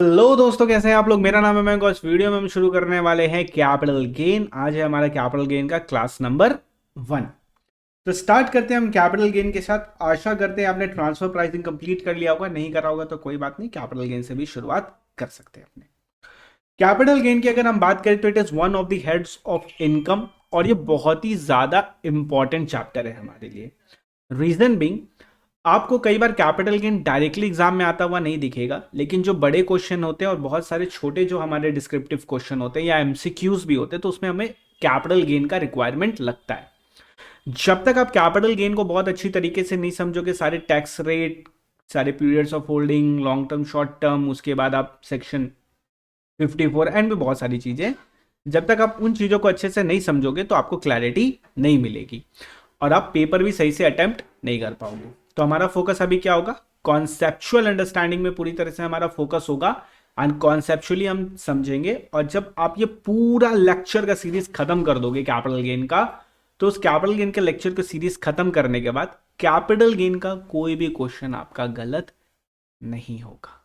Hello दोस्तों, कैसे हैं आप लोग। मेरा नाम है मैं। इस वीडियो में हम शुरू करने वाले हैं कैपिटल गेन। आज है हमारा कैपिटल गेन का क्लास नंबर 1। तो स्टार्ट करते हैं हम कैपिटल गेन के साथ। आशा करते हैं आपने ट्रांसफर प्राइसिंग कंप्लीट कर लिया होगा। नहीं करा होगा तो कोई बात नहीं, कैपिटल गेन से भी शुरुआत कर सकते हैं अपने। कैपिटल गेन की अगर हम बात करें तो it is one of the heads of income, और ये बहुत ही ज्यादा इंपॉर्टेंट चैप्टर है हमारे लिए। रीजन बिंग, आपको कई बार कैपिटल गेन डायरेक्टली एग्जाम में आता हुआ नहीं दिखेगा, लेकिन जो बड़े क्वेश्चन होते हैं और बहुत सारे छोटे जो हमारे डिस्क्रिप्टिव क्वेश्चन होते हैं या एमसीक्यूज भी होते हैं, तो उसमें हमें कैपिटल गेन का रिक्वायरमेंट लगता है। जब तक आप कैपिटल गेन को बहुत अच्छी तरीके से नहीं समझोगे, सारे टैक्स रेट, सारे periods of holding, long term, short term, उसके बाद आप सेक्शन 54 एंड भी बहुत सारी चीजें, जब तक आप उन चीजों को अच्छे से नहीं समझोगे तो आपको क्लैरिटी नहीं मिलेगी और आप पेपर भी सही से अटेम्प्ट नहीं कर पाओगे। तो हमारा फोकस अभी क्या होगा? कॉन्सेप्चुअल अंडरस्टैंडिंग में पूरी तरह से हमारा फोकस होगा एंड कॉन्सेप्चुअली हम समझेंगे। और जब आप ये पूरा लेक्चर का सीरीज खत्म कर दोगे कैपिटल गेन का, तो उस कैपिटल गेन के लेक्चर को सीरीज खत्म करने के बाद कैपिटल गेन का कोई भी क्वेश्चन आपका गलत नहीं होगा।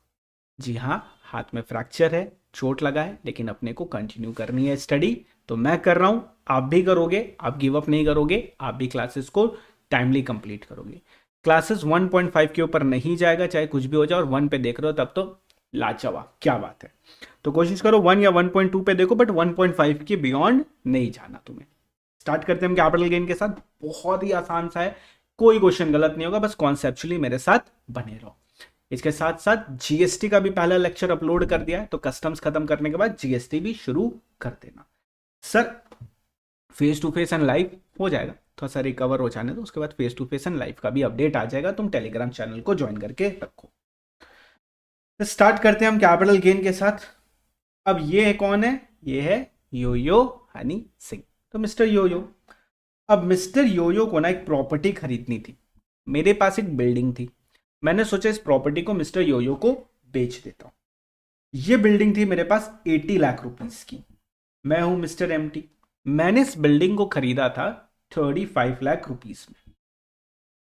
जी हाँ, हाथ में फ्रैक्चर है, चोट लगा है, लेकिन अपने को कंटिन्यू करनी है स्टडी। तो मैं कर रहा हूं, आप भी करोगे। आप गिव अप नहीं करोगे, आप भी क्लासेस को टाइमली कंप्लीट करोगे। क्लासेस 1.5 के ऊपर नहीं जाएगा, चाहे कुछ भी हो जाए। और 1 पे देख रहे हो तब तो लाजवाब, क्या बात है। तो कोशिश करो 1 या 1.2 पे देखो, बट 1.5 के बियॉन्ड नहीं जाना तुम्हें। स्टार्ट करते हैं हम कैपिटल गेन के साथ। बहुत ही आसान सा है, कोई क्वेश्चन गलत नहीं होगा, बस कॉन्सेप्चुअली मेरे साथ बने रहो। इसके साथ साथ जीएसटी का भी पहला लेक्चर अपलोड कर दिया है, तो कस्टम्स खत्म करने के बाद जीएसटी भी शुरू कर देना। Sir face to face and live हो जाएगा, थोड़ा सा रिकवर हो जाने दो, उसके बाद face to face and live का भी अपडेट आ जाएगा। तुम टेलीग्राम चैनल को ज्वाइन करके रखो। तो स्टार्ट करते हैं हम कैपिटल गेन के साथ। अब ये है कौन है? ये है योयो हनी सिंह। तो मिस्टर योयो, अब मिस्टर योयो को ना एक प्रॉपर्टी खरीदनी थी। मेरे पास एक बिल्डिंग थी, मैंने सोचा इस प्रॉपर्टी को मिस्टर योयो को बेच देता हूं। ये बिल्डिंग थी मेरे पास 80 लाख रुपीस की। मैं हूं मिस्टर एमटी। मैंने इस बिल्डिंग को खरीदा था 35 लाख रुपीस में।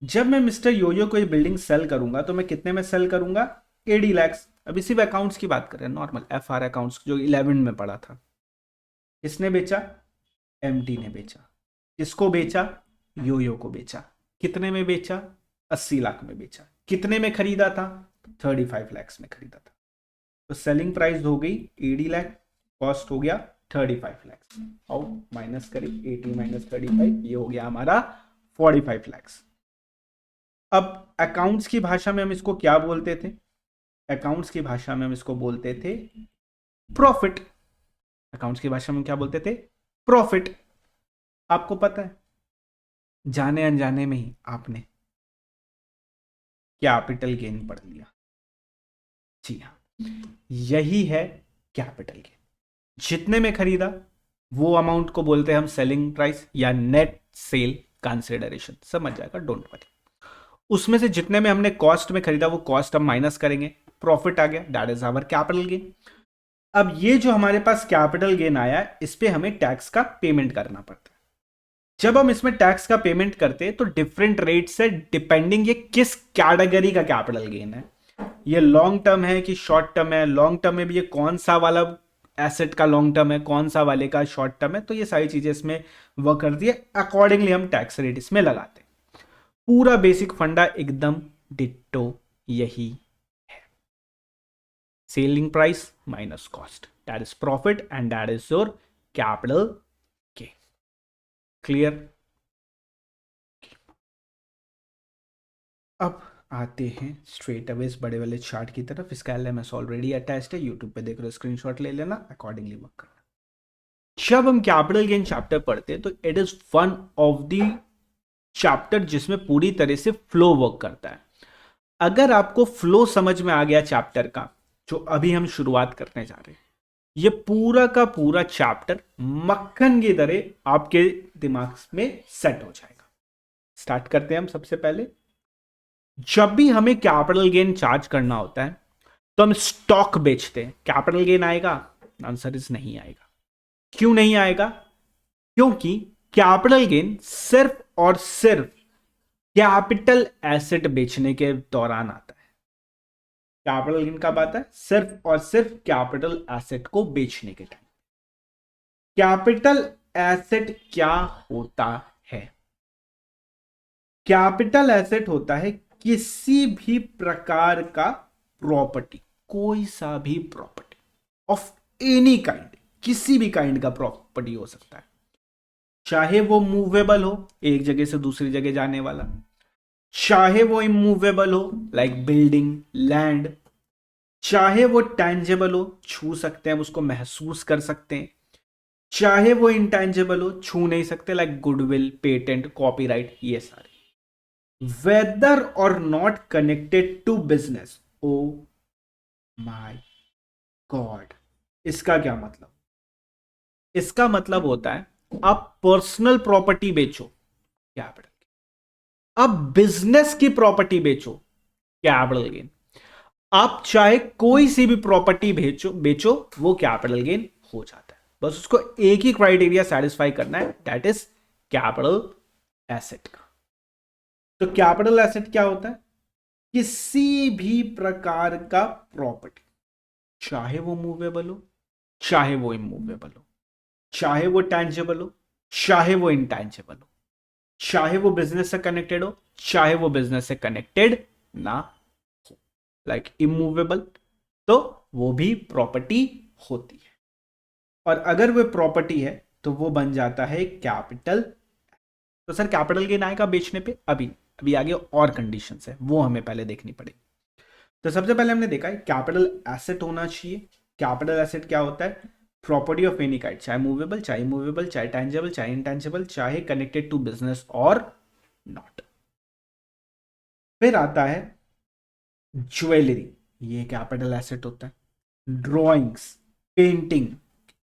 जब मैं मिस्टर योयो को ये बिल्डिंग सेल करूंगा तो मैं कितने में सेल करूंगा? 80 लैक्स। अब इसी अकाउंट्स की बात करें, नॉर्मल एफ आर अकाउंट्स जो 11 में पड़ा था। किसने बेचा? एमटी ने बेचा। किसको बेचा? योयो को बेचा। कितने में बेचा? 80 लाख में बेचा। कितने में खरीदा था? 35 लैक्स में खरीदा था। तो सेलिंग प्राइस हो गई 80 लाख, कॉस्ट हो गया 35 लैक्स। और माइनस करें 80 माइनस 35, ये हो गया हमारा 45 लैक्स। अब अकाउंट्स की भाषा में हम इसको क्या बोलते थे? अकाउंट्स की भाषा में हम इसको बोलते थे प्रॉफिट। अकाउंट्स की भाषा में क्या बोलते थे? प्रॉफिट। आपको पता है, जाने अनजाने में ही आपने कैपिटल गेन पढ़ लिया। जी हाँ, यही है कैपिटल गेन। जितने में खरीदा वो अमाउंट को बोलते हैं हम सेलिंग प्राइस या नेट सेल कंसिडरेशन। समझ जाएगा, डोंट वरी। उसमें से जितने में हमने कॉस्ट में खरीदा वो कॉस्ट हम माइनस करेंगे, प्रॉफिट आ गया, that is our capital gain. अब ये जो हमारे पास कैपिटल गेन आया है, इस पे हमें टैक्स का पेमेंट करना पड़ता है। जब हम इसमें टैक्स का पेमेंट करते हैं तो डिफरेंट रेट से डिपेंडिंग ये किस कैटेगरी का कैपिटल गेन है, ये लॉन्ग टर्म है कि शॉर्ट टर्म है, लॉन्ग टर्म में भी ये कौन सा वाला एसेट का लॉन्ग टर्म है, कौन सा वाले का शॉर्ट टर्म है, तो ये सारी चीजें इसमें वर्क करती है। अकॉर्डिंगली हम टैक्स रेट इसमें लगाते हैं। पूरा बेसिक फंडा एकदम डिट्टो यही है। Selling price minus cost, that is profit and that is your capital gain. Clear? अब आते हैं स्ट्रेट अवे इस बड़े वाले चार्ट की तरफ। इसका एलएमएस ऑलरेडी अटैच्ड है, यूट्यूब पे देख रहे हो, स्क्रीनशॉट ले लेना, अकॉर्डिंगली वर्क करना। जब हम कैपिटल गेन चैप्टर पढ़ते हैं तो it is one of the chapter जिसमें पूरी तरह से फ्लो वर्क करता है। अगर आपको फ्लो समझ में आ गया चैप्टर का, जो अभी हम शुरुआत करने जा रहे हैं, ये पूरा का पूरा चैप्टर मक्खन की तरह आपके दिमाग में सेट हो जाएगा। स्टार्ट करते हैं हम। सबसे पहले, जब भी हमें कैपिटल गेन चार्ज करना होता है तो हम स्टॉक बेचते हैं, कैपिटल गेन आएगा? आंसर इज नहीं आएगा। क्यों नहीं आएगा? क्योंकि कैपिटल गेन सिर्फ और सिर्फ कैपिटल एसेट बेचने के दौरान आता है। कैपिटल गेन कब आता है? सिर्फ और सिर्फ कैपिटल एसेट को बेचने के टाइम। कैपिटल एसेट क्या होता है? कैपिटल एसेट होता है किसी भी प्रकार का प्रॉपर्टी, कोई सा भी प्रॉपर्टी ऑफ एनी काइंड, किसी भी काइंड का प्रॉपर्टी हो सकता है, चाहे वो मूवेबल हो, एक जगह से दूसरी जगह जाने वाला, चाहे वो इमूवेबल हो लाइक बिल्डिंग, लैंड, चाहे वो टेंजेबल हो, छू सकते हैं उसको, महसूस कर सकते हैं, चाहे वो इंटेंजेबल हो, छू नहीं सकते लाइक गुडविल, पेटेंट, कॉपीराइट, ये सारे। Whether or not connected to business. Oh my god, इसका क्या मतलब? इसका मतलब होता है आप पर्सनल प्रॉपर्टी बेचो, कैपिटल, अब बिजनेस की प्रॉपर्टी बेचो, कैपिटल गेन। आप चाहे कोई सी भी प्रॉपर्टी बेचो बेचो, वो कैपिटल गेन हो जाता है। बस उसको एक ही क्राइटेरिया सेटिस्फाई करना है, दैट इज कैपिटल एसेट का। तो कैपिटल एसेट क्या होता है? किसी भी प्रकार का प्रॉपर्टी, चाहे वो मूवेबल हो, चाहे वो इमूवेबल हो, चाहे वो टैंजेबल हो, चाहे वो इंटैंजेबल हो, चाहे वो बिजनेस से कनेक्टेड हो, चाहे वो बिजनेस से कनेक्टेड ना हो, लाइक इमूवेबल, तो वो भी प्रॉपर्टी होती है। और अगर वो प्रॉपर्टी है तो वो बन जाता है कैपिटल। तो सर कैपिटल गेन आएगा बेचने पे? अभी अभी आगे और कंडीशंस है, वो हमें पहले देखनी पड़ेगी। तो सबसे पहले हमने देखा है कैपिटल एसेट होना चाहिए। कैपिटल एसेट क्या होता है? प्रॉपर्टी ऑफ एनी काइंड, चाहे मूवेबल, चाहे इमूवेबल, चाहे टैंजेबल, चाहे इंटैंजेबल, चाहे connected to business or not. फिर आता है ज्वेलरी, ये कैपिटल एसेट होता है। Drawings, painting,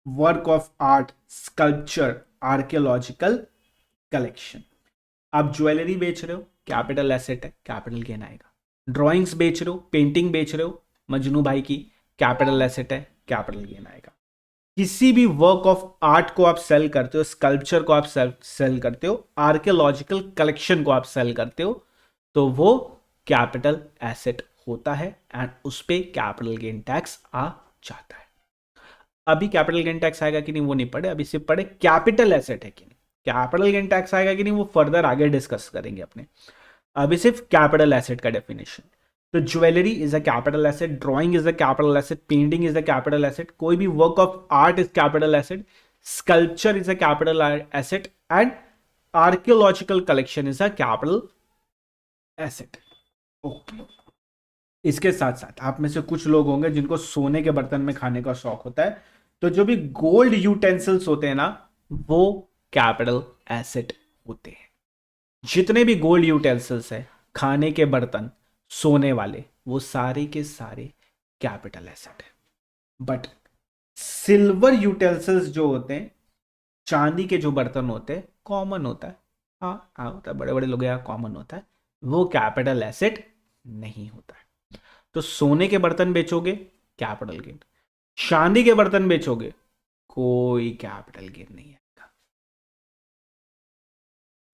work of art, sculpture, archaeological collection. आप ज्वेलरी बेच रहे हो, कैपिटल एसेट है, कैपिटल गेन आएगा। ड्राइंग्स बेच रहे हो, पेंटिंग बेच रहे हो मजनू भाई की, कैपिटल एसेट है, कैपिटल गेन आएगा। किसी भी वर्क ऑफ आर्ट को आप सेल करते हो, स्कल्पचर को आप सेल करते हो, आर्कियोलॉजिकल कलेक्शन को आप सेल करते हो, तो वो कैपिटल एसेट होता है एंड उस पे कैपिटल गेन टैक्स आ जाता है। अभी कैपिटल गेन टैक्स आएगा कि नहीं वो नहीं पढ़े, अभी सिर्फ पढ़े कैपिटल एसेट है कि नहीं। कैपिटल गेन टैक्स आएगा कि नहीं वो फर्दर आगे डिस्कस करेंगे अपने। अभी सिर्फ कैपिटल एसेट का डेफिनेशन। तो jewellery is a capital asset, drawing is a capital asset, painting is a capital asset, कोई भी work of art is capital asset, sculpture is a capital asset and archaeological collection is a capital asset. Okay, इसके साथ साथ आप में से कुछ लोग होंगे जिनको सोने के बर्तन में खाने का शौक होता है, तो जो भी गोल्ड यूटेंसिल्स होते हैं ना, वो कैपिटल एसेट होते हैं। जितने भी गोल्ड यूटेंसिल्स है, खाने के बर्तन, सोने वाले, वो सारे के सारे कैपिटल एसेट है। बट सिल्वर यूटेंसिल्स जो होते हैं, चांदी के जो बर्तन होते हैं, कॉमन होता है, हाँ होता है, बड़े बड़े लोग यहाँ कॉमन होता है, वो कैपिटल एसेट नहीं होता है। तो सोने के बर्तन बेचोगे, कैपिटल गेन। चांदी के बर्तन बेचोगे, कोई कैपिटल गेन नहीं आएगा।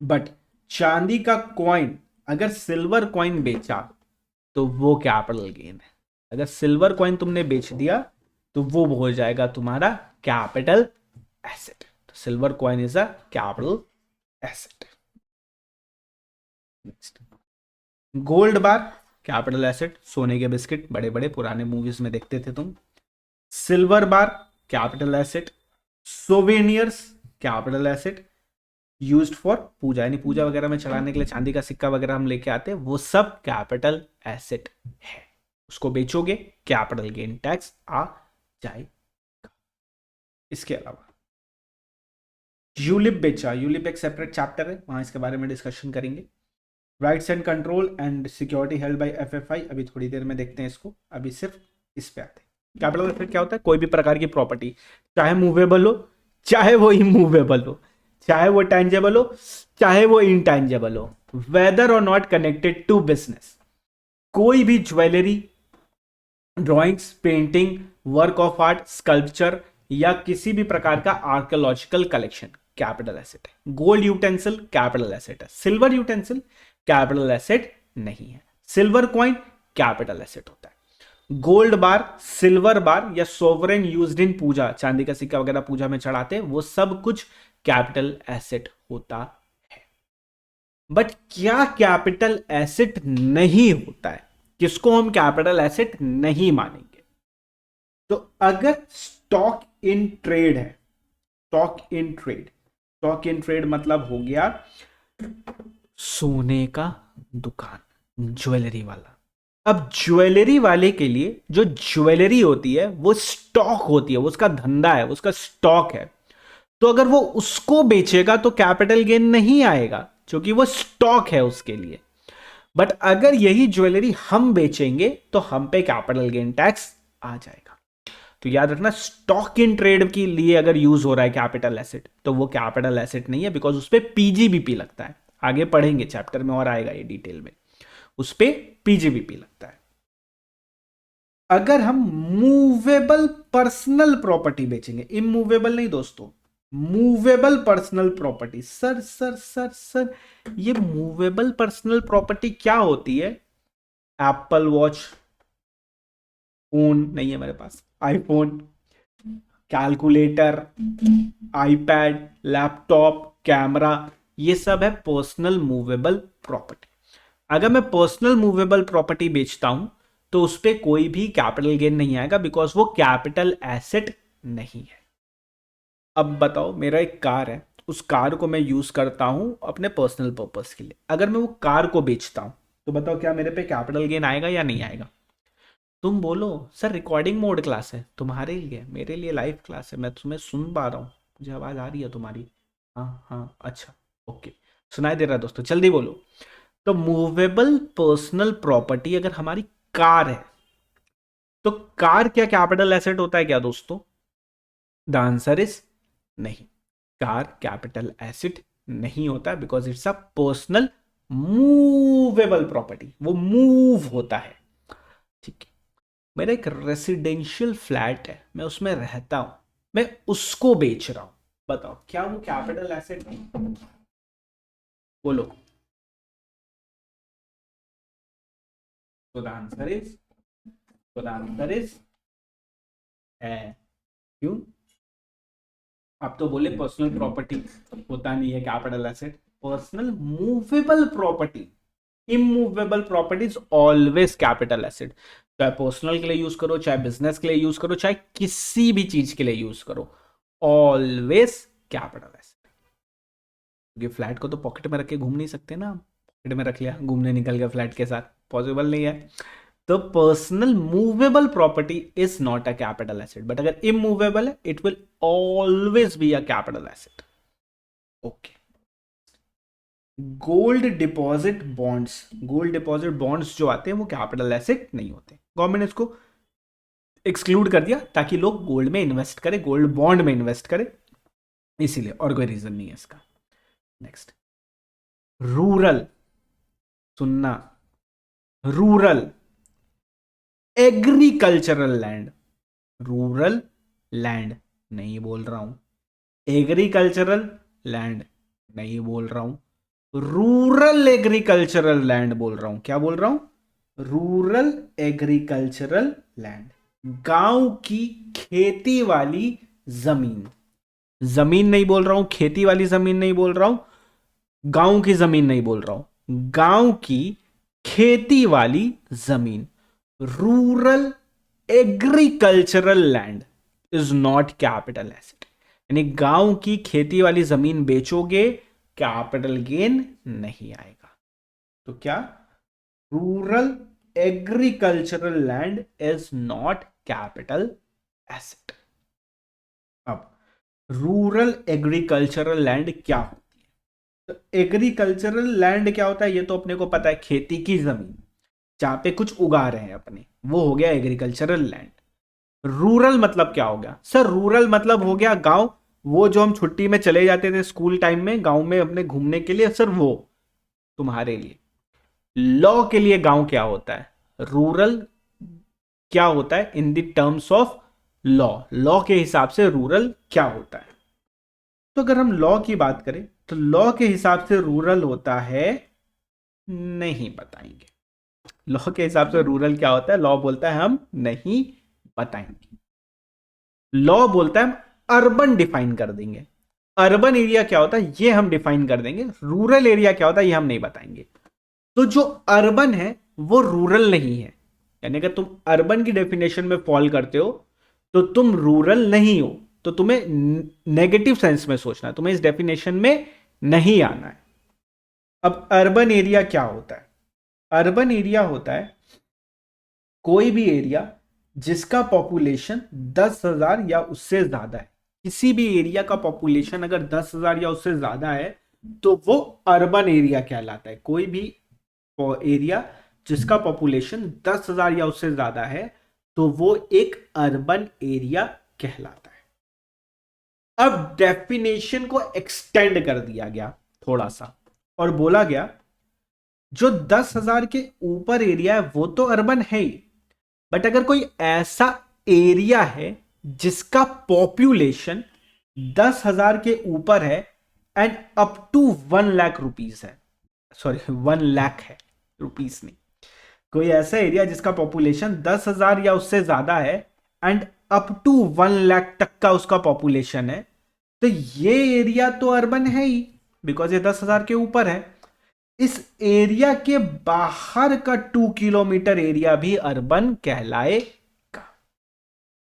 बट चांदी का कॉइन, अगर सिल्वर कॉइन बेचा तो वो कैपिटल गेन है। अगर सिल्वर कॉइन तुमने बेच दिया तो वो हो जाएगा तुम्हारा कैपिटल एसेट। तो silver coin is a capital asset. Next, gold bar, capital asset, सोने के बिस्किट, बड़े बड़े पुराने मूवीज में देखते थे तुम। Silver bar, capital asset. Souvenirs, capital asset, used for puja, यानी पूजा वगैरह में चढ़ाने के लिए चांदी का सिक्का वगैरह हम लेके आते हैं, वो सब कैपिटल एसेट है। उसको बेचोगे, कैपिटल गेन टैक्स आ जाएगा। इसके अलावा यूलिप बेचा, यूलिप एक सेपरेट चैप्टर है, वहां इसके बारे में डिस्कशन करेंगे। Rights and control and security held by FFI, अभी थोड़ी देर में देखते हैं इसको, अभी सिर्फ इस पे आते हैं। कैपिटल एसेट क्या होता है? कोई भी प्रकार की प्रॉपर्टी, चाहे मूवेबल हो, चाहे वो इमूवेबल हो, चाहे वो टेंजेबल हो, चाहे वो इनटेंजेबल हो, weather or not connected to business. कोई भी jewellery, drawings, painting, work of art, sculpture या किसी भी प्रकार का आर्कियोलॉजिकल कलेक्शन, कैपिटल एसेट है। गोल्ड यूटेंसिल, कैपिटल एसेट है। सिल्वर यूटेंसिल, कैपिटल एसेट नहीं है। सिल्वर कॉइन कैपिटल एसेट होता है। गोल्ड बार, सिल्वर बार या सोवरेन यूज्ड इन पूजा, चांदी का सिक्का वगैरह पूजा में चढ़ाते, वो सब कुछ कैपिटल एसेट होता है। बट क्या कैपिटल एसेट नहीं होता है? किसको हम कैपिटल एसेट नहीं मानेंगे? तो अगर स्टॉक इन ट्रेड है, स्टॉक इन ट्रेड मतलब हो गया सोने का दुकान, ज्वेलरी वाला। अब ज्वेलरी वाले के लिए जो ज्वेलरी होती है वो स्टॉक होती है, वो उसका धंधा है, उसका स्टॉक है। तो अगर वो उसको बेचेगा तो कैपिटल गेन नहीं आएगा, क्योंकि वो स्टॉक है उसके लिए। बट अगर यही ज्वेलरी हम बेचेंगे तो हम पे कैपिटल गेन टैक्स आ जाएगा। तो याद रखना, स्टॉक इन ट्रेड के लिए अगर यूज हो रहा है कैपिटल एसेट तो वो कैपिटल एसेट नहीं है, बिकॉज उस पर पीजीबीपी लगता है। आगे पढ़ेंगे चैप्टर में और आएगा ये डिटेल में, उस पर पीजीबीपी लगता है। अगर हम मूवेबल पर्सनल प्रॉपर्टी बेचेंगे, इमूवेबल नहीं दोस्तों, movable personal property. Sir sir sir sir ये मूवेबल पर्सनल प्रॉपर्टी क्या होती है? एप्पल वॉच, फोन नहीं है मेरे पास, iPhone, calculator, iPad, laptop, camera, ये सब है पर्सनल मूवेबल प्रॉपर्टी। अगर मैं पर्सनल मूवेबल प्रॉपर्टी बेचता हूं तो उस पर कोई भी कैपिटल गेन नहीं आएगा, बिकॉज वो कैपिटल एसेट नहीं है। अब बताओ, मेरा एक कार है, उस कार को मैं यूज करता हूं अपने पर्सनल पर्पस के लिए। अगर मैं वो कार को बेचता हूं तो बताओ क्या मेरे पे कैपिटल गेन आएगा या नहीं आएगा? तुम बोलो सर रिकॉर्डिंग मोड क्लास है, तुम्हारे लिए, मेरे लिए लाइव क्लास है, मैं तुम्हें सुन पा रहा हूँ, मुझे आवाज आ रही है तुम्हारी? हाँ हाँ, अच्छा, ओके, सुनाई दे रहा है दोस्तों, जल्दी बोलो। तो मूवेबल पर्सनल प्रॉपर्टी अगर हमारी कार है तो कार क्या कैपिटल एसेट होता है क्या दोस्तों? द आंसर इज नहीं, कार कैपिटल एसेट नहीं होता, because it's a personal movable property, वो मूव होता है। ठीक है, मेरा एक रेसिडेंशियल फ्लैट है, मैं उसमें रहता हूं, मैं उसको बेच रहा हूं, बताओ क्या वो कैपिटल एसेट नहीं? बोलो। तो द आंसर इज, तो द आंसर इज है। क्यों? आप तो बोले पर्सनल प्रॉपर्टी होता नहीं है capital asset. Personal movable property, immovable property is always capital asset. चाहे पर्सनल के लिए यूज करो, चाहे बिजनेस के लिए यूज करो, चाहे किसी भी चीज के लिए यूज करो, ऑलवेज कैपिटल एसेट। क्योंकि फ्लैट को तो पॉकेट में रख के घूम नहीं सकते ना, पॉकेट में रख लिया घूमने निकल गया फ्लैट के साथ, पॉसिबल नहीं है। तो personal movable property is not a capital asset, but अगर इमूवेबल है it will always be a capital asset. Okay, gold deposit bonds, gold deposit bonds जो आते हैं वो कैपिटल एसेट नहीं होते। गवर्नमेंट ने इसको एक्सक्लूड कर दिया ताकि लोग गोल्ड में इन्वेस्ट करें, गोल्ड बॉन्ड में इन्वेस्ट करें, इसीलिए, और कोई रीजन नहीं है इसका। नेक्स्ट, रूरल, सुनना, rural agricultural land, rural land नहीं बोल रहा हूं, एग्रीकल्चरल लैंड नहीं बोल रहा हूं, रूरल एग्रीकल्चरल लैंड बोल रहा हूं। क्या बोल रहा हूं? रूरल एग्रीकल्चरल लैंड, गांव की खेती वाली जमीन। जमीन नहीं बोल रहा हूं, खेती वाली जमीन नहीं बोल रहा हूं, गांव की जमीन नहीं बोल रहा हूं, गांव की खेती वाली जमीन। Rural agricultural land is not capital asset, यानी गांव की खेती वाली जमीन बेचोगे कैपिटल गेन नहीं आएगा। तो क्या? Rural agricultural land is not capital asset. अब रूरल एग्रीकल्चरल लैंड क्या होती है? तो एग्रीकल्चरल लैंड क्या होता है ये तो अपने को पता है, खेती की जमीन जहां पे कुछ उगा रहे हैं अपने, वो हो गया एग्रीकल्चरल लैंड। रूरल मतलब क्या हो गया? सर रूरल मतलब हो गया गांव, वो जो हम छुट्टी में चले जाते थे स्कूल टाइम में गांव में अपने घूमने के लिए, सर वो तुम्हारे लिए। लॉ के लिए गांव क्या होता है? रूरल क्या होता है in the terms of law, law के हिसाब से रूरल क्या होता है? तो अगर हम लॉ की बात करें तो लॉ के हिसाब से रूरल होता है, नहीं बताएंगे, लॉ के हिसाब से रूरल क्या होता है? लॉ बोलता है हम नहीं बताएंगे। लॉ बोलता है हम अर्बन डिफाइन कर देंगे। अर्बन एरिया क्या होता है ये हम डिफाइन कर देंगे, रूरल एरिया क्या होता है ये हम नहीं बताएंगे। तो जो अर्बन है वो रूरल नहीं है, यानी अगर तुम अर्बन की डेफिनेशन में फॉल करते हो तो तुम रूरल नहीं हो, तो तुम्हें नेगेटिव सेंस में सोचना है, तुम्हें इस डेफिनेशन में नहीं आना है। अब अर्बन एरिया क्या होता है? अर्बन एरिया होता है कोई भी एरिया जिसका पॉपुलेशन 10,000 या उससे ज्यादा है। किसी भी एरिया का पॉपुलेशन अगर 10,000 या उससे ज्यादा है तो वो अर्बन एरिया कहलाता है। कोई भी एरिया जिसका पॉपुलेशन 10,000 या उससे ज्यादा है तो वो एक अर्बन एरिया कहलाता है। अब डेफिनेशन को एक्सटेंड कर दिया गया थोड़ा सा और बोला गया जो 10,000 के ऊपर एरिया है वो तो अर्बन है ही, बट अगर कोई ऐसा एरिया है जिसका पॉपुलेशन 10,000 के ऊपर है and up to 1 lakh rupees है, सॉरी 1 लाख है रुपीज नहीं, कोई ऐसा एरिया जिसका पॉपुलेशन 10,000 या उससे ज्यादा है एंड अप टू 1 लाख तक का उसका पॉपुलेशन है, तो ये एरिया तो अर्बन है ही बिकॉज ये 10,000 के ऊपर है। इस एरिया के बाहर का 2 किलोमीटर एरिया भी अर्बन कहलाएगा।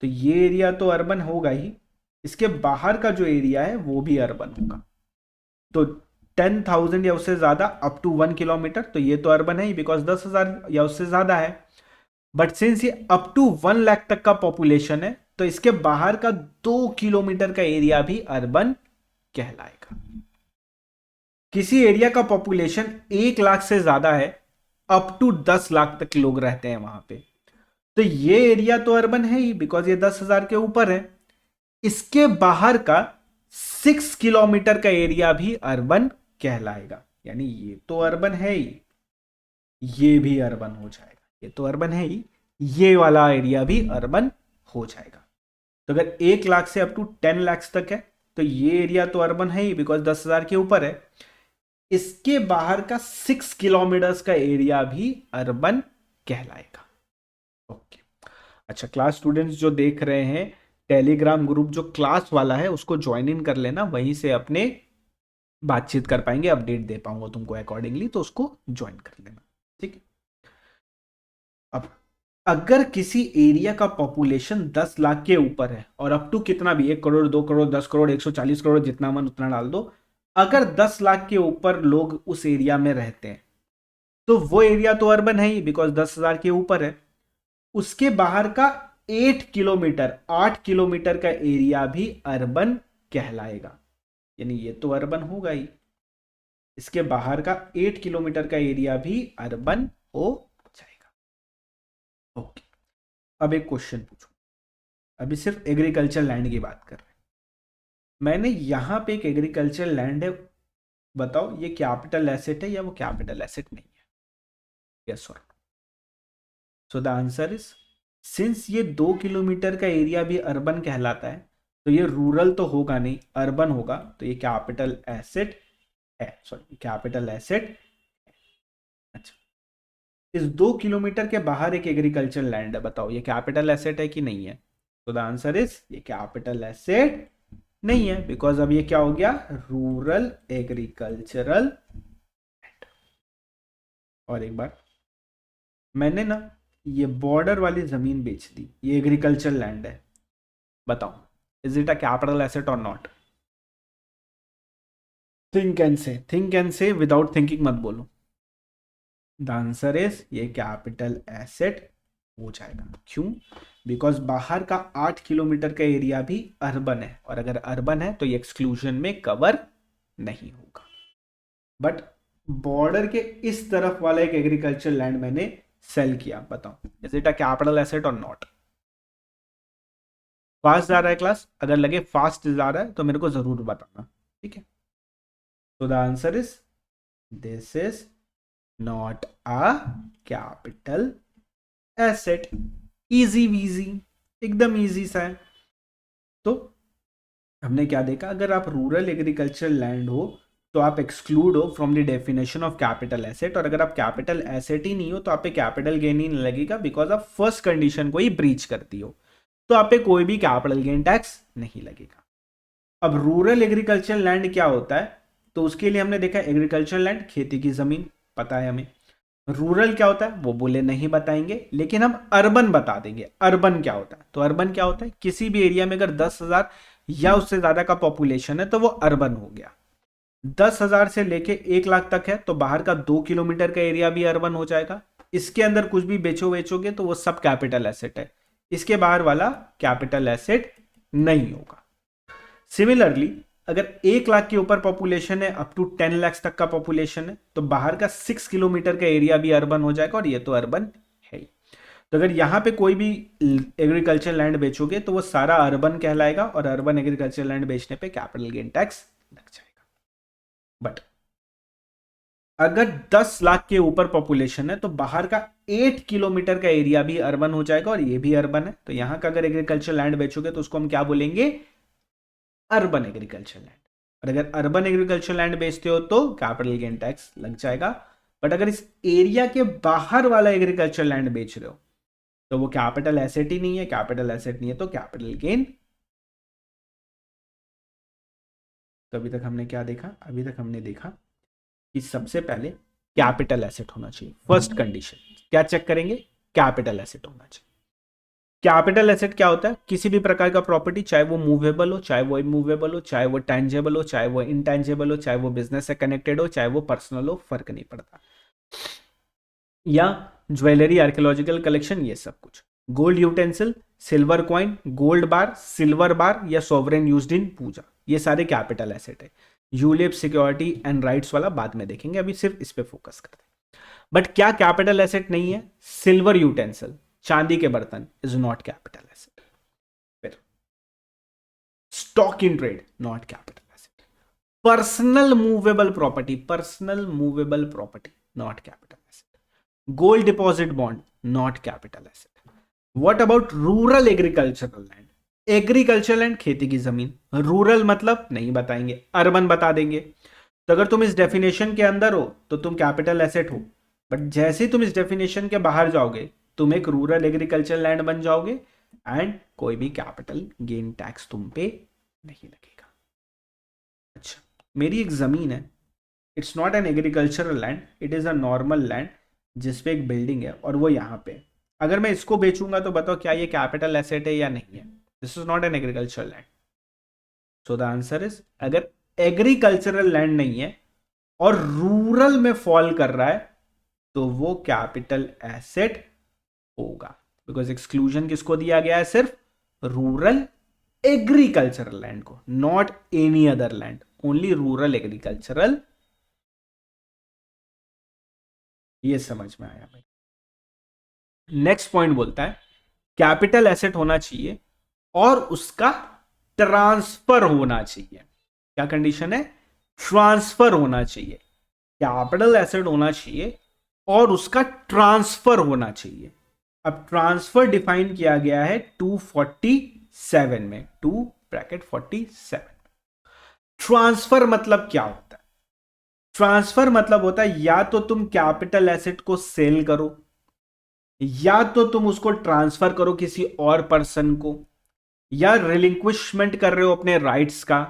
तो ये एरिया तो अर्बन होगा ही, इसके बाहर का जो एरिया है वो भी अर्बन होगा। तो 10,000 या उससे ज्यादा अप टू 1 किलोमीटर, तो ये तो अर्बन है ही बिकॉज 10,000 या उससे ज्यादा है। बट सिंस ये अप टू 1 लाख तक का पॉपुलेशन है तो इसके बाहर का 2 किलोमीटर का एरिया भी अर्बन कहलाएगा। किसी एरिया का पॉपुलेशन 1 लाख से ज्यादा है, अप टू 10 लाख तक लोग रहते हैं वहां पे, तो ये एरिया तो अर्बन है ही बिकॉज ये 10,000 के ऊपर है। इसके बाहर का 6 किलोमीटर का एरिया भी अर्बन कहलाएगा, यानी ये तो अर्बन है ही, ये भी अर्बन हो जाएगा। ये तो अर्बन है ही, ये वाला एरिया भी अर्बन हो जाएगा। तो अगर 1 लाख से अप टू 10 लाख तक है तो ये एरिया तो अर्बन है ही बिकॉज 10,000 के ऊपर है। इसके बाहर का 6 किलोमीटर का एरिया भी अर्बन कहलाएगा। ओके, अच्छा क्लास स्टूडेंट्स जो देख रहे हैं टेलीग्राम ग्रुप जो क्लास वाला है उसको ज्वाइन इन कर लेना, वहीं से अपने बातचीत कर पाएंगे, अपडेट दे पाऊंगा तुमको अकॉर्डिंगली, तो उसको ज्वाइन कर लेना, ठीक है। अब अगर किसी एरिया का पॉपुलेशन 10 लाख के ऊपर है और अप टू कितना भी 1 करोड़ 2 करोड़ 10 करोड़ 140 करोड़ जितना मन उतना डाल दो, अगर 10 लाख के ऊपर लोग उस एरिया में रहते हैं तो वो एरिया तो अर्बन है ही बिकॉज 10,000 के ऊपर है। उसके बाहर का 8 किलोमीटर का एरिया भी अर्बन कहलाएगा, यानी ये तो अर्बन होगा ही। इसके बाहर का 8 किलोमीटर का एरिया भी अर्बन हो जाएगा। ओके, अब एक क्वेश्चन पूछो, अभी सिर्फ एग्रीकल्चर लैंड की बात कर रहे हैं। मैंने यहां पे एक एग्रीकल्चर लैंड है, बताओ ये कैपिटल एसेट है या वो कैपिटल एसेट नहीं है? यस और सो द आंसर इज, सिंस ये 2 किलोमीटर का एरिया भी अर्बन कहलाता है तो ये रूरल तो होगा नहीं, अर्बन होगा, तो ये कैपिटल एसेट है, सॉरी कैपिटल एसेट है। अच्छा, इस 2 किलोमीटर के बाहर एक एग्रीकल्चर लैंड है, बताओ ये कैपिटल एसेट है कि नहीं है? तो द आंसर इज ये कैपिटल एसेट नहीं है बिकॉज अब ये क्या हो गया, रूरल एग्रीकल्चरल लैंड। और एक बार, मैंने ना ये बॉर्डर वाली जमीन बेच दी, ये एग्रीकल्चर लैंड है, बताओ is it a capital asset और नॉट? थिंक एंड से विदाउट थिंकिंग मत बोलो। द आंसर इज ये कैपिटल एसेट हो जाएगा। क्यों? बिकॉज बाहर का 8 किलोमीटर का एरिया भी अर्बन है, और अगर अर्बन है तो ये एक्सक्लूजन में कवर नहीं होगा। बट बॉर्डर के इस तरफ वाला एक एग्रीकल्चर लैंड मैंने सेल किया, बताओ is it a capital asset और नॉट? फास्ट जा रहा है क्लास? अगर लगे फास्ट जा रहा है तो मेरे को जरूर बताना, ठीक है। तो the answer is this is not a capital asset. Easy peasy, एकदम इजी सा है। तो हमने क्या देखा, अगर आप रूरल एग्रीकल्चर लैंड हो तो आप एक्सक्लूड हो from the definition of capital asset, और अगर आप कैपिटल एसेट ही नहीं हो तो आप पे कैपिटल गेन ही नहीं लगेगा, बिकॉज आप फर्स्ट कंडीशन को ही ब्रीच करती हो, तो आप पे कोई भी कैपिटल गेन टैक्स नहीं लगेगा। अब रूरल एग्रीकल्चर लैंड क्या होता है, तो उसके लिए हमने देखा एग्रीकल्चर लैंड खेती की जमीन पता है हमें। रूरल क्या होता है वो बोले नहीं बताएंगे, लेकिन हम अर्बन बता देंगे। अर्बन क्या होता है, तो अर्बन क्या होता है, किसी भी एरिया में अगर 10,000 या उससे ज्यादा का पॉपुलेशन है तो वो अर्बन हो गया। 10,000 से लेके 1 लाख तक है तो बाहर का 2 किलोमीटर का एरिया भी अर्बन हो जाएगा। इसके अंदर कुछ भी बेचोगे तो वो सब कैपिटल एसेट है, इसके बाहर वाला कैपिटल एसेट नहीं होगा। सिमिलरली अगर 1 लाख के ऊपर पॉपुलेशन है, अप टू 10 लाख तक का पॉपुलेशन है, तो बाहर का 6 किलोमीटर का एरिया भी अर्बन हो जाएगा, और ये तो अर्बन है ही। तो अगर यहां पे कोई भी एग्रीकल्चर लैंड बेचोगे तो वो सारा अर्बन कहलाएगा, और अर्बन एग्रीकल्चर लैंड बेचने पे कैपिटल गेन टैक्स लग जाएगा। बट अगर 10 लाख के ऊपर पॉपुलेशन है तो बाहर का 8 किलोमीटर का एरिया भी अर्बन हो जाएगा, और ये भी अर्बन है, तो यहां का अगर एग्रीकल्चर लैंड बेचोगे तो उसको हम क्या बोलेंगे, अर्बन एग्रीकल्चर लैंड। और अगर अर्बन एग्रीकल्चर लैंड बेचते हो तो कैपिटल गेन टैक्स लग जाएगा। बट अगर इस एरिया के बाहर वाला एग्रीकल्चर लैंड बेच रहे हो तो वो कैपिटल एसेट ही नहीं है, कैपिटल एसेट नहीं है तो कैपिटल गेन। तो अभी तक हमने क्या देखा, अभी तक हमने देखा कि सबसे पहले कैपिटल एसेट होना चाहिए। फर्स्ट कंडीशन क्या चेक करेंगे, कैपिटल एसेट होना चाहिए। कैपिटल एसेट क्या होता है, किसी भी प्रकार का प्रॉपर्टी, चाहे वो मूवेबल हो, चाहे वो इमूवेबल हो, चाहे वो टेंजेबल हो, चाहे वो इंटेंजेबल हो, चाहे वो बिजनेस से कनेक्टेड हो, चाहे वो पर्सनल हो, फर्क नहीं पड़ता, या ज्वेलरी, आर्कियोलॉजिकल कलेक्शन, ये सब कुछ। Gold utensil, silver coin, gold bar, silver bar या सोवरेन यूज्ड इन पूजा, ये सारे कैपिटल एसेट है। यूलिप, सिक्योरिटी एंड राइट्स वाला बाद में देखेंगे, अभी सिर्फ इस पे फोकस करते हैं। बट क्या कैपिटल एसेट नहीं है, सिल्वर यूटेंसिल, चांदी के बर्तन इज नॉट कैपिटल एसेट। फिर stock in trade not capital asset. Personal movable property, personal movable property not capital asset. Gold deposit bond not capital asset. What about rural agricultural land, agriculture land खेती की जमीन, rural मतलब नहीं बताएंगे, urban बता देंगे। तो अगर तुम इस डेफिनेशन के अंदर हो तो तुम कैपिटल एसेट हो, बट जैसे ही तुम इस डेफिनेशन के बाहर जाओगे तुम एक रूरल एग्रीकल्चर लैंड बन जाओगे, एंड कोई भी कैपिटल गेन टैक्स तुम पे नहीं लगेगा। अच्छा, मेरी एक जमीन है, it's not an agricultural land, it is a normal land जिसपे एक बिल्डिंग है और वो यहाँ पे, अगर मैं इसको बेचूंगा तो बताओ क्या ये कैपिटल एसेट है या नहीं है, this is not an agricultural land. So the answer is, अगर एग्रीकल्चरल लैंड नहीं है और रूरल में फॉल कर रहा है तो वो कैपिटल एसेट होगा, बिकॉज एक्सक्लूजन किसको दिया गया है, सिर्फ रूरल एग्रीकल्चरल लैंड को, not any other land, only rural agricultural. ये समझ में आया भाई। नेक्स्ट पॉइंट बोलता है कैपिटल एसेट होना चाहिए और उसका ट्रांसफर होना चाहिए। क्या कंडीशन है, ट्रांसफर होना चाहिए। कैपिटल एसेट होना चाहिए और उसका ट्रांसफर होना चाहिए। अब ट्रांसफर डिफाइन किया गया है 247 में, 2 ब्रैकेट 47। ट्रांसफर मतलब क्या होता है, ट्रांसफर मतलब होता है या तो तुम कैपिटल एसेट को सेल करो, या तो तुम उसको ट्रांसफर करो किसी और पर्सन को, या रिलिंक्विशमेंट कर रहे हो अपने राइट्स का,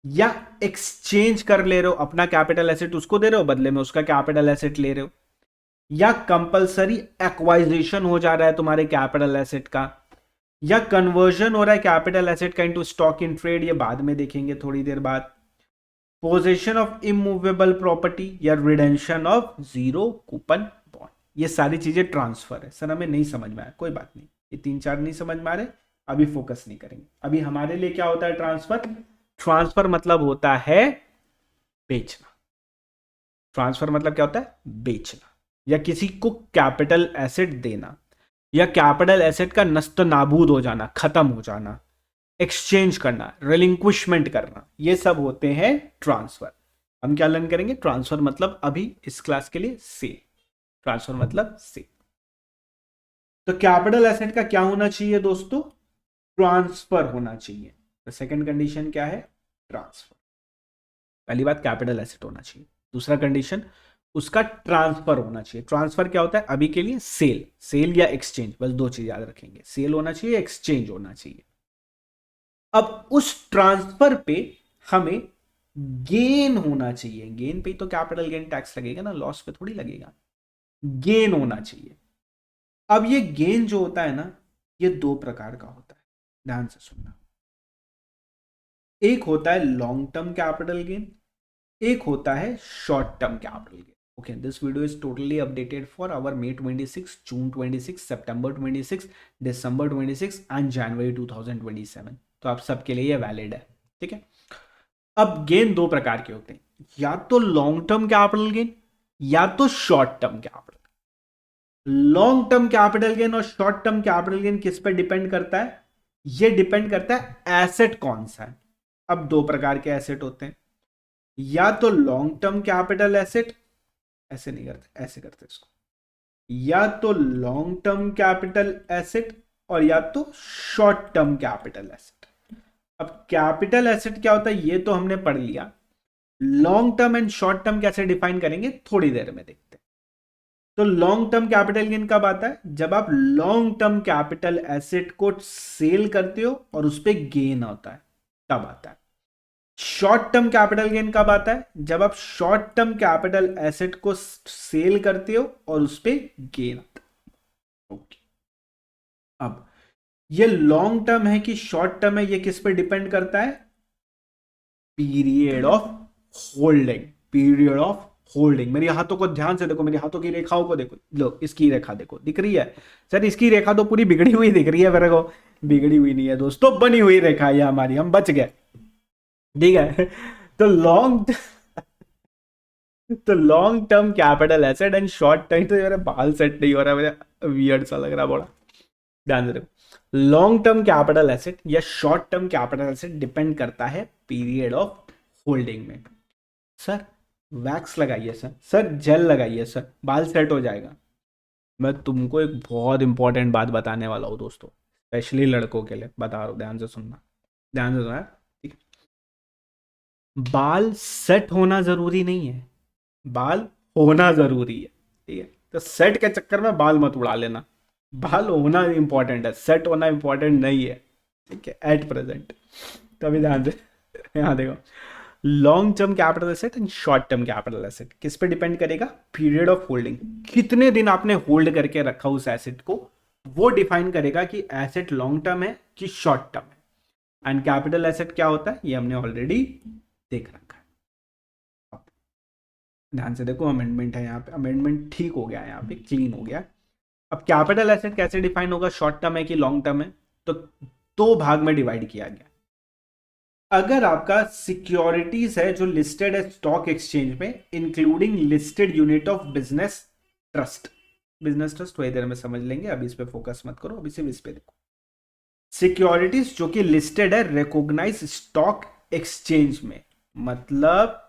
या एक्सचेंज कर ले रहे हो, अपना कैपिटल एसेट उसको दे रहे हो बदले में उसका कैपिटल एसेट ले रहे हो, या कंपलसरी एक्वाइजेशन हो जा रहा है तुम्हारे कैपिटल एसेट का, या कन्वर्जन हो रहा है कैपिटल एसेट का इनटू स्टॉक इन ट्रेड, ये बाद में देखेंगे थोड़ी देर बाद। पोजेशन ऑफ इमूवेबल प्रॉपर्टी या redemption of zero coupon bond, ये सारी चीजें ट्रांसफर है। सर हमें नहीं समझ में आया, कोई बात नहीं, ये 3-4 नहीं समझ में आ रहे, अभी फोकस नहीं करेंगे। अभी हमारे लिए क्या होता है ट्रांसफर, ट्रांसफर मतलब होता है बेचना। ट्रांसफर मतलब क्या होता है, बेचना, या किसी को कैपिटल एसेट देना, या कैपिटल एसेट का नस्त नाबूद हो जाना, खत्म हो जाना, एक्सचेंज करना, रिलिंक्विशमेंट करना, ये सब होते हैं ट्रांसफर। हम क्या लर्न करेंगे, ट्रांसफर मतलब अभी इस क्लास के लिए सेल, ट्रांसफर मतलब सेल। तो कैपिटल एसेट का क्या होना चाहिए दोस्तों, ट्रांसफर होना चाहिए। तो सेकंड कंडीशन क्या है, ट्रांसफर। पहली बात कैपिटल एसेट होना चाहिए। दूसरा कंडीशन, उसका ट्रांसफर होना चाहिए। ट्रांसफर क्या होता है अभी के लिए? सेल, सेल या एक्सचेंज, बस दो चीज याद रखेंगे, सेल होना चाहिए, एक्सचेंज होना चाहिए। अब उस ट्रांसफर पे हमें गेन होना चाहिए, गेन पे ही तो कैपिटल गेन टैक्स लगेगा ना, लॉस पे थोड़ी लगेगा। गेन होना चाहिए। अब ये गेन जो होता है ना, ये दो प्रकार का होता है, ध्यान से सुनना। एक होता है लॉन्ग टर्म कैपिटल गेन, एक होता है short term capital gain. Okay, this video is totally updated for our May 26, June 26, September 26, December 26 and January 2027। तो आप सबके लिए ये वैलिड है, ठीक है। अब गेन दो प्रकार के होते हैं, या तो लॉन्ग टर्म कैपिटल गेन या तो short term capital. Long term capital gain और शॉर्ट टर्म कैपिटल गेन किस पे डिपेंड करता है? ये डिपेंड करता है एसेट कौन सा है। अब दो प्रकार के एसेट होते हैं, या तो लॉन्ग टर्म कैपिटल एसेट, ऐसे नहीं करते, ऐसे करते इसको, या तो लॉन्ग टर्म कैपिटल एसेट और या तो शॉर्ट टर्म कैपिटल एसेट। अब कैपिटल एसेट क्या होता है ये तो हमने पढ़ लिया, long term and short term कैसे डिफाइन करेंगे थोड़ी देर में देखते हैं। तो लॉन्ग टर्म कैपिटल गेन कब आता है? जब आप लॉन्ग टर्म कैपिटल एसेट को सेल करते हो और उस पर गेन होता है, तब आता है। शॉर्ट टर्म कैपिटल गेन कब आता है? जब आप शॉर्ट टर्म कैपिटल एसेट को सेल करते हो और उस पर गेन आता है। ओके, अब ये लॉन्ग टर्म है कि शॉर्ट टर्म है, ये किस पे डिपेंड करता है? Period of holding, period of holding. मेरी हाथों को ध्यान से देखो, मेरी हाथों की रेखाओं को देखो, लो इसकी रेखा देखो, दिख रही है? सर इसकी रेखा तो पूरी बिगड़ी हुई दिख रही है मेरे को। बिगड़ी हुई नहीं है दोस्तों, बनी हुई रेखा है हमारी, हम बच गए, ठीक है। तो long term capital asset and short term, तो मेरा बाल सेट नहीं हो रहा, मुझे वियर्ड सा लग रहा बड़ा, ध्यान से देखो। लॉन्ग टर्म कैपिटल एसेट या short term capital asset depend करता है पीरियड ऑफ होल्डिंग में। सर वैक्स लगाइए सर, सर जेल लगाइए सर, बाल सेट हो जाएगा। मैं तुमको एक बहुत इंपॉर्टेंट बात बताने वाला हूँ दोस्तों, स्पेशली लड़कों के लिए बता रहा हूँ, ध्यान से सुनना, ध्यान से सुनना, ठीक है। बाल सेट होना जरूरी नहीं है, बाल होना जरूरी है, ठीक है। तो सेट के चक्कर में बाल मत उड़ा लेना, बाल होना इंपॉर्टेंट है, सेट होना इंपॉर्टेंट नहीं है, ठीक है, एट प्रेजेंट। तो अभी ध्यान से यहाँ देखो, long term capital asset and short term capital asset किस पे डिपेंड करेगा? पीरियड ऑफ होल्डिंग, कितने दिन आपने होल्ड करके रखा उस एसेट को, वो डिफाइन करेगा कि एसेट लॉन्ग टर्म है कि शॉर्ट टर्म है। एंड कैपिटल एसेट क्या होता है ये हमने ऑलरेडी देख रखा है। ध्यान से देखो, अमेंडमेंट है यहाँ पे, अमेंडमेंट ठीक हो गया है यहाँ पे, क्लीन हो गया। अब कैपिटल एसेट कैसे डिफाइन होगा, शॉर्ट टर्म है कि लॉन्ग टर्म है? तो दो भाग में डिवाइड किया गया। अगर आपका सिक्योरिटीज है जो लिस्टेड है स्टॉक एक्सचेंज में, including listed unit of business trust, business trust वही देर में समझ लेंगे, अभी इस पे फोकस मत करो, अभी सिर्फ इस पे देखो। सिक्योरिटीज जो कि लिस्टेड है रिकॉग्नाइज स्टॉक एक्सचेंज में, मतलब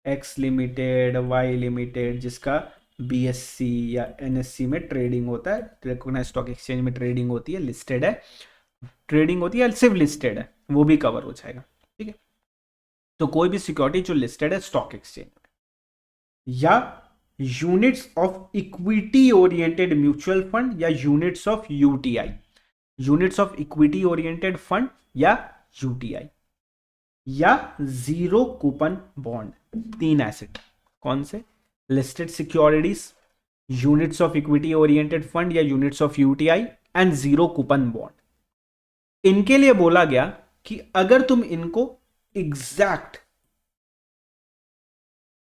एक्स लिमिटेड, वाई लिमिटेड, जिसका बीएससी या एनएससी में ट्रेडिंग होता है, रिकॉग्नाइज स्टॉक एक्सचेंज में ट्रेडिंग होती है, लिस्टेड है, ट्रेडिंग होती है, सिर्फ लिस्टेड है, वो भी कवर हो जाएगा, ठीक है। तो कोई भी सिक्योरिटी जो लिस्टेड है स्टॉक एक्सचेंज में, या units of equity oriented mutual fund या units of UTI, units of equity oriented fund या यूटीआई, या जीरो कूपन बॉन्ड। तीन एसेट कौन से? Listed securities, units of equity oriented fund या units of UTI and zero coupon bond. इनके लिए बोला गया कि अगर तुम इनको एग्जैक्ट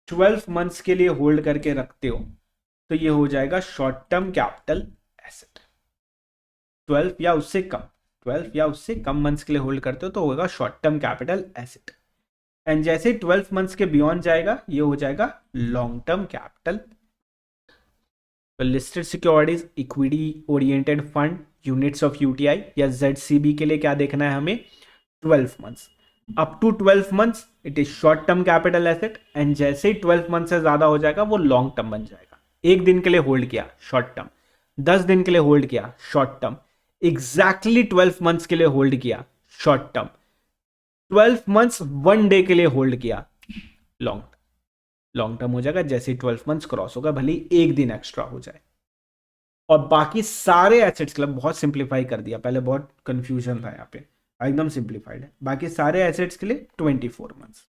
12 मंथ्स के लिए होल्ड करके रखते हो तो ये हो जाएगा शॉर्ट टर्म कैपिटल एसेट। 12 या उससे कम, 12 या उससे कम मंथ्स के लिए होल्ड करते हो तो होगा short term capital asset. And जैसे 12 मंथ्स के बियॉन्ड जाएगा ये हो जाएगा लॉन्ग टर्म कैपिटल। तो listed securities, equity oriented fund, units of UTI या जेडसीबी के लिए क्या देखना है हमें? 12 months. Up to 12 months it is short term capital asset, and जैसे ही 12 मंथ से ज्यादा हो जाएगा वो लॉन्ग टर्म बन जाएगा। एक दिन के लिए होल्ड किया शॉर्ट टर्म, 10 दिन के लिए होल्ड किया शॉर्ट टर्म, एग्जैक्टली 12 मंथ्स के लिए होल्ड किया शॉर्ट टर्म, 12 मंथ्स 1 डे के लिए होल्ड किया लॉन्ग लॉन्ग टर्म हो जाएगा जैसे 12 मंथ्स क्रॉस होगा, भले ही एक दिन एक्स्ट्रा हो जाए। और बाकी सारे एसेट्स के लिए बहुत सिंप्लीफाई कर दिया, पहले बहुत कंफ्यूजन था यहाँ पे, एकदम सिंप्लीफाइड है। बाकी सारे एसेट्स के लिए 24 मंथ्स।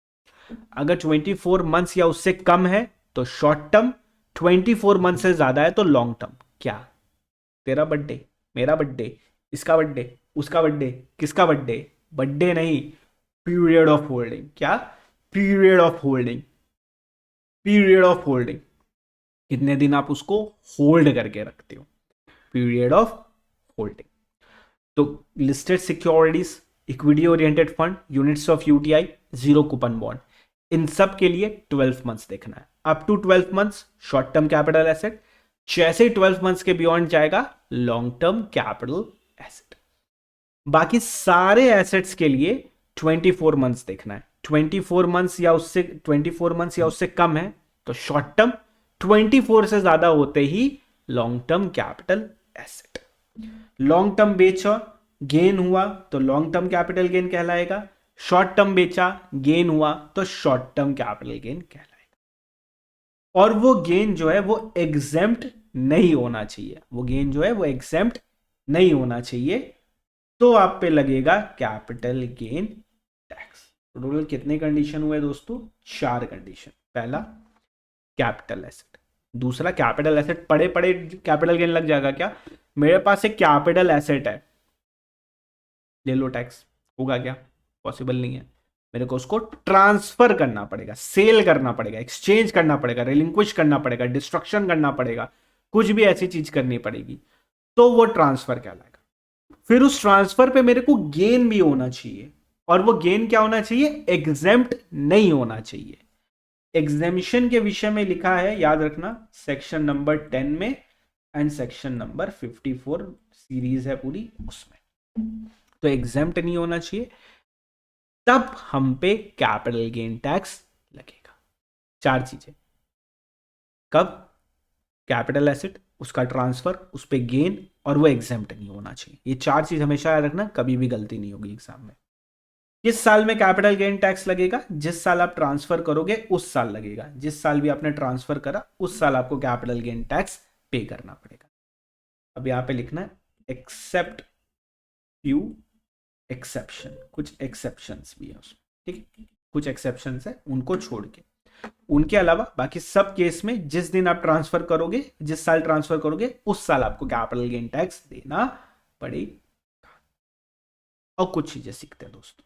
अगर 24 मंथ्स या उससे कम है तो शॉर्ट टर्म, 24 मंथ से ज्यादा है तो लॉन्ग टर्म। क्या तेरा बर्थडे, मेरा बर्थडे, इसका बर्थडे, उसका बर्थडे, किसका बर्थडे, बर्थडे नहीं, पीरियड ऑफ होल्डिंग। क्या? Period of holding, period of holding, कितने दिन आप उसको होल्ड करके रखते हो, पीरियड ऑफ होल्डिंग। तो listed securities, equity oriented fund, units of UTI, zero coupon bond, इन सब के लिए 12 मंथ्स देखना है। Up to 12 months short term capital asset, जैसे ही 12 मंथ्स के बियॉन्ड जाएगा लॉन्ग टर्म कैपिटल एसेट। बाकी सारे एसेट्स के लिए 24 मंथ्स देखना है। 24 मंथ्स या उससे कम है तो शॉर्ट टर्म, 24 से ज्यादा होते ही long term capital asset. Long term बेचा, गेन हुआ तो लॉन्ग टर्म कैपिटल गेन कहलाएगा। शॉर्ट टर्म बेचा, गेन हुआ तो शॉर्ट टर्म कैपिटल गेन कहलाएगा। और वो गेन जो है वो एग्जेम्प्ट नहीं होना चाहिए, वो गेन जो है वो एग्जेम्प्ट नहीं होना चाहिए, तो आप पे लगेगा कैपिटल गेन टैक्स। टोटल कितने कंडीशन हुए दोस्तों? 4 कंडीशन। पहला कैपिटल एसेट, दूसरा कैपिटल एसेट पड़े पड़े कैपिटल गेन लग जाएगा क्या? मेरे पास एक कैपिटल एसेट है, ले लो टैक्स, होगा क्या? पॉसिबल नहीं है। मेरे को उसको ट्रांसफर करना पड़ेगा, सेल करना पड़ेगा, एक्सचेंज करना पड़ेगा, रिलिंक्विश करना पड़ेगा, डिस्ट्रक्शन करना पड़ेगा, कुछ भी ऐसी चीज करनी पड़ेगी, तो वो ट्रांसफर कहलाएगा। फिर उस ट्रांसफर पे मेरे को गेन भी होना चाहिए, और वो गेन क्या होना चाहिए? एग्जेम्प्ट नहीं होना चाहिए। एग्जेम्पशन के विषय में लिखा है, याद रखना, सेक्शन नंबर 10 में एंड सेक्शन नंबर 54 सीरीज है पूरी उसमें। तो एग्जेम्प्ट नहीं होना चाहिए, तब हम पे कैपिटल गेन टैक्स लगेगा। 4 चीजें, कब? कैपिटल एसेट, उसका ट्रांसफर, उस पे गेन, और वो एग्जेम्प्ट नहीं होना चाहिए। ये 4 चीज हमेशा याद रखना, कभी भी गलती नहीं होगी एग्जाम में। किस साल में कैपिटल गेन टैक्स लगेगा? जिस साल आप ट्रांसफर करोगे उस साल लगेगा। जिस साल भी आपने ट्रांसफर करा उस साल आपको कैपिटल गेन टैक्स पे करना पड़ेगा। अब यहां पे लिखना है एक्सेप्ट फ्यू एक्सेप्शन, कुछ एक्सेप्शंस भी है उसमें, ठीक है, कुछ एक्सेप्शंस है, उनको छोड़ के, उनके अलावा बाकी सब केस में जिस दिन आप ट्रांसफर करोगे, जिस साल ट्रांसफर करोगे उस साल आपको कैपिटल गेन टैक्स देना पड़ेगा। और कुछ चीजें सीखते हैं दोस्तों,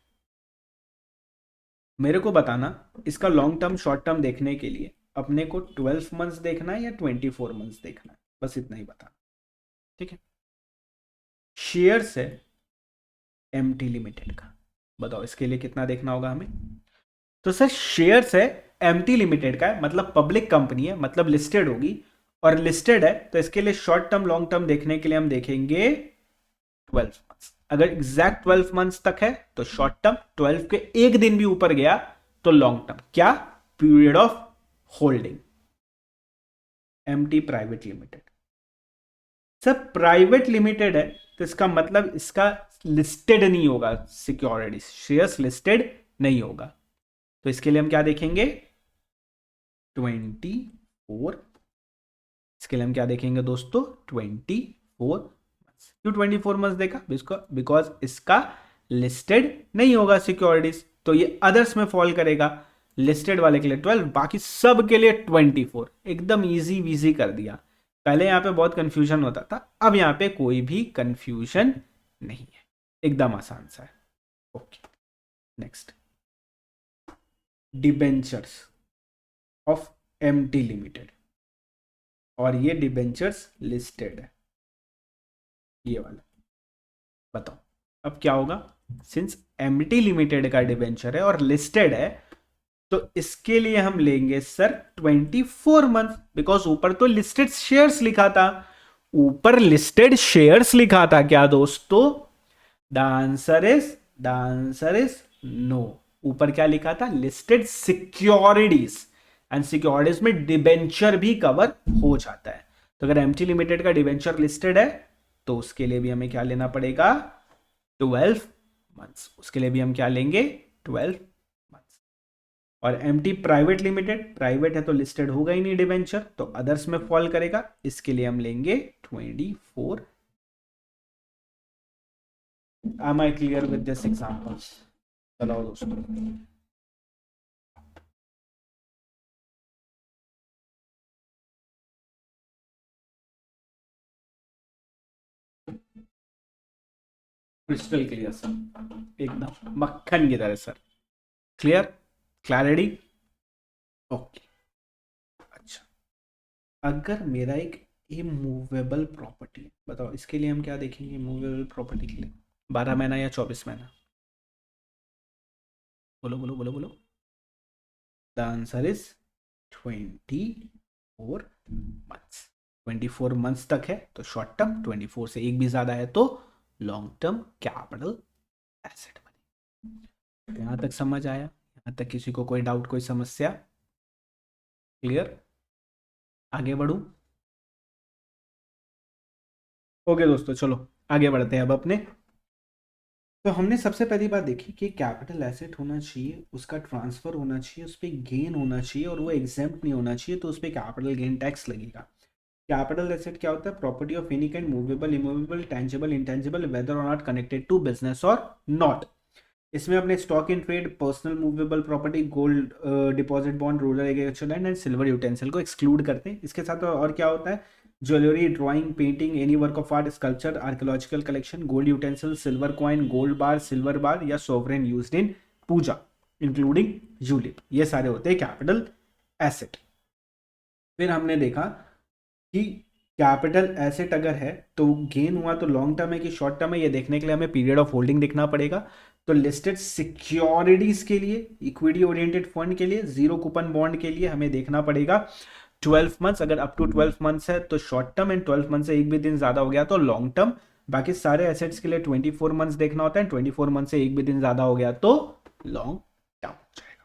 मेरे को बताना इसका लॉन्ग टर्म शॉर्ट टर्म देखने के लिए अपने को 12 मंथ्स देखना है या 24 मंथ्स देखना है, बस इतना ही बताना, ठीक है। शेयर्स है एमटी लिमिटेड का, बताओ इसके लिए कितना देखना होगा हमें? तो सर शेयर्स है एमटी लिमिटेड का है, मतलब पब्लिक कंपनी है, मतलब लिस्टेड होगी, और लिस्टेड है तो इसके लिए शॉर्ट टर्म लॉन्ग टर्म देखने के लिए हम देखेंगे 12 मंथ्स। अगर एग्जैक्ट 12 मंथ्स तक है तो शॉर्ट टर्म, 12 के एक दिन भी ऊपर गया तो लॉन्ग टर्म। क्या? Period of holding. MT private limited, sir private limited है तो इसका मतलब इसका लिस्टेड नहीं होगा, सिक्योरिटीज शेयर्स लिस्टेड नहीं होगा, तो इसके लिए हम क्या देखेंगे? 24। इसके लिए हम क्या देखेंगे दोस्तों? 24 मंथ्स। क्यों 24 मंथ्स देखा? बिकॉज इसका लिस्टेड नहीं होगा सिक्योरिटीज, तो ये अदर्स में फॉल करेगा। लिस्टेड वाले के लिए 12, बाकी सब के लिए 24। एकदम इजी वीजी कर दिया। पहले यहां पे बहुत कंफ्यूजन होता था, अब यहां पे कोई भी कंफ्यूजन नहीं है, एकदम आसान सा है। Okay, next, debentures of MT limited, और ये डिबेंचर्स लिस्टेड है, ये वाला। बताओ अब क्या होगा? सिंस एमटी लिमिटेड का डिबेंचर है और लिस्टेड है, तो इसके लिए हम लेंगे सर 24 मंथ, बिकॉज ऊपर तो लिस्टेड शेयर्स लिखा था, ऊपर लिस्टेड शेयर्स लिखा था क्या दोस्तों? The answer is no. ऊपर क्या लिखा था? लिस्टेड सिक्योरिटीज, एंड सिक्योरिटीज में डिबेंचर भी कवर हो जाता है। तो अगर एमटी लिमिटेड का डिबेंचर लिस्टेड है तो उसके लिए भी हमें क्या लेना पड़ेगा? 12 मंथ्स। उसके लिए भी हम क्या लेंगे? 12 और एमटी प्राइवेट लिमिटेड, प्राइवेट है तो लिस्टेड होगा ही नहीं डिवेंचर, तो अदर्स में फॉल करेगा, इसके लिए हम लेंगे 24। Am I clear with this examples? चलो दोस्तों, क्रिस्टल क्लियर सर, एकदम मक्खन की तरह सर। Clear, clarity, okay. अच्छा, अगर मेरा एक इमूवेबल प्रॉपर्टी है, बताओ इसके लिए हम क्या देखेंगे इमूवेबल प्रॉपर्टी के लिए? 12 महीना या 24 महीना? बोलो बोलो बोलो बोलो। The answer is 24 months. 24 months तक है तो शॉर्ट टर्म, 24 से एक भी ज्यादा है तो लॉन्ग टर्म कैपिटल एसेट बने। यहां तक समझ आया? यहां तक किसी को कोई डाउट, कोई समस्या? क्लियर, आगे बढ़ू? ओके दोस्तों, चलो आगे बढ़ते हैं अब अपने। तो हमने सबसे पहली बात देखी कि कैपिटल एसेट होना चाहिए, उसका ट्रांसफर होना चाहिए, उस पर गेन होना चाहिए और वो एग्जेम्प्ट नहीं होना चाहिए, तो उस पर कैपिटल गेन टैक्स लगेगा। कैपिटल एसेट क्या होता है? Property of any kind, movable, immovable, tangible, intangible, whether or not connected to business or not. इसमें अपने stock in trade, personal movable property, gold deposit bond, rural agriculture land and silver utensil को exclude करते हैं। इसके साथ और क्या होता है? Jewellery, drawing, painting, any work of art, sculpture, archaeological collection, gold utensil, silver coin, gold bar, silver bar या sovereign used in puja, including ULIP, ये सारे होते हैं कैपिटल एसेट। फिर हमने देखा कि कैपिटल एसेट अगर है तो गेन हुआ तो लॉन्ग टर्म है कि शॉर्ट टर्म है, ये देखने के लिए हमें पीरियड ऑफ होल्डिंग देखना पड़ेगा। तो लिस्टेड सिक्योरिटीज के लिए, इक्विटी ओरिएंटेड फंड के लिए, जीरो कूपन बॉन्ड के लिए हमें देखना पड़ेगा 12 मंथ्स। अगर अप टू 12 मंथ्स है तो शॉर्ट टर्म, एंड 12 मंथ से एक भी दिन ज्यादा हो गया तो लॉन्ग टर्म। बाकी सारे एसेट्स के लिए 24 मंथ्स देखना होता है, 24 मंथ से एक भी दिन ज्यादा हो गया तो लॉन्ग टर्म हो जाएगा।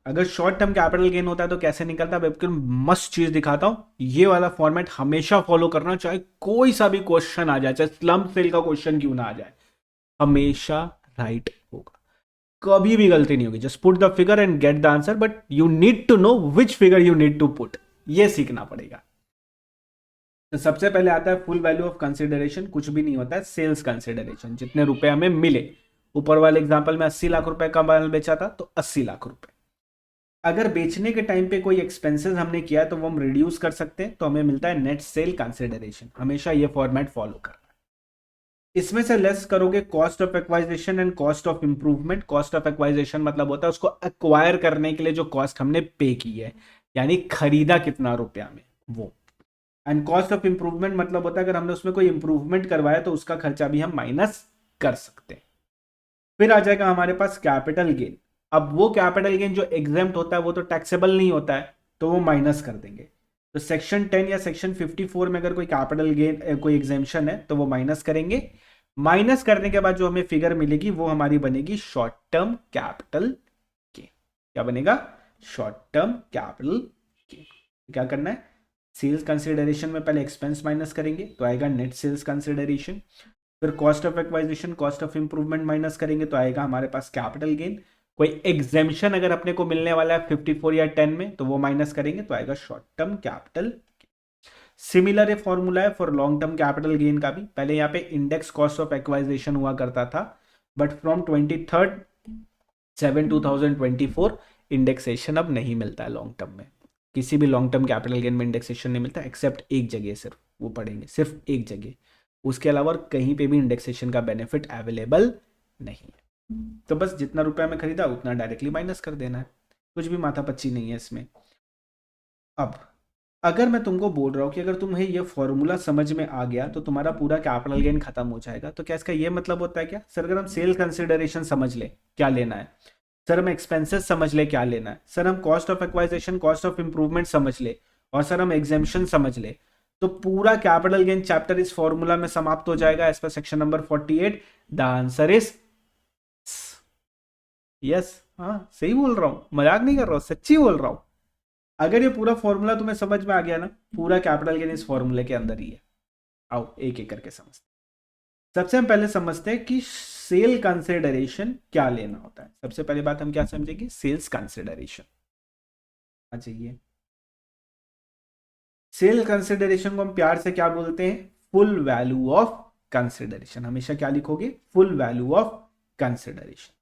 अगर शॉर्ट टर्म कैपिटल गेन होता है तो कैसे निकलता है? बिल्कुल मस्त चीज दिखाता हूं, ये वाला फॉर्मेट हमेशा फॉलो करना, चाहे कोई सा भी क्वेश्चन आ जाए, चाहे स्लम्प सेल का क्वेश्चन क्यों ना आ जाए, हमेशा राइट होगा, कभी भी गलती नहीं होगी। Just put the figure and get the answer, but you need to know which figure you need to put, ये सीखना पड़ेगा। तो सबसे पहले आता है फुल वैल्यू ऑफ कंसिडरेशन, कुछ भी नहीं होता है, सेल्स कंसिडरेशन, जितने रुपए हमें मिले। ऊपर वाले एग्जांपल में 80 लाख रुपए का माल बेचा था तो 80 लाख रुपए। अगर बेचने के टाइम पे कोई एक्सपेंसेस हमने किया तो वो हम रिड्यूस कर सकते हैं, तो हमें मिलता है नेट सेल कंसिडरेशन। हमेशा ये फॉर्मेट फॉलो करना है। इसमें से लेस करोगे cost of acquisition and cost of improvement. Cost of acquisition मतलब होता है उसको एक्वायर करने के लिए जो कॉस्ट हमने पे की है, यानी खरीदा कितना रुपया में, वो। एंड कॉस्ट ऑफ इंप्रूवमेंट मतलब होता है अगर हमने उसमें कोई इंप्रूवमेंट करवाया तो उसका खर्चा भी हम माइनस कर सकते हैं। फिर आ जाएगा हमारे पास कैपिटल गेन। अब वो कैपिटल गेन जो एग्जेम्प्ट होता है वो तो टैक्सेबल नहीं होता है, तो वो माइनस कर देंगे। तो सेक्शन 10 या सेक्शन 54 में अगर कोई कैपिटल गेन कोई एग्जेम्पशन है तो वो माइनस करेंगे। माइनस करने के बाद जो हमें फिगर मिलेगी वो हमारी बनेगी शॉर्ट टर्म कैपिटल गेन। क्या बनेगा? Short term capital gain. क्या करना है? सेल्स कंसिडरेशन में पहले एक्सपेंस माइनस करेंगे तो आएगा नेट सेल्स कंसिडरेशन। फिर cost of एक्वाइजिशन, cost of improvement minus करेंगे तो आएगा हमारे पास कैपिटल गेन। कोई एग्जेम्पशन अगर अपने को मिलने वाला है 54 या 10 में तो वो माइनस करेंगे तो आएगा शॉर्ट टर्म कैपिटल। सिमिलर ये फॉर्मूला है for long term capital gain का भी। पहले यहाँ पे इंडेक्स कॉस्ट ऑफ एक्वाइजिशन हुआ करता था, बट फ्रॉम 23/7/2024 इंडेक्सेशन अब नहीं मिलता है लॉन्ग टर्म में। किसी भी लॉन्ग टर्म कैपिटल गेन में इंडेक्सेशन नहीं मिलता एक्सेप्ट एक जगह, सिर्फ वो पढ़ेंगे सिर्फ एक जगह, उसके अलावा कहीं पे भी इंडेक्सेशन का बेनिफिट अवेलेबल नहीं है। तो बस जितना रुपया में खरीदा उतना डायरेक्टली माइनस कर देना है, कुछ भी माथापच्ची नहीं है इसमें। अब अगर मैं तुमको बोल रहा हूँ कि अगर तुम्हें ये फॉर्मूला समझ में आ गया तो तुम्हारा पूरा कैपिटल गेन खत्म हो जाएगा, तो क्या इसका ये मतलब होता है क्या? सर अगर हम सेल कंसिडरेशन समझ ले क्या लेना है, सर हम एक्सपेंसेस समझ ले क्या लेना है, सर हम cost of acquisition, cost of improvement समझ ले, और सर हम एग्जेम्पशन समझ ले, तो पूरा कैपिटल गेन चैप्टर इस फॉर्मूला में समाप्त हो जाएगा as per section number 48। The answer is yes. हाँ सही बोल रहा हूँ, मजाक नहीं कर रहा हूँ, सच्ची बोल रहा हूँ। अगर ये पूरा फॉर्मूला तुम्हें समझ में आ गया ना, पूरा कैपिटल गेन इस फॉर्मूले के अंदर ही है। आओ एक एक करके समझते। सबसे हम पहले समझते हैं कि सेल कंसिडरेशन क्या लेना होता है। सबसे पहली बात हम क्या समझेंगे, सेल्स कंसिडरेशन। अच्छा, ये सेल कंसिडरेशन को हम प्यार से क्या बोलते हैं, फुल वैल्यू ऑफ कंसिडरेशन। हमेशा क्या लिखोगे, full value of consideration.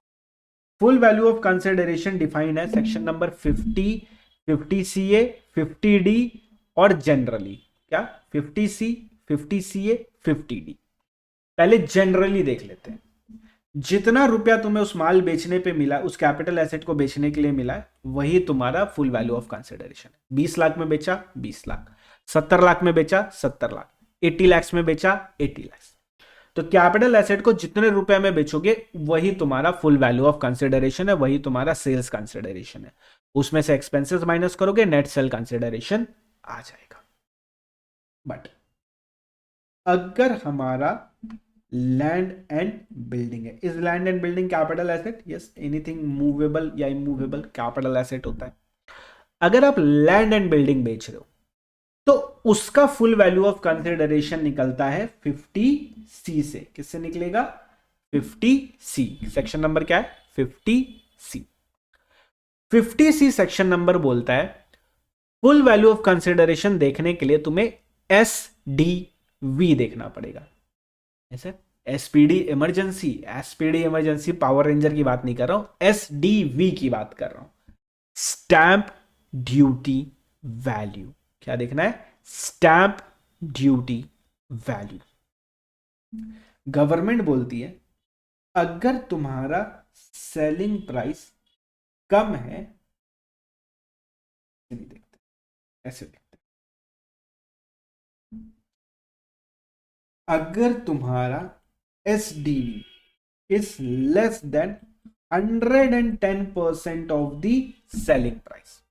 Full value of consideration defined है सेक्शन नंबर 50, 50 CA, 50D और जनरली। क्या 50C, 50CA, 50D। पहले जनरली देख लेते हैं। जितना रुपया तुम्हें उस माल बेचने पे मिला, उस कैपिटल एसेट को बेचने के लिए मिला है, वही तुम्हारा फुल वैल्यू ऑफ कंसिडरेशन है। 20 लाख में बेचा 20 लाख, 70 लाख में बेचा 70 लाख, 80 लाख में बेचा 80 लाख। तो कैपिटल एसेट को जितने रुपए में बेचोगे वही तुम्हारा फुल वैल्यू ऑफ कंसिडरेशन है, वही तुम्हारा सेल्स कंसिडरेशन है। उसमें से एक्सपेंसेस माइनस करोगे, नेट सेल कंसिडरेशन आ जाएगा। बट अगर हमारा लैंड एंड बिल्डिंग है, is land and building capital asset? Yes, anything movable या इमूवेबल कैपिटल एसेट होता है। अगर आप लैंड एंड बिल्डिंग बेच रहे हो तो उसका फुल वैल्यू ऑफ कंसिडरेशन निकलता है 50C से। किससे निकलेगा? 50C। सेक्शन नंबर क्या है? 50C। 50C सेक्शन नंबर बोलता है फुल वैल्यू ऑफ कंसिडरेशन देखने के लिए तुम्हें SDV देखना पड़ेगा। ऐसे SPD emergency, SPD emergency power ranger की बात नहीं कर रहा हूं, SDV की बात कर रहा हूं। Stamp duty value. क्या देखना है? Stamp duty value. गवर्नमेंट बोलती है अगर तुम्हारा सेलिंग प्राइस कम है, नहीं देखते, ऐसे देखते, अगर तुम्हारा SDV is less than 110% of the selling price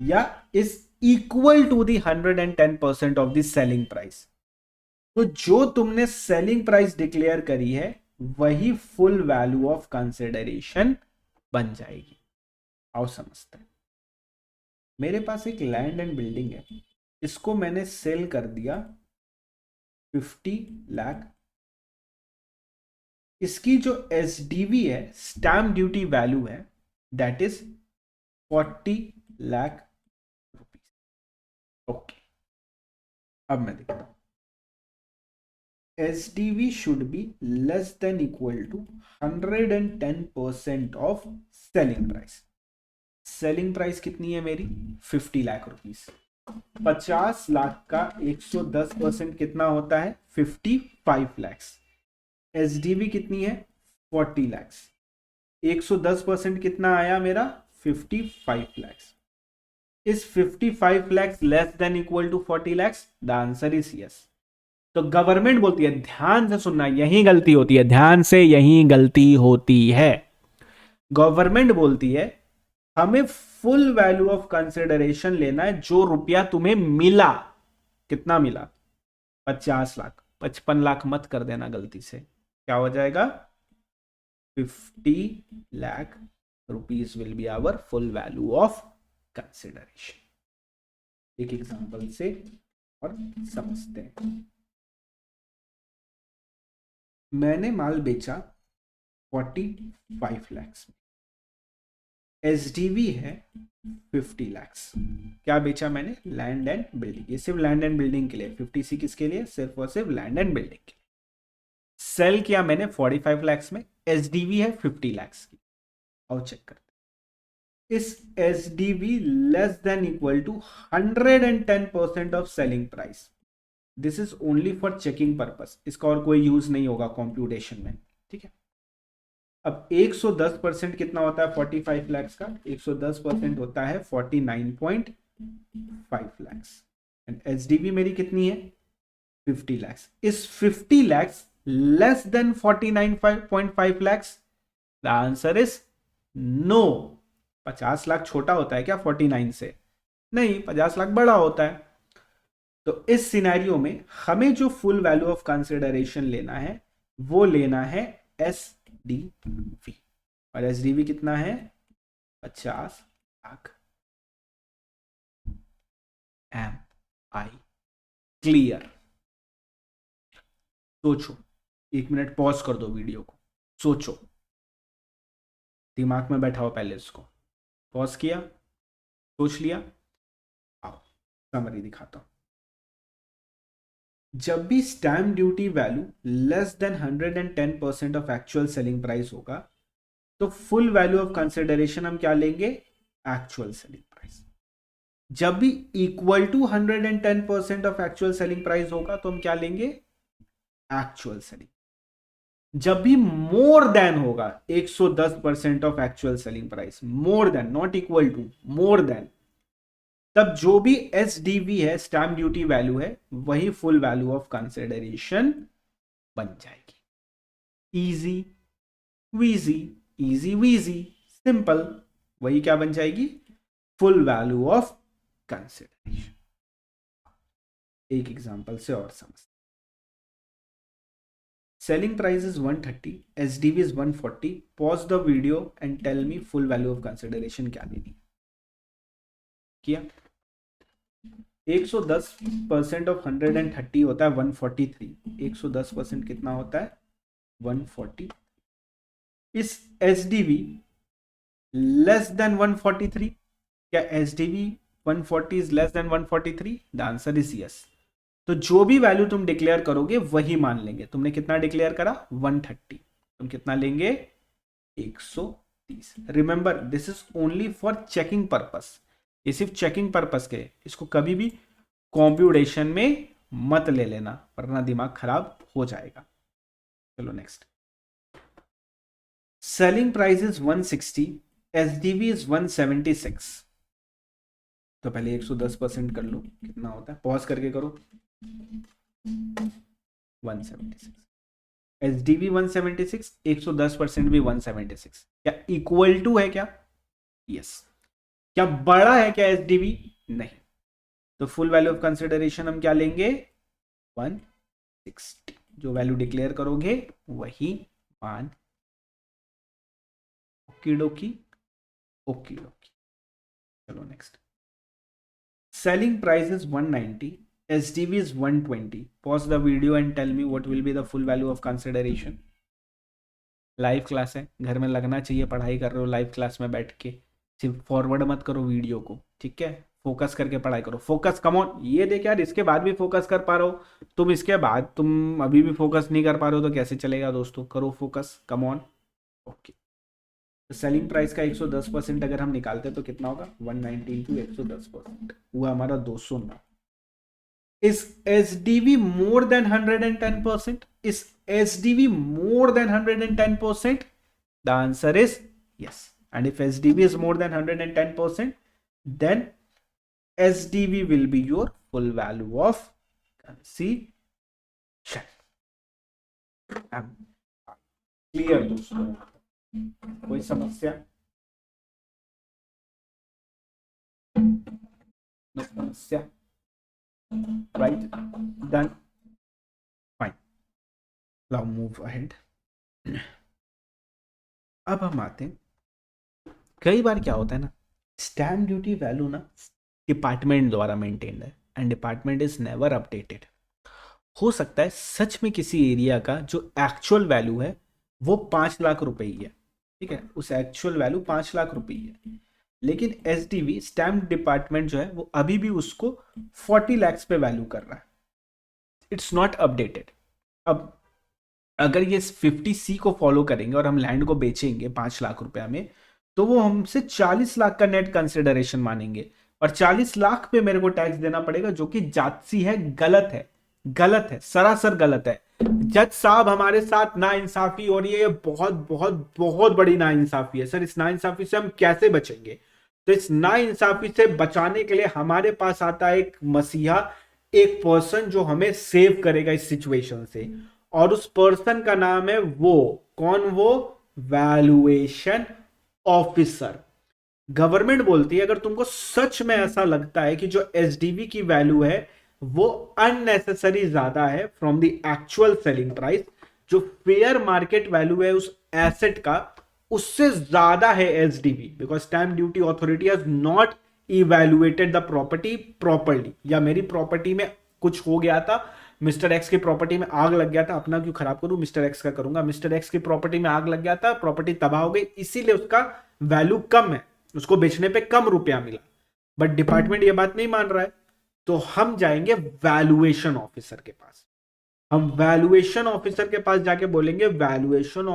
या is equal to the 110% of the selling price, तो जो तुमने सेलिंग प्राइस डिक्लेयर करी है वही फुल वैल्यू ऑफ कंसिडरेशन बन जाएगी। आओ समझते हैं। मेरे पास एक लैंड एंड बिल्डिंग है, इसको मैंने सेल कर दिया 50 लाख। इसकी जो SDV है, स्टैम्प ड्यूटी वैल्यू है, that is 40 lakh rupees. Okay, अब मैं देखता हूं। SDV should be less than equal to 110% of selling price। Selling price कितनी है मेरी? 50 लाख रुपीस। 50 लाख का 110% कितना होता है? 55 लैक्स। SDV कितनी है? 40 लैक्स। 110% कितना आया मेरा? 55 lakhs. Is 55 lakhs less than equal to 40 lakhs? The answer is yes. तो गवर्नमेंट बोलती है, ध्यान से सुनना, यही गलती होती है, ध्यान से, यही गलती होती है। गवर्नमेंट बोलती है हमें फुल वैल्यू ऑफ कंसिडरेशन लेना है जो रुपया तुम्हें मिला। कितना मिला? 50 लाख। 55 लाख मत कर देना गलती से, क्या हो जाएगा? 50 lakh rupees will be our full value of consideration. एक एग्जांपल से और समझते हैं। मैंने माल बेचा 45 लैक्स में, SDV है 50 लैक्स। क्या बेचा मैंने? Land and building. ये सिर्फ लैंड एंड बिल्डिंग के लिए। 50C किसके लिए? सिर्फ और सिर्फ लैंड एंड बिल्डिंग के लिए। सेल किया मैंने 45 लैक्स में, SDV है 50 लैक्स की। और चेक करते, इस SDV less than equal to 110% of selling price. This is only for checking purpose, इसका और कोई यूज नहीं होगा कंप्यूटेशन में, ठीक है। अब 110% कितना होता है 45 लैक्स का? 110% होता है 49.5 लैक्स। एंड SDV मेरी कितनी है? 50 लैक्स। इस 50 lakhs less than 49.5 lakhs? The answer is no. 50 lakh छोटा होता है क्या 49 से? नहीं, 50 लाख बड़ा होता है। तो इस सिनेरियो में हमें जो फुल वैल्यू ऑफ कंसिडरेशन लेना है वो लेना है SDV। और SDV कितना है? 50 लाख। M I clear? सोचो, 1 मिनट पॉज कर दो वीडियो को। सोचो, दिमाग में बैठाओ, पहले इसको पॉज किया, सोच लिया। आओ समरी दिखाता हूं। जब भी stamp duty value less than 110% of actual selling price होगा तो फुल वैल्यू ऑफ कंसिडरेशन हम क्या लेंगे? Actual selling price. जब भी equal to 110% of actual selling price होगा तो हम क्या लेंगे? Actual selling. जब भी मोर देन होगा 110% of actual selling price, more than, not equal to, more than, तब जो भी SDV है, स्टैम्प ड्यूटी वैल्यू है, वही फुल वैल्यू ऑफ कंसिडरेशन बन जाएगी। Easy peasy, easy peasy, simple, वही क्या बन जाएगी? Full value of consideration. एक एग्जांपल से और समझ। Selling price is 130, SDV is 140. Pause the video and tell me full value of consideration क्या देनी किया। 110% ऑफ 130 होता है 143। 110% कितना होता है? 140। इस SDV लेस देन 143? क्या SDV 140 is less then 143? The answer is yes. तो जो भी वैल्यू तुम डिक्लेयर करोगे वही मान लेंगे। तुमने कितना डिक्लेयर करा? 130। तुम कितना लेंगे? 130। Remember this is only for checking purpose, ये सिर्फ चेकिंग पर्पस के, इसको कभी भी कॉम्प्यूटेशन में मत ले लेना वरना दिमाग खराब हो जाएगा। चलो next. Selling price is 160, SDV is 176। तो पहले 110% कर लो, कितना होता है? पॉज करके करो। 176, SDV 176, 110% भी 176। क्या इक्वल टू है क्या? यस। क्या बड़ा है क्या SDV? नहीं। तो फुल वैल्यू ऑफ कंसिडरेशन हम क्या लेंगे? 160। जो वैल्यू डिक्लेयर करोगे वही मान। Okay डोकी, okay डोकी। चलो next. Selling price is 190, SDV is 120. Pause the video and tell me what will be the full value of consideration. Live class है, घर में लगना चाहिए, पढ़ाई कर रहे हो लाइव क्लास में बैठ के, सिर्फ फॉरवर्ड मत करो वीडियो को, ठीक है? फोकस करके पढ़ाई करो। Focus, come on. ये देख यार, इसके बाद भी फोकस कर पा रहे हो तुम, इसके बाद तुम अभी भी फोकस नहीं कर पा रहे हो तो कैसे चलेगा दोस्तों? करो focus, come on. Okay, selling price का 110% अगर हम निकालते तो कितना होगा? 190 इंटू 110% हुआ हमारा 209। Is SDV more than 110%? Is SDV more than 110%? The answer is yes. And if SDV is more than 110%, then SDV will be your full value of consideration. Clear दोस्तों? कोई समस्या? नो समस्या, right? Done, fine. Now move ahead. अब हम आते हैं, कई बार क्या होता है ना, स्टैम्प ड्यूटी वैल्यू ना डिपार्टमेंट द्वारा मेंटेन्ड है and department is never updated. हो सकता है सच में किसी एरिया का जो एक्चुअल वैल्यू है वो 5 लाख रुपए ही है, ठीक है? उस एक्चुअल वैल्यू 5 लाख रुपए ही है, लेकिन SDV स्टैम्प डिपार्टमेंट जो है वो अभी भी उसको 40 लाख पे वैल्यू कर रहा है। It's not updated. अब अगर ये 50C को फॉलो करेंगे और हम लैंड को बेचेंगे 5 लाख रुपया में, तो वो हमसे 40 लाख का नेट कंसिडरेशन मानेंगे और 40 लाख पे मेरे को टैक्स देना पड़ेगा, जो कि जाती है, गलत है, गलत है, सरासर गलत है। जज साहब हमारे साथ नाइंसाफी हो रही है, ये बहुत बहुत बहुत बड़ी नाइंसाफी है। सर इस नाइंसाफी से हम कैसे बचेंगे? तो इस नाइंसाफी से बचाने के लिए हमारे पास आता है एक मसीहा, एक पर्सन जो हमें सेव करेगा इस सिचुएशन से, और उस पर्सन का नाम है वो, कौन वो? Valuation officer. गवर्नमेंट बोलती है अगर तुमको सच में ऐसा लगता है कि जो SDV की वैल्यू है वो अननेसेसरी ज्यादा है from the actual selling price, जो फेयर मार्केट वैल्यू है उस एसेट का उससे ज्यादा है SDV, because stamp duty authority has not evaluated the property properly, या मेरी प्रॉपर्टी में कुछ हो गया था, मिस्टर एक्स की प्रॉपर्टी में आग लग गया था, अपना क्यों खराब करूं, मिस्टर एक्स का करूंगा। मिस्टर एक्स की प्रॉपर्टी में आग लग गया था, प्रॉपर्टी तबाह हो गई, इसीलिए उसका वैल्यू कम है, उसको बेचने पे कम रुपया मिला, बट डिपार्टमेंट ये बात नहीं मान रहा है, तो हम जाएंगे वैल्यूएशन ऑफिसर के पास। हम वैल्यूएशन ऑफिसर के पास जाके बोलेंगे, वैल्यूएशन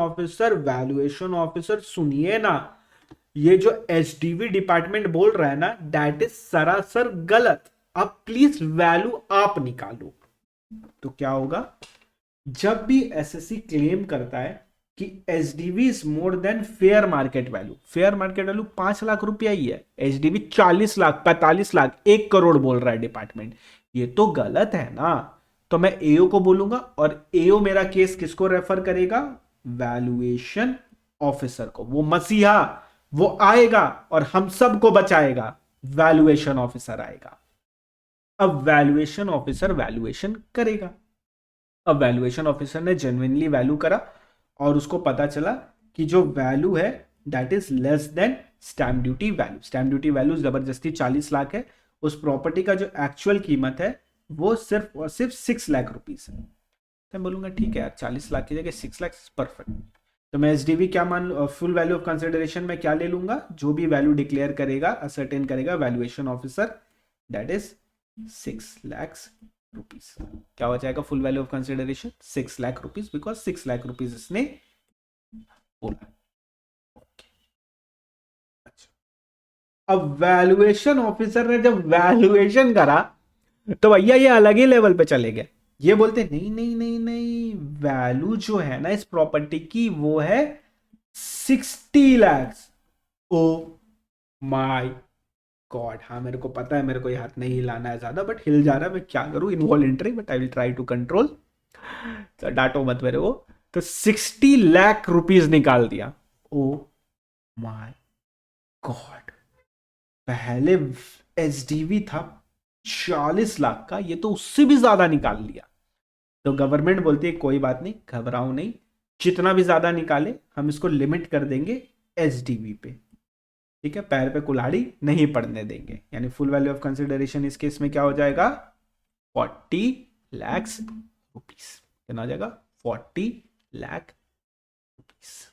ऑफिसर सुनिए ना, ये जो एचडीवी डिपार्टमेंट बोल रहा है ना, दैट इज सरासर गलत, अब प्लीज वैल्यू आप निकालो। तो क्या होगा, जब भी एसएससी क्लेम करता है कि HDV is more than fair market value, fair market value 5 lakh रुपया ही है, एचडीवी 40 लाख 45 लाख 1 करोड़ बोल रहा है डिपार्टमेंट, ये तो गलत है ना। तो मैं एओ को बोलूंगा और एओ मेरा केस किसको रेफर करेगा, वैल्यूएशन ऑफिसर को, वो मसीहा वो आएगा और हम सबको बचाएगा, वैल्यूएशन ऑफिसर आएगा। अब वैल्यूएशन ऑफिसर वैल्यूएशन करेगा, अब वैल्यूएशन ऑफिसर ने जेन्युइनली वैल्यू करा और उसको पता चला कि जो वैल्यू है that is less then stamp duty value, stamp duty value जबरदस्ती 40 लाख है, उस प्रॉपर्टी का जो एक्चुअल कीमत है वो सिर्फ और सिर्फ 6 लाख रुपीस है। तो मैं बोलूंगा ठीक है यार, 40 लाख की जगह 6 लाख परफेक्ट। तो मैं एचडीवी क्या मान, फुल वैल्यू ऑफ कंसिडरेशन में क्या ले लूंगा, जो भी वैल्यू डिक्लेयर करेगा असर्टेन करेगा valuation officer, that is 6 lakh rupees. क्या हो जाएगा full value of consideration, 6 lakh rupees, because 6 lakh rupees इसने बोला। अच्छा, अब वैल्यूएशन ऑफिसर ने जब वैल्यूएशन करा तो भैया ये अलग ही लेवल पे चले गए, ये बोलते नहीं नहीं नहीं नहीं, वैल्यू जो है ना इस प्रॉपर्टी की वो है 60 लाख। ओ माय गॉड, हाँ मेरे को पता है, मेरे को ये हाथ नहीं हिलाना है ज्यादा, बट हिल जा रहा है, मैं क्या करूं, involuntary, but I will try to control, तो डांटो मत मेरे को। तो 60 लाख रुपीस निकाल दिया। ओ माय गॉड, पहले एचडीवी था 40 लाख का, ये तो उससे भी ज्यादा निकाल लिया। तो गवर्नमेंट बोलती है कोई बात नहीं, घबराओ नहीं, जितना भी ज्यादा निकाले हम इसको लिमिट कर देंगे एचडीवी पे, ठीक है, पैर पे कुल्हाड़ी नहीं पड़ने देंगे। यानी फुल वैल्यू ऑफ कंसिडरेशन इस केस में क्या हो जाएगा, 40 लाख रुपीस। कितना आ जाएगा, 40 लाख रुपीस।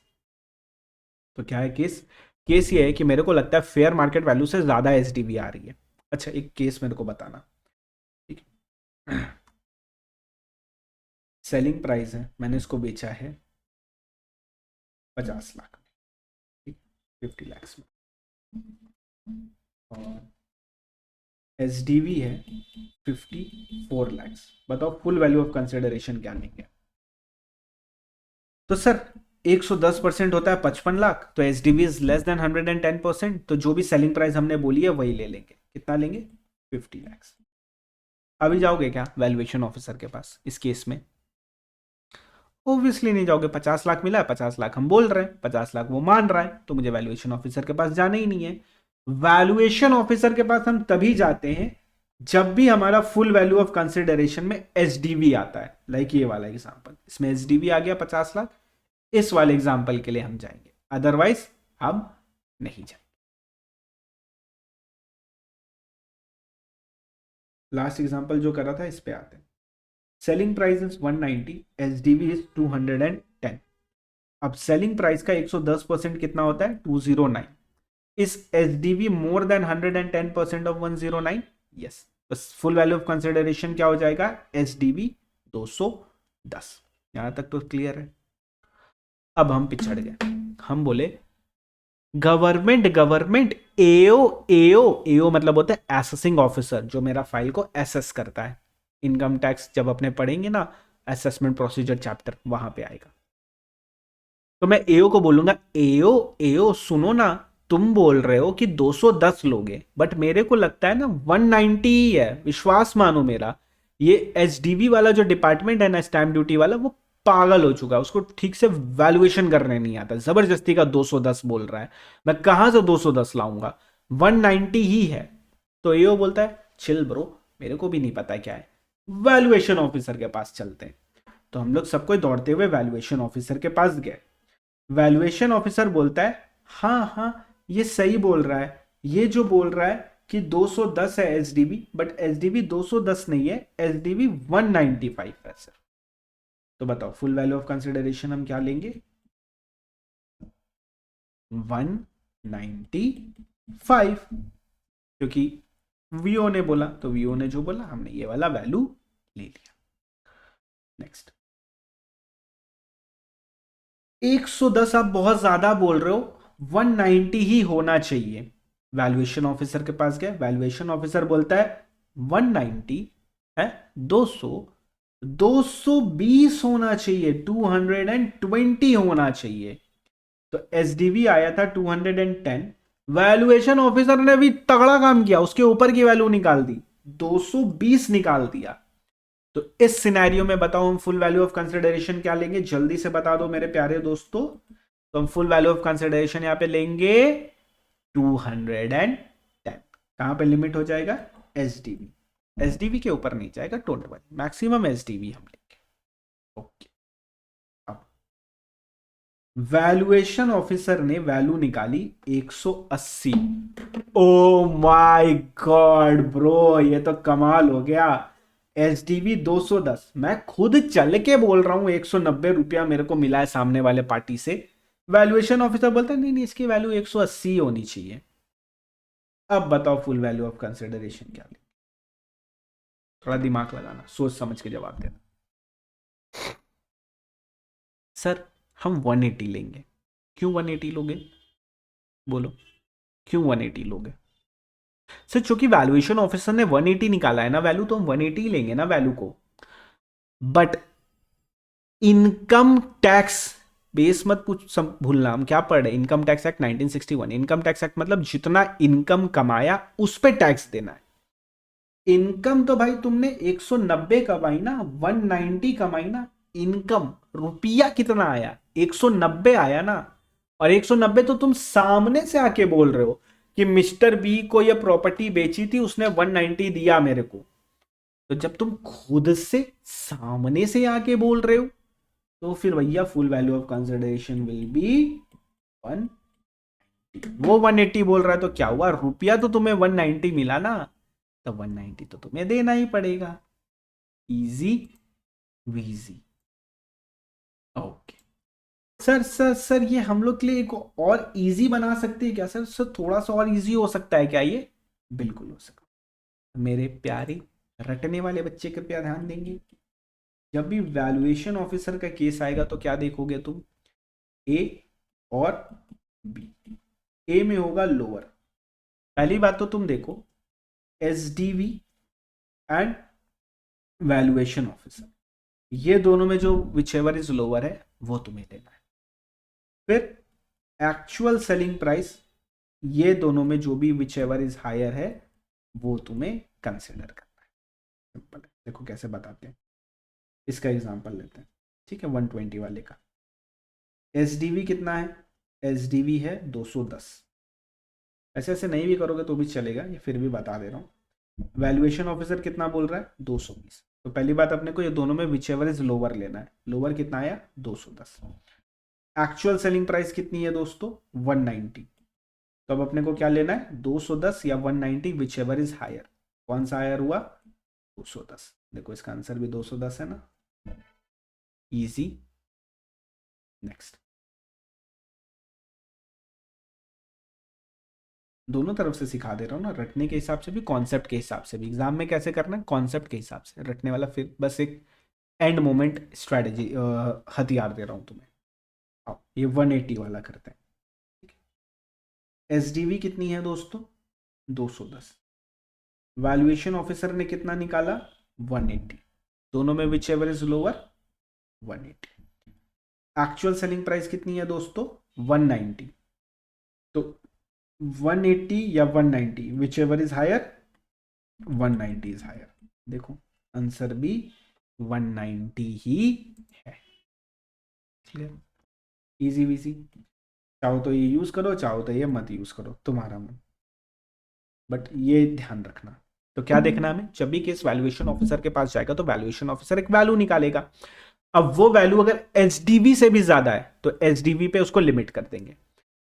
तो क्या है केस, केस ये है कि मेरे को लगता है फेयर मार्केट वैल्यू से ज्यादा एचडीवी आ रही है। अच्छा एक केस मेरे को बताना, ठीक है, सेलिंग प्राइस है, मैंने इसको बेचा है 50 लाख में, ठीक, 50 लाख में, और एचडीवी है 54 लाख। बताओ फुल वैल्यू ऑफ कंसिडरेशन क्या लेंगे। तो सर 110% होता है 55 लाख, तो एचडीवी इज लेस देन 110%, तो जो भी सेलिंग प्राइस हमने बोली है वही ले लेंगे। कितना लेंगे, 50 लाख। अभी जाओगे क्या वैल्यूएशन ऑफिसर के पास इस केस में, ऑब्वियसली नहीं जाओगे, 50 लाख मिला है, 50 लाख हम बोल रहे हैं, 50 लाख वो मान रहा है, तो मुझे वैल्यूएशन ऑफिसर के पास जाना ही नहीं है। वैल्यूएशन ऑफिसर के पास हम तभी जाते हैं जब भी हमारा फुल वैल्यू ऑफ कंसिडरेशन में एचडीवी आता है, लाइक ये वाला एग्जांपल, इसमें एचडीवी आ गया 50 लाख, इस वाले एग्जांपल के लिए हम जाएंगे, अदरवाइज हम नहीं जाएंगे। लास्ट एग्जांपल जो करा था इस पे आते हैं। Selling price is 190, HDV is 210। अब सेलिंग प्राइस का 110% कितना होता है, 209। इस HDV more than 110% of 109, yes, बस फुल वैल्यू ऑफ कंसिडरेशन क्या हो जाएगा, एचडीवी 210। यहां तक तो क्लियर है। अब हम पिछड़ गए, हम बोले गवर्नमेंट एओ एओ एओ मतलब होता है एसेसिंग ऑफिसर, जो मेरा फाइल को एसेस करता है। इनकम टैक्स जब अपने पढ़ेंगे ना असेसमेंट प्रोसीजर चैप्टर, वहां पे आएगा। तो मैं एओ को बोलूंगा, एओ एओ सुनो ना, तुम बोल रहे हो कि 210 लोगे, बट मेरे को लगता है ना 190 ही है, विश्वास मानो मेरा। ये एचडीवी वाला जो डिपार्टमेंट है ना स्टैम्प ड्यूटी वाला, वो पागल हो चुका है, उसको ठीक से वैल्यूएशन करने नहीं आता, जबरदस्ती का 210 बोल रहा है, मैं कहां से 210 लाऊंगा, 190 ही है। तो एओ बोलता है चिल ब्रो, मेरे को भी नहीं पता क्या है, वैल्यूएशन ऑफिसर के पास चलते हैं। तो हम लोग सबको दौड़ते हुए वैल्यूएशन ऑफिसर के पास गए। वैल्यूएशन ऑफिसर बोलता है हाँ हाँ ये सही बोल रहा है, ये जो बोल रहा है कि 210 है एसडीबी, बट एसडीबी 210 नहीं है, एसडीबी 195 है सर। तो बताओ फुल वैल्यू ऑफ कंसिडरेशन हम क्या लेंगे? 195, क्योंकि वीओ ने बोला तो वीओ ने जो बोला हमने ये वाला वैल्यू ले लिया। नेक्स्ट, 110 आप बहुत ज्यादा बोल रहे हो, 190 ही होना चाहिए। वैल्यूएशन ऑफिसर के पास गए, वैल्यूएशन ऑफिसर बोलता है 190 है, 200, 220 होना चाहिए, 220 होना चाहिए। तो एसडीवी आया था 210, वैल्यूएशन ऑफिसर ने भी तगड़ा काम किया, उसके ऊपर की वैल्यू निकाल दी, 220 निकाल दिया। तो इस सिनेरियो में बताओ हम फुल वैल्यू ऑफ कंसिडरेशन क्या लेंगे? जल्दी से बता दो मेरे प्यारे दोस्तों। तो हम फुल वैल्यू ऑफ कंसिडरेशन यहां पे लेंगे 210। कहां पे लिमिट हो जाएगा? एसडीवी, एसडीवी के ऊपर नहीं जाएगा, टोटल मैक्सिमम एसडीवी हम लेंगे। ओके, अब वैल्यूएशन ऑफिसर ने वैल्यू निकाली 180। ओ माय गॉड ब्रो, ये तो कमाल हो गया। एसडीवी 210, मैं खुद चल के बोल रहा हूं 190 रुपया मेरे को मिला है सामने वाले पार्टी से। वैल्यूएशन ऑफिसर बोलता है नहीं नहीं, इसकी वैल्यू 180 होनी चाहिए। अब बताओ फुल वैल्यू ऑफ कंसिडरेशन क्या ले? थोड़ा दिमाग लगाना, सोच समझ के जवाब देना। सर हम 180 लेंगे। क्यों 180 लोगे? बोलो क्यों 180 लोगे? सर चूंकि वैल्यूएशन ऑफिसर ने 180 निकाला है ना वैल्यू, तो हम 180 लेंगे ना वैल्यू को। बट इनकम टैक्स बेस मत भूलना, हम क्या पढ़ रहे हैं? Income tax act 1961। Income tax act मतलब जितना इनकम कमाया उस पे टैक्स देना है। इनकम तो भाई तुमने 190 कमाई ना, 190 कमाई ना। इनकम रुपया कितना आया? 190 आया ना। और 190 तो तुम सामने से आके बोल रहे हो कि मिस्टर बी को ये प्रॉपर्टी बेची थी, उसने 190 दिया मेरे को। तो जब तुम खुद से सामने से आके बोल रहे हो तो फिर भैया full value of consideration will B 1। वो 180 बोल रहा है तो क्या हुआ? रुपया तो तुम्हें 190 मिला ना, तो 190 तो तुम्हें देना ही पड़ेगा। Easy peasy. Okay sir, sir ये हम लोग के लिए एक और इजी बना सकते हैं क्या सर? सर थोड़ा सा और इजी हो सकता है क्या ये? बिल्कुल हो सकता है। मेरे प्यारे रटने वाले बच्चे कृपया ध्यान देंगे, जब भी वैल्यूएशन ऑफिसर का केस आएगा तो क्या देखोगे तुम? ए और बी। ए में होगा लोअर। पहली बात तो तुम देखो एसडीवी एंड वैल्यूएशन ऑफिसर, ये दोनों में जो विचएवर इज लोअर है वो तुम्हें लेना है। फिर एक्चुअल सेलिंग प्राइस, ये दोनों में जो भी विचएवर इज हायर है वो तुम्हें कंसिडर करना है। सिंपल है, देखो कैसे बताते हैं। इसका एग्जांपल लेते हैं, ठीक है? 120 वाले का एसडीवी कितना है? एसडीवी है 210। ऐसे ऐसे नहीं भी करोगे तो भी चलेगा, ये फिर भी बता दे रहा हूँ। वैल्यूएशन ऑफिसर कितना बोल रहा है? 220। तो पहली बात अपने को ये दोनों में विचएवर इज लोअर लेना है। लोअर कितना आया? 210। एक्चुअल सेलिंग प्राइस कितनी है दोस्तों? 190। तो अब अपने को क्या लेना है? 210 या 190, विचएवर इज हायर। कौन सा हायर हुआ? 210। देखो इसका आंसर भी 210 है ना। इजी। नेक्स्ट, दोनों तरफ से सिखा दे रहा हूँ ना, रटने के हिसाब से भी कॉन्सेप्ट के हिसाब से भी। एग्जाम में कैसे करना है? कॉन्सेप्ट के हिसाब से। रटने वाला फिर बस एक एंड मोमेंट स्ट्रेटेजी हथियार दे रहा हूँ तुम्हें। आओ ये 180 वाला करते हैं। एसडीवी कितनी है दोस्तों? 210। वैल्यूएशन ऑफिसर ने कितना निकाला? 180। दोनों में whichever is lower? 180। Actual selling price कितनी है दोस्तों? 190। तो 180 या 190, whichever is higher? 190 is higher. देखो आंसर भी 190 ही है। क्लियर? Easy peasy. चाहो तो ये यूज करो, चाहो तो ये मत यूज करो, तुम्हारा मन। बट ये ध्यान रखना। तो क्या देखना हमें? जब भी केस वैल्यूएशन ऑफिसर के पास जाएगा तो वैल्यूएशन ऑफिसर एक वैल्यू निकालेगा। अब वो वैल्यू अगर एचडीवी से भी ज्यादा है तो एचडीवी पे उसको लिमिट कर देंगे।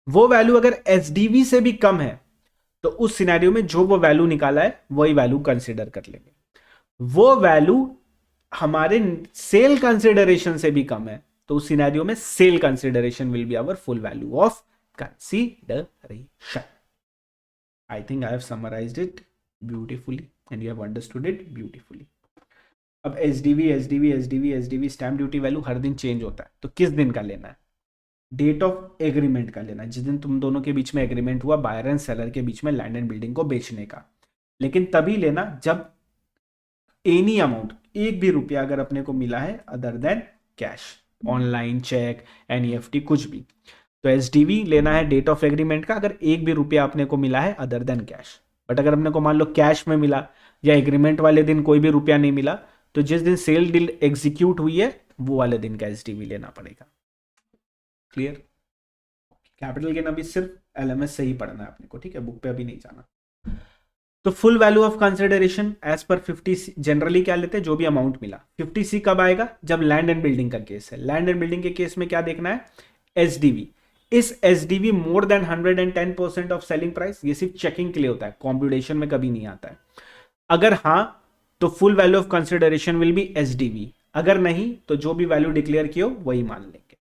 वो वैल्यू अगर एचडीवी से भी कम है तो उस सिनेरियो में जो वो वैल्यू निकाला है वही वैल्यू कंसिडर कर लेंगे। वो वैल्यू हमारे सेल कंसिडरेशन से भी कम है, तो उस सिनेरियो में sale consideration will be our full value of consideration. I think I have summarized it beautifully and you have understood it beautifully. अब एसडीवी स्टैम्प ड्यूटी वैल्यू हर दिन चेंज होता है, तो किस दिन का लेना है? डेट ऑफ एग्रीमेंट का लेना है, जिस दिन तुम दोनों के बीच में एग्रीमेंट हुआ बायर एंड सेलर के बीच में लैंड एंड बिल्डिंग को बेचने का। लेकिन तभी लेना जब एनी अमाउंट, एक भी रुपया अगर अपने को मिला है other than cash, online, cheque, NEFT, कुछ भी। तो एसडीवी लेना है डेट ऑफ एग्रीमेंट का, अगर एक भी रुपया अपने को मिला है अदर देन कैश। बट अगर अपने को मान लो कैश में मिला या एग्रीमेंट वाले दिन कोई भी रुपया नहीं मिला, तो जिस दिन सेल डील एग्जीक्यूट हुई है वो वाले दिन का एसडीवी लेना पड़ेगा। क्लियर? कैपिटल गेन अभी सिर्फ एलएमएस से ही पढ़ना है अपने को, ठीक है, बुक पे अभी नहीं जाना। तो full value of consideration as per 50C generally क्या लेते हैं, जो भी अमाउंट मिला। 50C कब आएगा? जब लैंड एंड बिल्डिंग का केस है। लैंड एंड बिल्डिंग के केस में क्या देखना है? एसडीवी। इस SDV more than 110% of selling price? ये सिर्फ चेकिंग के लिए होता है, कॉम्प्यूटेशन में कभी नहीं आता है। अगर हाँ तो full value of consideration will B SDV, अगर नहीं तो जो भी वैल्यू डिक्लेयर किया हो वही मान लेंगे।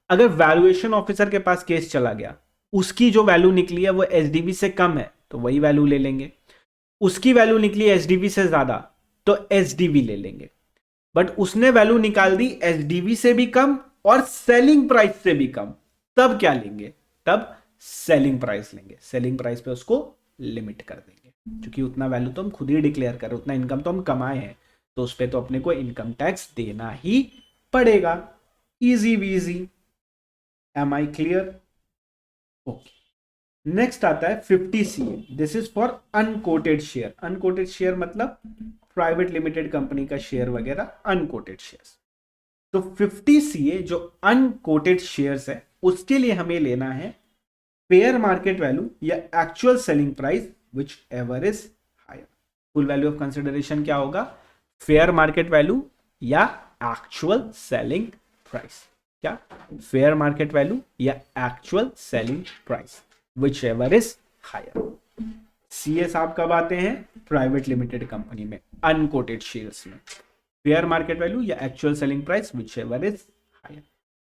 अगर वैल्यूएशन ऑफिसर के पास केस चला गया, उसकी जो वैल्यू निकली है वो एसडीवी से कम है, तो वही वैल्यू ले लेंगे। उसकी वैल्यू निकली एसडीवी से ज्यादा, तो एसडीवी ले लेंगे। बट उसने वैल्यू निकाल दी एसडीवी से भी कम और सेलिंग प्राइस से भी कम, तब क्या लेंगे? तब सेलिंग प्राइस लेंगे। सेलिंग प्राइस पे उसको लिमिट कर देंगे, क्योंकि उतना वैल्यू तो हम खुद ही डिक्लेयर करें, उतना इनकम तो हम कमाए हैं, तो उस पर तो अपने को इनकम टैक्स देना ही पड़ेगा। Easy peasy. Am I clear? Okay. Next आता है 50CA। This is for unquoted share. Unquoted share मतलब प्राइवेट लिमिटेड कंपनी का शेयर वगैरह, अनकोटेड शेयर्स। तो 50CA जो अनकोटेड शेयर्स है उसके लिए हमें लेना है फेयर मार्केट वैल्यू या actual selling price whichever is higher. Full value of consideration क्या होगा? फेयर मार्केट वैल्यू या एक्चुअल सेलिंग प्राइस। क्या? फेयर मार्केट वैल्यू या actual selling price whichever is higher. CA साहब कब आते हैं? प्राइवेट लिमिटेड कंपनी में, अनकोटेड शेयर्स में। फेयर मार्केट वैल्यू या actual selling price whichever is higher.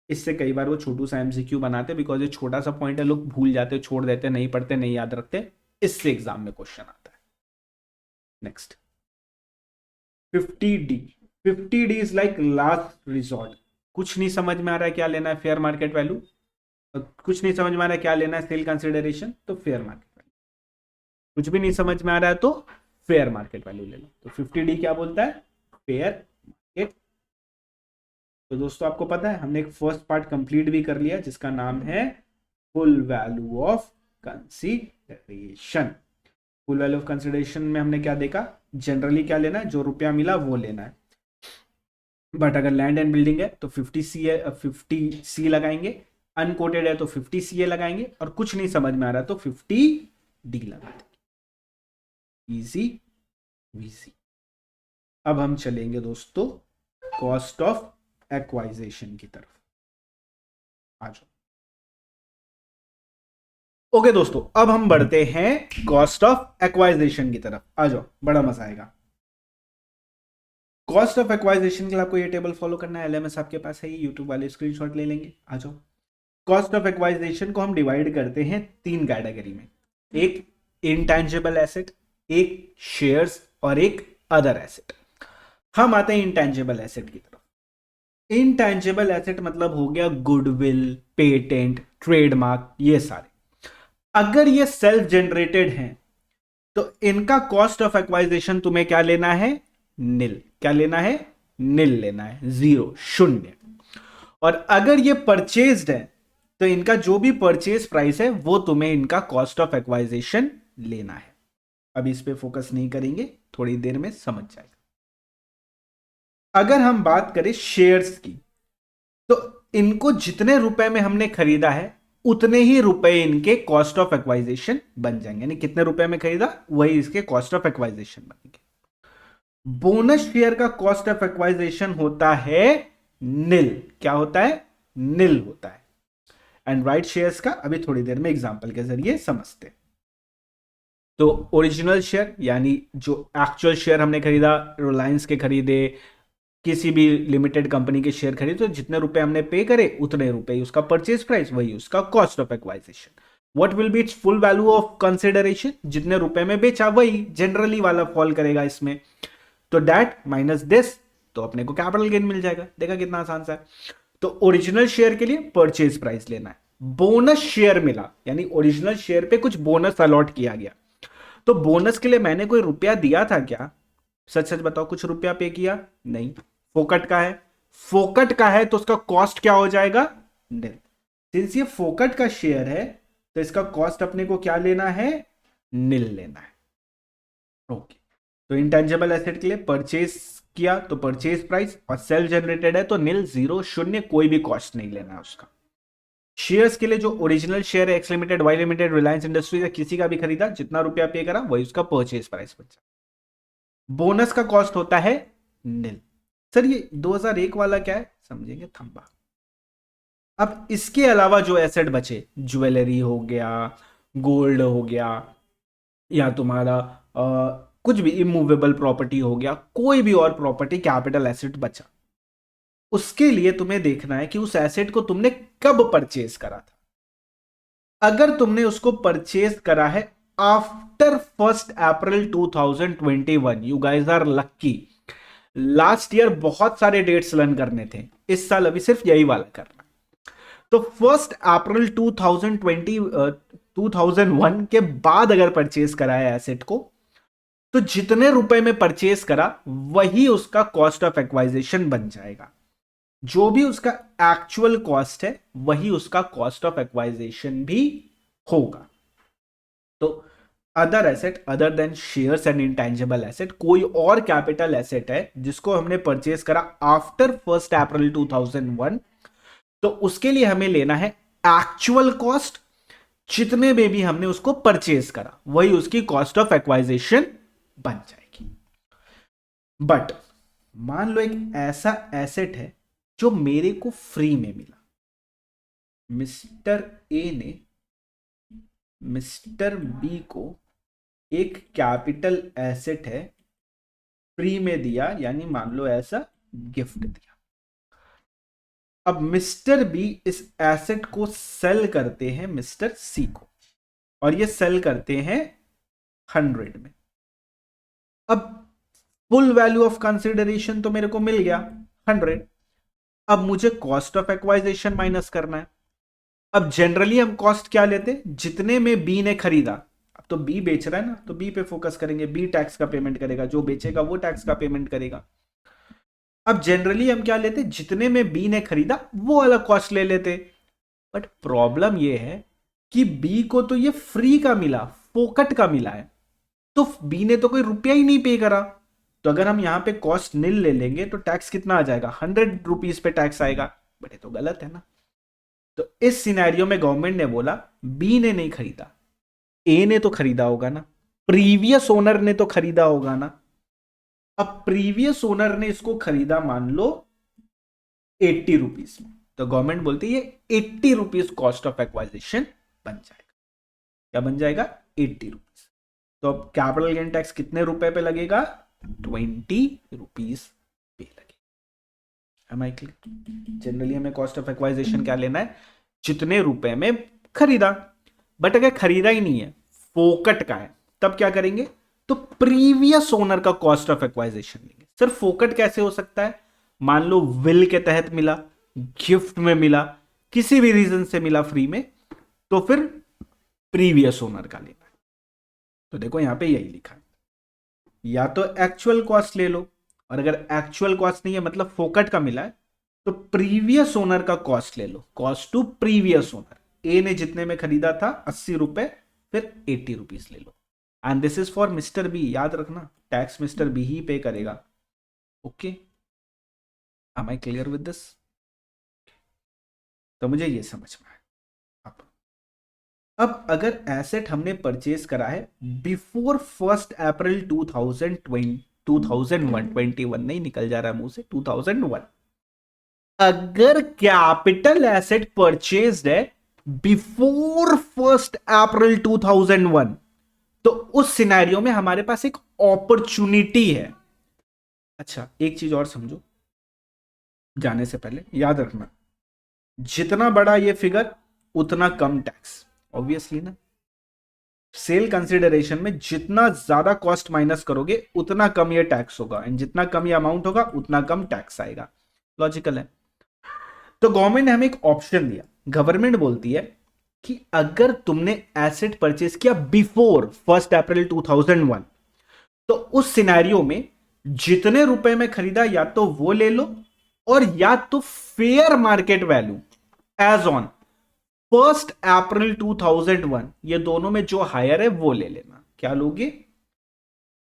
इससे कई बार वो छोटू सा एमसीक्यू बनाते, बिकॉज ये छोटा सा पॉइंट है, लोग भूल जाते, छोड़ देते, नहीं पढ़ते, नहीं याद रखते, इससे एग्जाम में क्वेश्चन आता है। Next 50D। 50D is like last resort. कुछ नहीं समझ में आ रहा है क्या लेना है? Fair market value. कुछ नहीं समझ में आ रहा है क्या लेना है? सेल कंसिडरेशन, तो फेयर मार्केट वैल्यू। कुछ भी नहीं समझ में आ रहा है तो फेयर मार्केट वैल्यू ले लो। तो 50D क्या बोलता है? Fair market. तो दोस्तों आपको पता है हमने एक फर्स्ट पार्ट कंप्लीट भी कर लिया जिसका नाम है full value of consideration. Full value of consideration में हमने क्या देखा? जनरली क्या लेना है? जो रुपया मिला वो लेना है। बट अगर लैंड एंड बिल्डिंग है तो 50C लगाएंगे, अनकोटेड है तो 50CA लगाएंगे, और कुछ नहीं समझ में आ रहा तो 50D लगा देंगे। Easy peasy. अब हम चलेंगे दोस्तों कॉस्ट ऑफ एक्वाइजेशन की तरफ। आ जाओ। ओके दोस्तों, अब हम बढ़ते हैं कॉस्ट ऑफ एक्वाइजेशन की तरफ। आ जाओ, बड़ा मजा आएगा। कॉस्ट ऑफ एक्वाइजेशन के लिए आपको ये टेबल फॉलो करना है, एलएमएस आपके पास है, यूट्यूब वाले स्क्रीनशॉट ले लेंगे। आ जाओ। कॉस्ट ऑफ एक्वाइजेशन को हम डिवाइड करते हैं 3 कैटेगरी में, एक इंटेंजिबल एसेट, एक शेयर्स और एक अदर एसेट। हम आते हैं इंटेंजिबल एसेट की तरफ। इंटेंजिबल एसेट मतलब हो गया गुडविल, पेटेंट, ट्रेडमार्क, ये सारे। अगर ये सेल्फ जनरेटेड हैं तो इनका कॉस्ट ऑफ एक्वाइजेशन तुम्हें क्या लेना है? नील। क्या लेना है? नील लेना है, 0, शून्य। और अगर ये परचेज्ड है तो इनका जो भी परचेज प्राइस है वो तुम्हें इनका कॉस्ट ऑफ एक्वाइजेशन लेना है। अब इस पे फोकस नहीं करेंगे, थोड़ी देर में समझ जाएगा। अगर हम बात करें शेयर्स की, तो इनको जितने रुपए में हमने खरीदा है उतने ही रुपए इनके कॉस्ट ऑफ एक्वाइजेशन बन जाएंगे। यानी कितने रुपए में खरीदा वही इसके कॉस्ट ऑफ एक्वाइजेशन बनेंगे। बोनस शेयर का कॉस्ट ऑफ एक्वाइजेशन होता है नील। क्या होता है? नील होता है। एंड राइट शेयर्स का अभी थोड़ी देर में एग्जांपल के जरिए समझते हैं। तो ओरिजिनल शेयर यानी जो एक्चुअल शेयर हमने खरीदा, रिलायंस के खरीदे, किसी भी लिमिटेड कंपनी के शेयर खरीदे, तो जितने रुपए हमने पे करे उतने रुपए उसका परचेज प्राइस, वही उसका cost of एक्वाइजिशन। What will be it's full value of consideration, जितने रुपए में बेचा वही जनरली वाला फॉल करेगा इसमें, तो दैट माइनस दिस, तो अपने को कैपिटल गेन मिल जाएगा। देखा कितना आसान सा है। तो ओरिजिनल शेयर के लिए परचेज प्राइस लेना है, बोनस शेयर मिला यानी ओरिजिनल शेयर पे कुछ बोनस अलॉट किया गया, तो बोनस के लिए मैंने कोई रुपया दिया था क्या? सच सच बताओ, कुछ रुपया पे किया? नहीं, फोकट का है। फोकट का है तो उसका कॉस्ट क्या हो जाएगा? निल। सिंस ये फोकट का शेयर है तो इसका कॉस्ट अपने को क्या लेना है? निल लेना है। ओके, तो इंटेंजिबल एसेट के लिए परचेज किया तो परचेज प्राइस, और सेल्फ जनरेटेड है तो निल, जीरो, शून्य, कोई भी कॉस्ट नहीं लेना है उसका। शेयर्स के लिए जो ओरिजिनल शेयर है, X limited, Y limited, Reliance Industries या किसी का भी खरीदा, जितना रुपया पे करा वही उसका परचेज प्राइस बचा। बोनस का कॉस्ट होता है निल। सर ये 2001 वाला क्या है, समझेंगे थंबा। अब इसके अलावा जो एसेट बचे, ज्वेलरी हो गया, गोल्ड हो गया, या तुम्हारा कुछ भी इमूवेबल प्रॉपर्टी हो गया, कोई भी और प्रॉपर्टी कैपिटल एसेट बचा, उसके लिए तुम्हें देखना है कि उस एसेट को तुमने कब परचेज करा था। अगर तुमने उसको परचेज करा है after 1 April 2021, you guys are lucky. Last year बहुत सारे डेट्स लर्न करने थे, इस साल अभी सिर्फ यही वाला करना। तो 1 अप्रैल 2001 के बाद अगर परचेज करा है एसेट को, तो जितने रुपए में परचेज करा वही उसका कॉस्ट ऑफ एक्वाइजिशन बन जाएगा। जो भी उसका एक्चुअल कॉस्ट है वही उसका कॉस्ट ऑफ एक्वाइजिशन भी होगा। तो other asset other than shares and intangible asset, कोई और कैपिटल एसेट है जिसको हमने परचेज करा आफ्टर 1 अप्रैल 2001, तो उसके लिए हमें लेना है एक्चुअल कॉस्ट, जितने में भी हमने उसको परचेज करा वही उसकी कॉस्ट ऑफ एक्वाइजिशन बन जाएगी। बट मान लो एक ऐसा एसेट है जो मेरे को फ्री में मिला, मिस्टर ए ने मिस्टर बी को एक कैपिटल एसेट है फ्री में दिया, यानी मान लो ऐसा गिफ्ट दिया। अब मिस्टर बी इस एसेट को सेल करते हैं मिस्टर सी को, और ये सेल करते हैं 100 में। अब फुल वैल्यू ऑफ कंसिडरेशन तो मेरे को मिल गया 100। अब मुझे कॉस्ट ऑफ एक्वाइजिशन माइनस करना है। अब जनरली हम कॉस्ट क्या लेते, जितने में बी ने खरीदा। अब तो बी बेच रहा है ना, तो बी पे फोकस करेंगे, बी टैक्स का पेमेंट करेगा, जो बेचेगा वो टैक्स का पेमेंट करेगा। अब जनरली हम क्या लेते, जितने में बी ने खरीदा वो वाला कॉस्ट ले लेते। बट प्रॉब्लम ये है कि बी को तो ये फ्री का मिला, फोकट का मिला है, तो बी ने तो कोई रुपया ही नहीं पे करा। तो अगर हम यहां पे कॉस्ट निल ले लेंगे तो टैक्स कितना आ जाएगा, 100 रुपीज पे टैक्स आएगा। बट ये तो गलत है ना। तो इस सिनेरियो में गवर्नमेंट ने बोला बी ने नहीं खरीदा, ए ने तो खरीदा होगा ना, प्रीवियस ओनर ने तो खरीदा होगा ना। अब प्रीवियस ओनर ने इसको खरीदा मान लो 80 रुपीज में, तो गवर्नमेंट बोलती है ये 80 रुपीज कॉस्ट ऑफ एक्वाइजिशन बन जाएगा। क्या बन जाएगा, 80 रुपीज। तो अब कैपिटल गेन टैक्स कितने रुपए पे लगेगा, 20 रुपीज पे लगेगा। Am I clear? जनरली हमें कॉस्ट ऑफ एक्वाइजिशन क्या लेना है, जितने रुपए में खरीदा। बट अगर खरीदा ही नहीं है, फोकट का है, तब क्या करेंगे, तो प्रीवियस ओनर का कॉस्ट ऑफ एक्वाइजिशन लेंगे। सर फोकट कैसे हो सकता है, मान लो विल के तहत मिला, गिफ्ट में मिला, किसी भी रीजन से मिला फ्री में, तो फिर प्रीवियस ओनर का लेना है। तो देखो यहां पे यही लिखा है, या तो एक्चुअल कॉस्ट ले लो, और अगर एक्चुअल कॉस्ट नहीं है मतलब फोकट का मिला है, तो प्रीवियस ओनर का कॉस्ट ले लो, कॉस्ट टू प्रीवियस ओनर। ए ने जितने में खरीदा था 80 रुपए, फिर 80 रुपीज ले लो। And this is for mister B, याद रखना टैक्स मिस्टर बी ही पे करेगा। Okay, am I clear with this? तो मुझे ये समझ में आया। अब अगर एसेट हमने परचेज करा है बिफोर 1 अप्रैल 2021 नहीं निकल जा रहा है मुंह से, 2001, अगर कैपिटल एसेट परचेज्ड है बिफोर 1 अप्रैल 2001, तो उस सिनेरियो में हमारे पास एक अपॉर्चुनिटी है। अच्छा, एक चीज और समझो, जाने से पहले याद रखना, जितना बड़ा ये फिगर उतना कम टैक्स, ऑब्वियसली ना। सेल कंसिडरेशन में जितना ज्यादा कॉस्ट माइनस करोगे उतना कम ये टैक्स होगा, एंड जितना कम ये अमाउंट होगा उतना कम टैक्स आएगा। लॉजिकल है। तो गवर्नमेंट ने हमें एक ऑप्शन दिया। गवर्नमेंट बोलती है कि अगर तुमने एसेट परचेज किया बिफोर 1 अप्रैल 2001, तो उस सिनेरियो में जितने रुपए में खरीदा या तो वो ले लो, और या तो fair market value as on 1 April 2001, ये दोनों में जो हायर है वो ले लेना। क्या लोगे?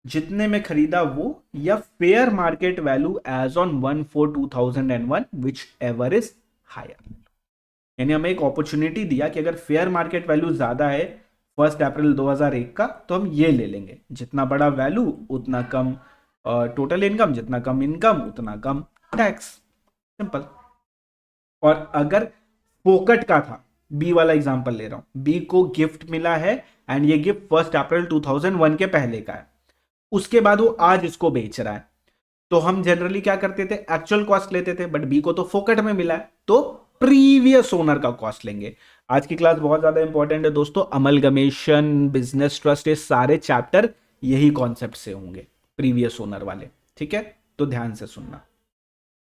जितने में खरीदा वो, या fair market value as on 1/4/2001 whichever is higher. यानी हमें एक अपॉर्चुनिटी दिया कि अगर फेयर मार्केट वैल्यू ज्यादा है 1 अप्रैल 2001 का, तो हम ये ले लेंगे। जितना बड़ा वैल्यू उतना कम टोटल इनकम, जितना कम इनकम उतना कम टैक्स। सिंपल। और अगर फोकट का था, बी वाला एग्जांपल ले रहा हूं, बी को गिफ्ट मिला है एंड ये गिफ्ट 1 अप्रैल 2001 के पहले का है, उसके बाद वो आज इसको बेच रहा है, तो हम जनरली क्या करते थे? एक्चुअल कॉस्ट लेते थे, बट बी को तो फोकट में मिला है तो प्रीवियस ओनर का कॉस्ट लेंगे। आज की क्लास बहुत ज्यादा इंपॉर्टेंट है दोस्तों। अमलगमेशन, बिजनेस ट्रस्ट, ये सारे चैप्टर यही कॉन्सेप्ट से होंगे, प्रीवियस ओनर वाले। ठीक है, तो ध्यान से सुनना।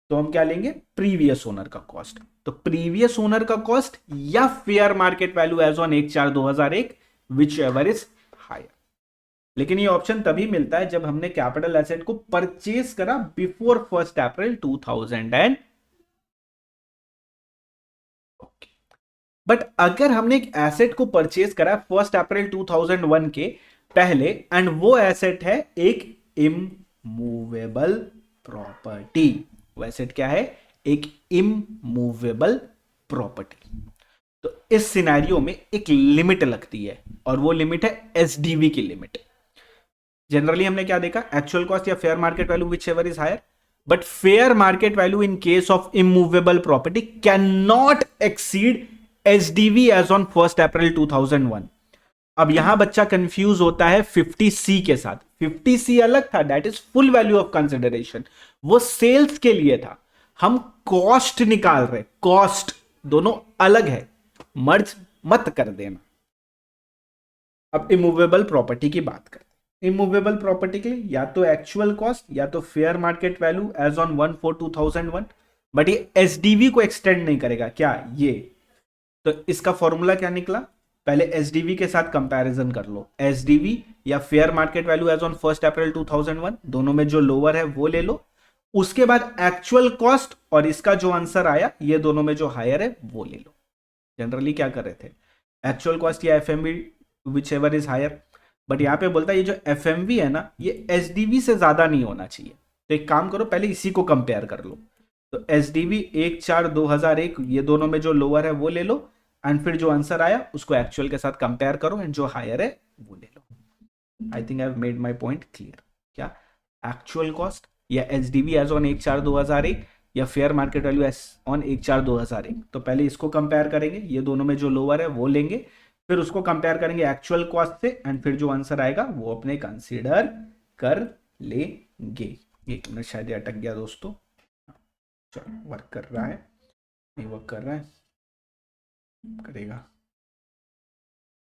तो हम क्या लेंगे? प्रीवियस ओनर का कॉस्ट। तो प्रीवियस ओनर का कॉस्ट या fair market value as on 1/4/2001 whichever is higher. लेकिन ये ऑप्शन तभी मिलता है जब हमने कैपिटल एसेट को परचेज करा बिफोर 1 अप्रैल 2000। बट अगर हमने एक एसेट को परचेज करा 1 अप्रैल 2001 के पहले, एंड वो एसेट है एक इमूवेबल प्रॉपर्टी। वो एसेट क्या है? एक इमूवेबल प्रॉपर्टी। तो इस सिनेरियो में एक लिमिट लगती है, और वो लिमिट है एसडीवी की लिमिट। जनरली हमने क्या देखा? एक्चुअल कॉस्ट या fair market value whichever is higher, but fair market value in case of immovable property can not exceed SDV as on 1 April 2001। अब यहां बच्चा कंफ्यूज होता है 50C के साथ। 50C अलग था, that is full value of consideration, वो सेल्स के लिए था। हम कॉस्ट निकाल रहे, कॉस्ट दोनों अलग है, मर्ज मत कर देना। अब इमूवेबल प्रॉपर्टी की बात करते हैं। इमूवेबल प्रॉपर्टी के लिए या तो एक्चुअल कॉस्ट या तो fair market value as on 1/4/2001, but ये एसडीवी को एक्सटेंड नहीं करेगा। क्या ये? तो इसका फॉर्मूला क्या निकला? पहले एसडीवी के साथ कंपैरिजन कर लो। एसडीवी या fair market value as on 1 April 2001, दोनों में जो लोअर है वो ले लो। उसके बाद एक्चुअल कॉस्ट और इसका जो आंसर आया, ये दोनों में जो हायर है वो ले लो। जनरली क्या कर रहे थे? एक्चुअल कॉस्ट या FMV whichever is higher. But यहां पे बोलता है ये जो एफएमवी है ना, ये एसडीवी से ज्यादा नहीं होना चाहिए। तो एक काम करो, पहले इसी को कंपेयर कर लो। तो एसडीवी 1/4/2001, ये दोनों में जो लोअर है वो ले लो, एंड फिर जो आंसर आया उसको एक्चुअल के साथ कंपेयर करो, एंड जो हायर है वो ले लो। I think I have made my point clear. क्या? एक्चुअल कॉस्ट या एसडीवी एज ऑन 1/4/2001 या fair market value as on 1/4/2001। तो पहले इसको कंपेयर करेंगे, ये दोनों में जो लोअर है वो लेंगे, फिर उसको कंपेयर करेंगे एक्चुअल कॉस्ट से, एंड फिर जो आंसर आएगा वो अपने कंसीडर कर लेंगे। 1 मिनट, शायद ये अटक गया दोस्तों। चलो, वर्क कर रहा है, नहीं वर्क कर रहा है, करेगा।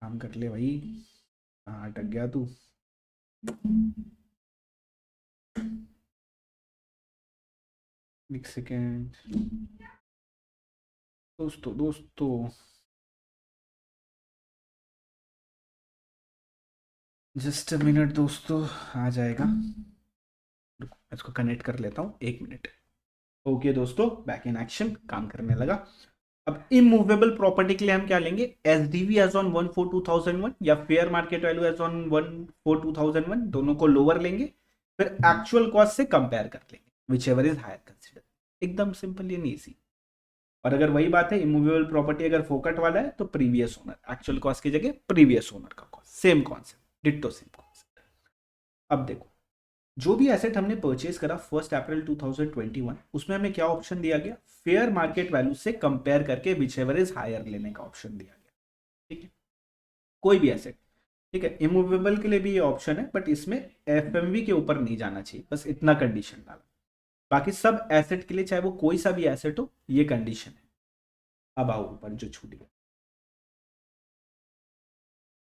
काम कर ले भाई, कहाँ अटक गया तू? एक सेकेंड दोस्तों जस्ट अ मिनट दोस्तों, आ जाएगा। इसको कनेक्ट कर लेता हूँ, 1 मिनट। ओके दोस्तों, बैक इन एक्शन, काम करने लगा। अब इमूवेबल प्रॉपर्टी के लिए हम क्या लेंगे? एसडीवी एज ऑन 1/4/2001 या fair market value as on 1/4/2001, दोनों को लोअर लेंगे, फिर एक्चुअल कॉस्ट से कंपेयर कर लेंगे, whichever is higher consider. एकदम सिंपल एंड इजी। और अगर वही बात है, इमूवेबल प्रॉपर्टी अगर फोकट वाला है तो प्रीवियस ओनर, एक्चुअल कॉस्ट की जगह प्रीवियस ओनर का cost. Same concept, ditto same concept. अब देखो, जो भी एसेट हमने परचेज करा 1 अप्रैल 2021, उसमें हमें क्या ऑप्शन दिया गया? फेयर मार्केट वैल्यू से कंपेयर करके विच एवर इज हायर लेने का ऑप्शन दिया गया। ठीक है, कोई भी एसेट ठीक है, इमूवेबल के लिए भी ये ऑप्शन है, बट इसमें एफएमवी के ऊपर नहीं जाना चाहिए, बस इतना कंडीशन डाला। बाकी सब एसेट के लिए, चाहे वो कोई सा भी एसेट हो, ये कंडीशन है। अब आओ ऊपर जो छूट गया,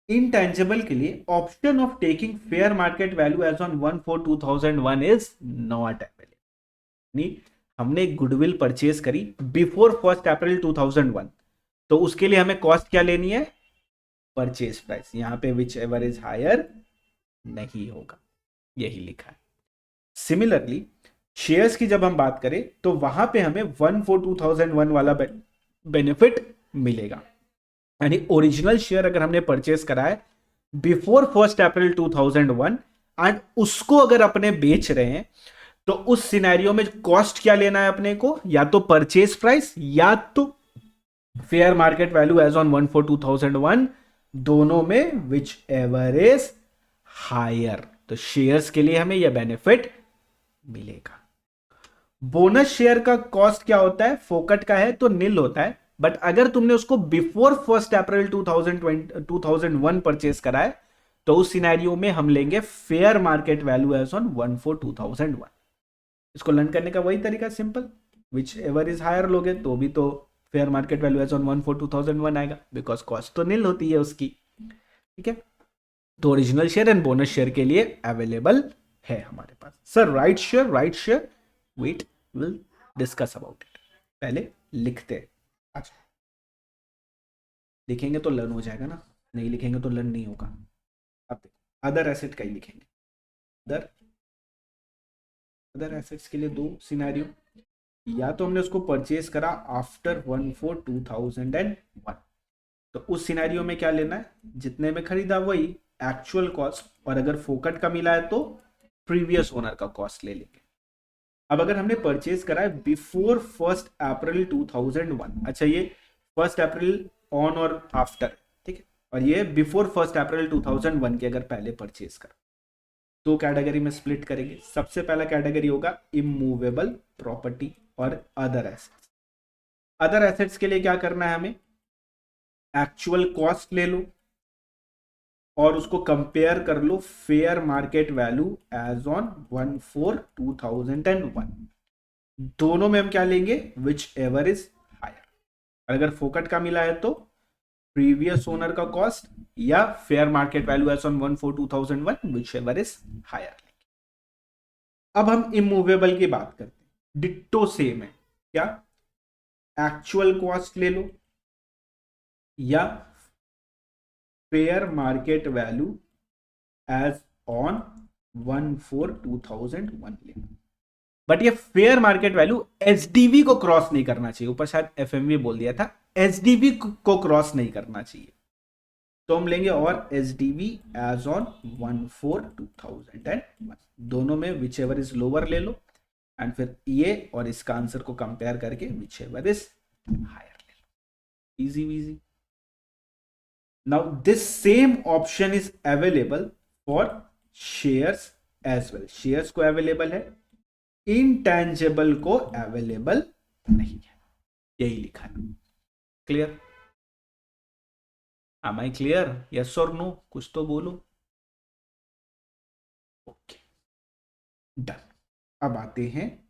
इनटेंजिबल के लिए option of taking fair market value as on 1/4/2001 is not available. हमने गुडविल परचेज करी बिफोर 1 अप्रैल 2001, तो उसके लिए हमें कॉस्ट क्या लेनी है, परचेज प्राइस। यहां पे विच एवर इज हायर नहीं होगा, यही लिखा है। सिमिलरली शेयर्स की जब हम बात करें तो वहां पे हमें 1/4/2001 वाला बेनिफिट मिलेगा। यानी ओरिजिनल शेयर अगर हमने परचेज करा है बिफोर 1 अप्रैल 2001 एंड उसको अगर अपने बेच रहे हैं, तो उस सिनेरियो में कॉस्ट क्या लेना है अपने को, या तो परचेज प्राइस या तो fair market value as on 1/4/2001, दोनों में विच एवर इज हायर। तो शेयर्स के लिए हमें यह बेनिफिट मिलेगा। बोनस शेयर का कॉस्ट क्या होता है, फोकट का है तो नील होता है, बट अगर तुमने उसको बिफोर 1 अप्रैल 2001 परचेज करा है, तो उस सिनेरियो में हम लेंगे fair market value as on 1/4/2001। इसको लर्न करने का वही तरीका simple, whichever is higher लोगे तो भी तो fair market value as on 1/4/2001 आएगा, बिकॉज कॉस्ट तो नील होती है उसकी। ठीक है, तो original share and bonus share के लिए अवेलेबल है हमारे पास। Sir right share wait will discuss about it, पहले लिखते हैं। अच्छा, लिखेंगे तो लर्न हो जाएगा ना, नहीं लिखेंगे तो लर्न नहीं होगा। अब देखो अदर एसेट का ही लिखेंगे। अदर एसेट्स के लिए दो सिनेरियो, या तो हमने उसको परचेज करा आफ्टर 1/4/2001, तो उस सिनेरियो में क्या लेना है, जितने में खरीदा वही एक्चुअल कॉस्ट, और अगर फोकट का मिला है तो प्रीवियस ओनर का कॉस्ट ले लेंगे। अब अगर हमने परचेज करा है बिफोर 1 अप्रैल 2001, अच्छा ये 1 अप्रैल ऑन और आफ्टर, ठीक है, और ये बिफोर 1 अप्रैल 2001 के अगर पहले परचेज करा, दो कैटेगरी में स्प्लिट करेंगे। सबसे पहला कैटेगरी होगा इमूवेबल प्रॉपर्टी और अदर एसेट्स। अदर एसेट्स के लिए क्या करना है, हमें एक्चुअल कॉस्ट ले लो और उसको कंपेयर कर लो fair market value as on 1/4/2001। दोनों में हम क्या लेंगे, विच एवर इज हायर। अगर फोकट का मिला है तो प्रीवियस ओनर का कॉस्ट, या fair market value as on 1/4/2001 whichever is higher. अब हम इमूवेबल की बात करते हैं, डिट्टो सेम है, क्या एक्चुअल कॉस्ट ले लो या fair market value as on 1/4/2001 ले लो। बट ये फेयर मार्केट वैल्यू एसडीवी को क्रॉस नहीं करना चाहिए, ऊपर शायद एफएमवी बोल दिया था, एसडीवी को क्रॉस नहीं करना चाहिए, तो हम लेंगे और एसडीवी एज ऑन 1/4/2001। दोनों में विच एवर इज लोअर ले लो, एंड फिर ये और इसका आंसर को कंपेयर करके विच एवर इज हायर ले लो। Easy easy. Now this same option is available for shares as well. Shares को अवेलेबल है, इंटेंजिबल को अवेलेबल नहीं है, यही लिखा है। Clear? Am I clear? Yes or no? कुछ तो बोलो। Okay done. अब आते हैं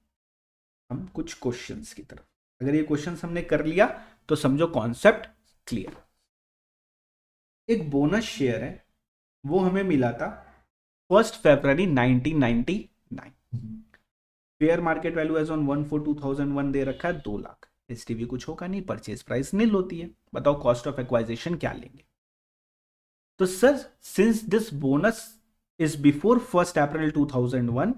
हम कुछ क्वेश्चंस की तरफ। अगर ये क्वेश्चंस हमने कर लिया तो समझो कॉन्सेप्ट क्लियर। एक बोनस शेयर है, वो हमें मिला था 1 फरवरी 1999। Fair market value as on 1/4/2001 दे रखा है 2 लाख। एसटीवी कुछ होगा नहीं, परचेज प्राइस नील होती है। बताओ कॉस्ट ऑफ एक्वाइजिशन क्या लेंगे। तो sir since this bonus is before 1 April 2001,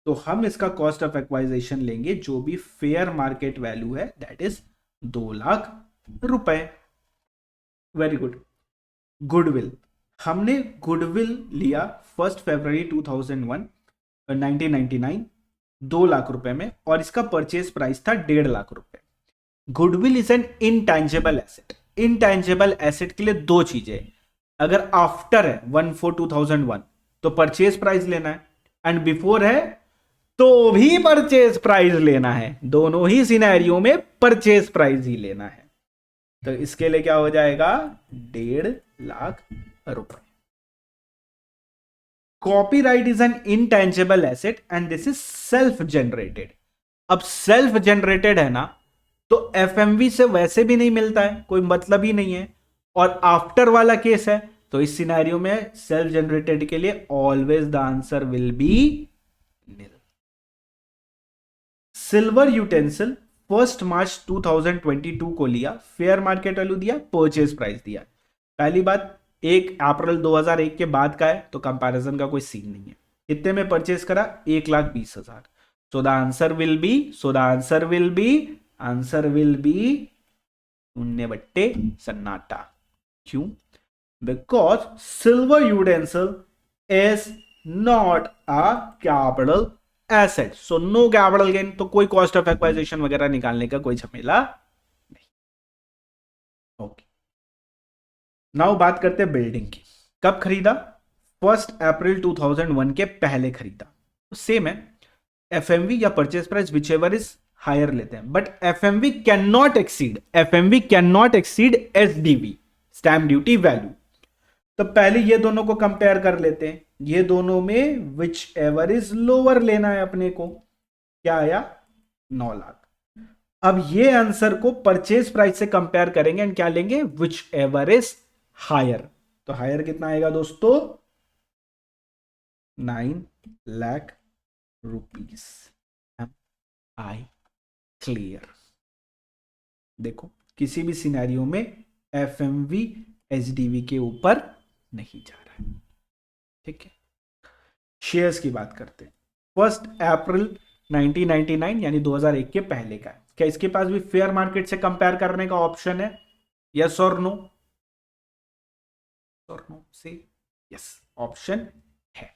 तो हम इसका कॉस्ट ऑफ एक्वाइजिशन लेंगे जो भी फेयर मार्केट वैल्यू है, दैट इज 2 लाख रुपए। Very good. गुडविल, हमने गुडविल लिया 1 फरवरी 1999 2 लाख रुपए में, और इसका परचेज प्राइस था 1.5 लाख रुपए। Goodwill is an intangible asset. Intangible asset के लिए दो चीजें, अगर आफ्टर है 1/4/2001 तो परचेज प्राइस लेना है, एंड बिफोर है तो भी परचेज प्राइस लेना है। दोनों ही सिनेरियो में परचेज प्राइस ही लेना है। तो इसके लिए क्या हो जाएगा, 1.5 लाख रुपए। Copyright is an intangible asset and this is self generated. अब सेल्फ जनरेटेड है ना, तो एफएमवी से वैसे भी नहीं मिलता है, कोई मतलब ही नहीं है। और आफ्टर वाला केस है, तो इस सिनेरियो में सेल्फ जनरेटेड के लिए always the answer will be nil. Silver utensil 1 मार्च 2022 को लिया, फेयर मार्केट वैल्यू दिया, परचेज प्राइस दिया। पहली बात, 1 अप्रैल 2001 के बाद का है, तो कंपैरिजन का कोई सीन नहीं है। कितने में परचेज करा? 1,20,000। So the answer will be answer will be शून्य बट्टे सन्नाटा। क्यों? Because silver utensil is not a capital asset, so no capital gain. तो कोई कॉस्ट ऑफ एक्वाइजिशन वगैरह निकालने का कोई झमेला नहीं। ओके, नाउ बात करते हैं बिल्डिंग की। कब खरीदा? 1 अप्रैल 2001 के पहले खरीदा। तो सेम है, एफएमवी या purchase price whichever is higher लेते हैं, but FMV can not exceed SDV, stamp duty value. तो पहले ये दोनों को कंपेयर कर लेते हैं। ये दोनों में विच एवर इज लोअर लेना है अपने को। क्या आया? 9 लाख। अब ये आंसर को परचेज प्राइस से कंपेयर करेंगे एंड क्या लेंगे? Whichever is higher. तो हायर कितना आएगा दोस्तों? 9 लाख रुपीस। I clear? देखो, किसी भी सिनेरियो में एफएमवी एचडीवी के ऊपर नहीं जा रहा है। ठीक है, शेयर्स की बात करते हैं। 1 अप्रैल 1999 यानी 2001 के पहले का है। क्या इसके पास भी फेयर मार्केट से कंपेयर करने का ऑप्शन है? यस और नो? से यस ऑप्शन है।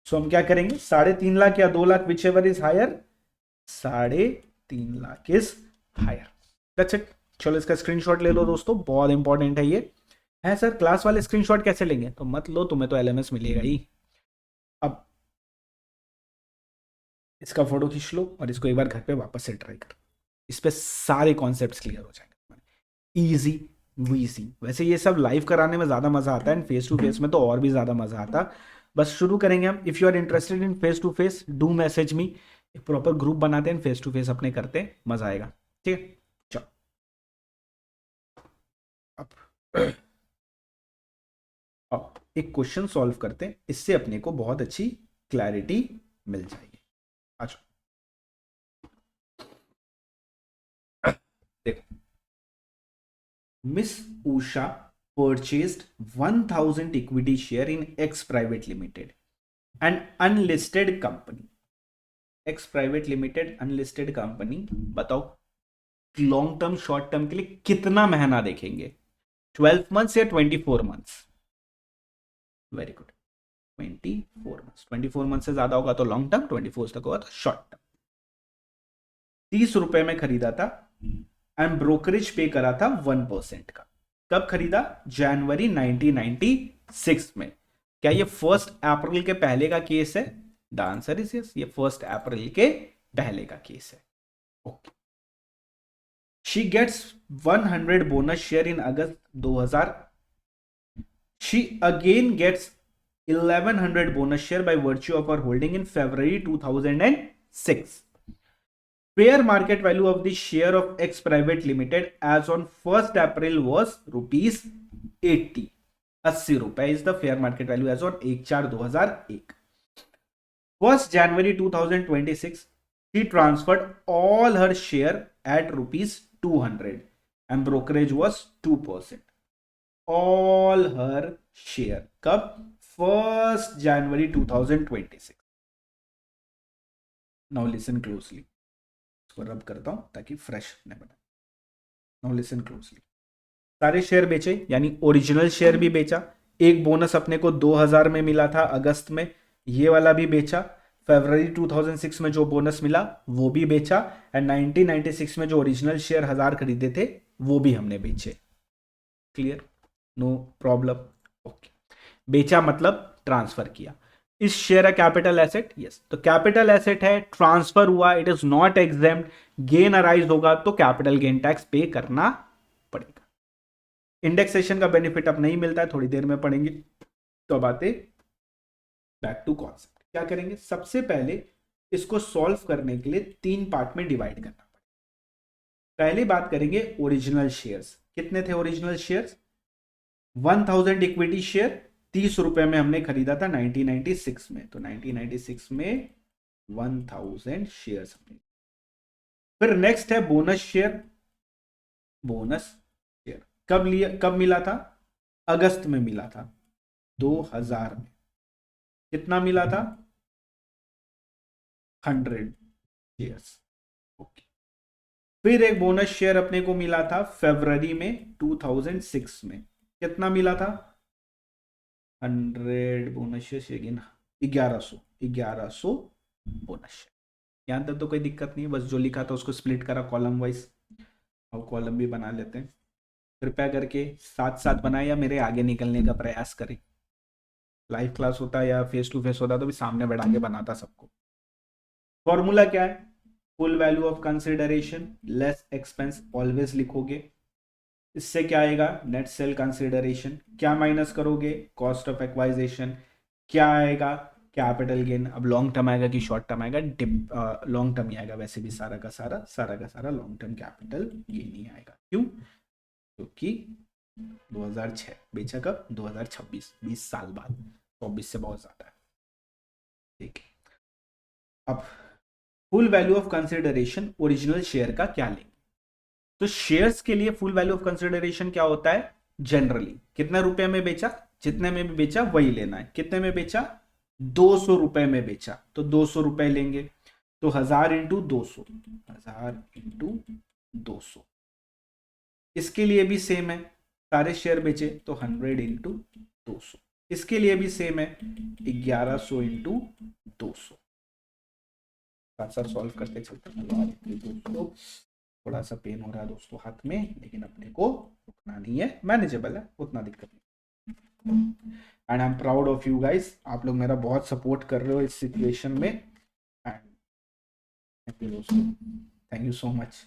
सो हम क्या करेंगे? 3.5 लाख या 2 lakh, whichever is higher. 3.5 lakh is higher. That's it. चलो इसका स्क्रीनशॉट ले लो दोस्तों, बहुत इंपॉर्टेंट है ये। है सर क्लास वाले स्क्रीनशॉट कैसे लेंगे? तो मत लो, तुम्हें तो एलएमएस मिलेगा ही। अब इसका फोटो खींच लो और इसको एक बार घर पे वापस से ट्राई कर, इस पे सारे कॉन्सेप्ट्स क्लियर हो जाएंगे। इजी वीजी। वैसे ये सब लाइव कराने में ज़्यादा मज़ा आता है, एंड फेस टू फेस में तो और भी ज़्यादा मज़ा आता। बस शुरू करेंगे हम। If you are interested in face to face, do message me. एक प्रॉपर ग्रुप बनाते हैं, फेस टू फेस अपने करते हैं, मज़ा आएगा। ठीक है, चलो अब एक क्वेश्चन सॉल्व करते हैं, इससे अपने को बहुत अच्छी क्लैरिटी मिल जाएगी। अच्छा देखो, miss Usha purchased 1000 equity share in X Private Limited, an unlisted company. X Private Limited unlisted company, बताओ लॉन्ग टर्म शॉर्ट टर्म के लिए कितना महीना देखेंगे? 12 मंथ्स या 24 months? Very good, 24 months. 24 month से ज्यादा होगा तो लॉन्ग टर्म, 24 तक होगा तो शॉर्ट टर्म। 30 रुपए में खरीदा था एंड ब्रोकरेज पे करा था 1% का। कब खरीदा? जनवरी 1996 में। क्या ये 1 अप्रैल के पहले का केस है? द आंसर इज यस, ये 1 अप्रैल के पहले का केस है। Okay. She gets 100 bonus share in August 2000। She again gets 1100 bonus share by virtue of her holding in February 2006. Fair market value of the share of X Private Limited as on 1st April was rupees 80. 80 रुपए is the fair market value as on 1/4/2001. 1st January 2026, she transferred all her share at rupees 200 and brokerage was 2%. All her share. कब? 1st January 2026. Now listen closely. इसको रब करता हूं ताकि fresh न बने। Now listen closely. सारे share बेचे, यानी ओरिजिनल शेयर भी बेचा। एक बोनस अपने को 2000 में मिला था अगस्त में, ये वाला भी बेचा। फरवरी 2006 में जो बोनस मिला वो भी बेचा, एंड 1996 में जो ओरिजिनल शेयर 1000 खरीदे थे वो भी हमने बेचे। क्लियर? No problem. ओके। बेचा मतलब ट्रांसफर किया। इस शेयर कैपिटल एसेट? यस। तो कैपिटल एसेट है, ट्रांसफर हुआ, it is not exempt. Gain arise होगा तो कैपिटल गेन टैक्स पे करना पड़ेगा। इंडेक्सेशन का बेनिफिट अब नहीं मिलता है, थोड़ी देर में पढ़ेंगे। तो अब आते बैक टू कॉन्सेप्ट। क्या करेंगे, सबसे पहले इसको सॉल्व करने के लिए 3 पार्ट में डिवाइड करना पड़ेगा। पहली बात करेंगे ओरिजिनल शेयर्स। कितने थे ओरिजिनल शेयर्स? 1000 इक्विटी शेयर 30 रुपए में हमने खरीदा था 1996 में, तो 1996 में 1000 शेयर्स हमने। फिर नेक्स्ट है बोनस शेयर। बोनस शेयर कब मिला था? अगस्त में मिला था 2000 में। कितना मिला था? 100 शेयर्स। ओके। फिर एक बोनस शेयर अपने को मिला था फरवरी में 2006 में। कितना मिला था? 100 बोनस शेयर, 1100 बोनस शेयर। यहां तक तो कोई दिक्कत नहीं है, बस जो लिखा था उसको स्प्लिट करा कॉलम वाइज। और कॉलम भी बना लेते हैं। कृपया करके साथ साथ बनाए या मेरे आगे निकलने का प्रयास करें। लाइव क्लास होता या फेस टू फेस होता तो भी सामने बैठा के बनाता सबको। फॉर्मूला क्या है? Full value of consideration less expense always लिखोगे। इससे क्या आएगा? Net sale consideration. क्या माइनस करोगे? Cost of acquisition. क्या आएगा? Capital gain. अब लॉन्ग टर्म आएगा कि शॉर्ट टर्म आएगा? लॉन्ग टर्म ही आएगा, वैसे भी सारा का सारा लॉन्ग टर्म कैपिटल गेन ही आएगा। क्यों? क्योंकि 2006 बेचा कब? 2026, 20 साल बाद। 24 से बहुत ज्यादा है। ठीक है, अब full value of consideration original share का क्या लेंगे? तो शेयर्स के लिए फुल वैल्यू ऑफ कंसिडरेशन क्या होता है? जनरली कितने रुपए में बेचा, जितने में भी बेचा वही लेना है। कितने में बेचा? 200 रुपए में बेचा, तो 200 रुपए लेंगे। तो 1000 इंटू 200, 1000 इंटू 200। इसके लिए भी सेम है, सारे शेयर बेचे तो 100 इंटू 200। इसके लिए भी सेम है, 1100 इंटू 200। साथ साथ सॉल्व करते चलते हैं। थोड़ा सा पेन हो रहा है दोस्तों हाथ में, लेकिन अपने को रुकना नहीं है, मैनेजेबल है, उतना दिक्कत नहीं। And I am proud of you guys, आप लोग मेरा बहुत सपोर्ट कर रहे हो इस सिचुएशन में। And thank you so much.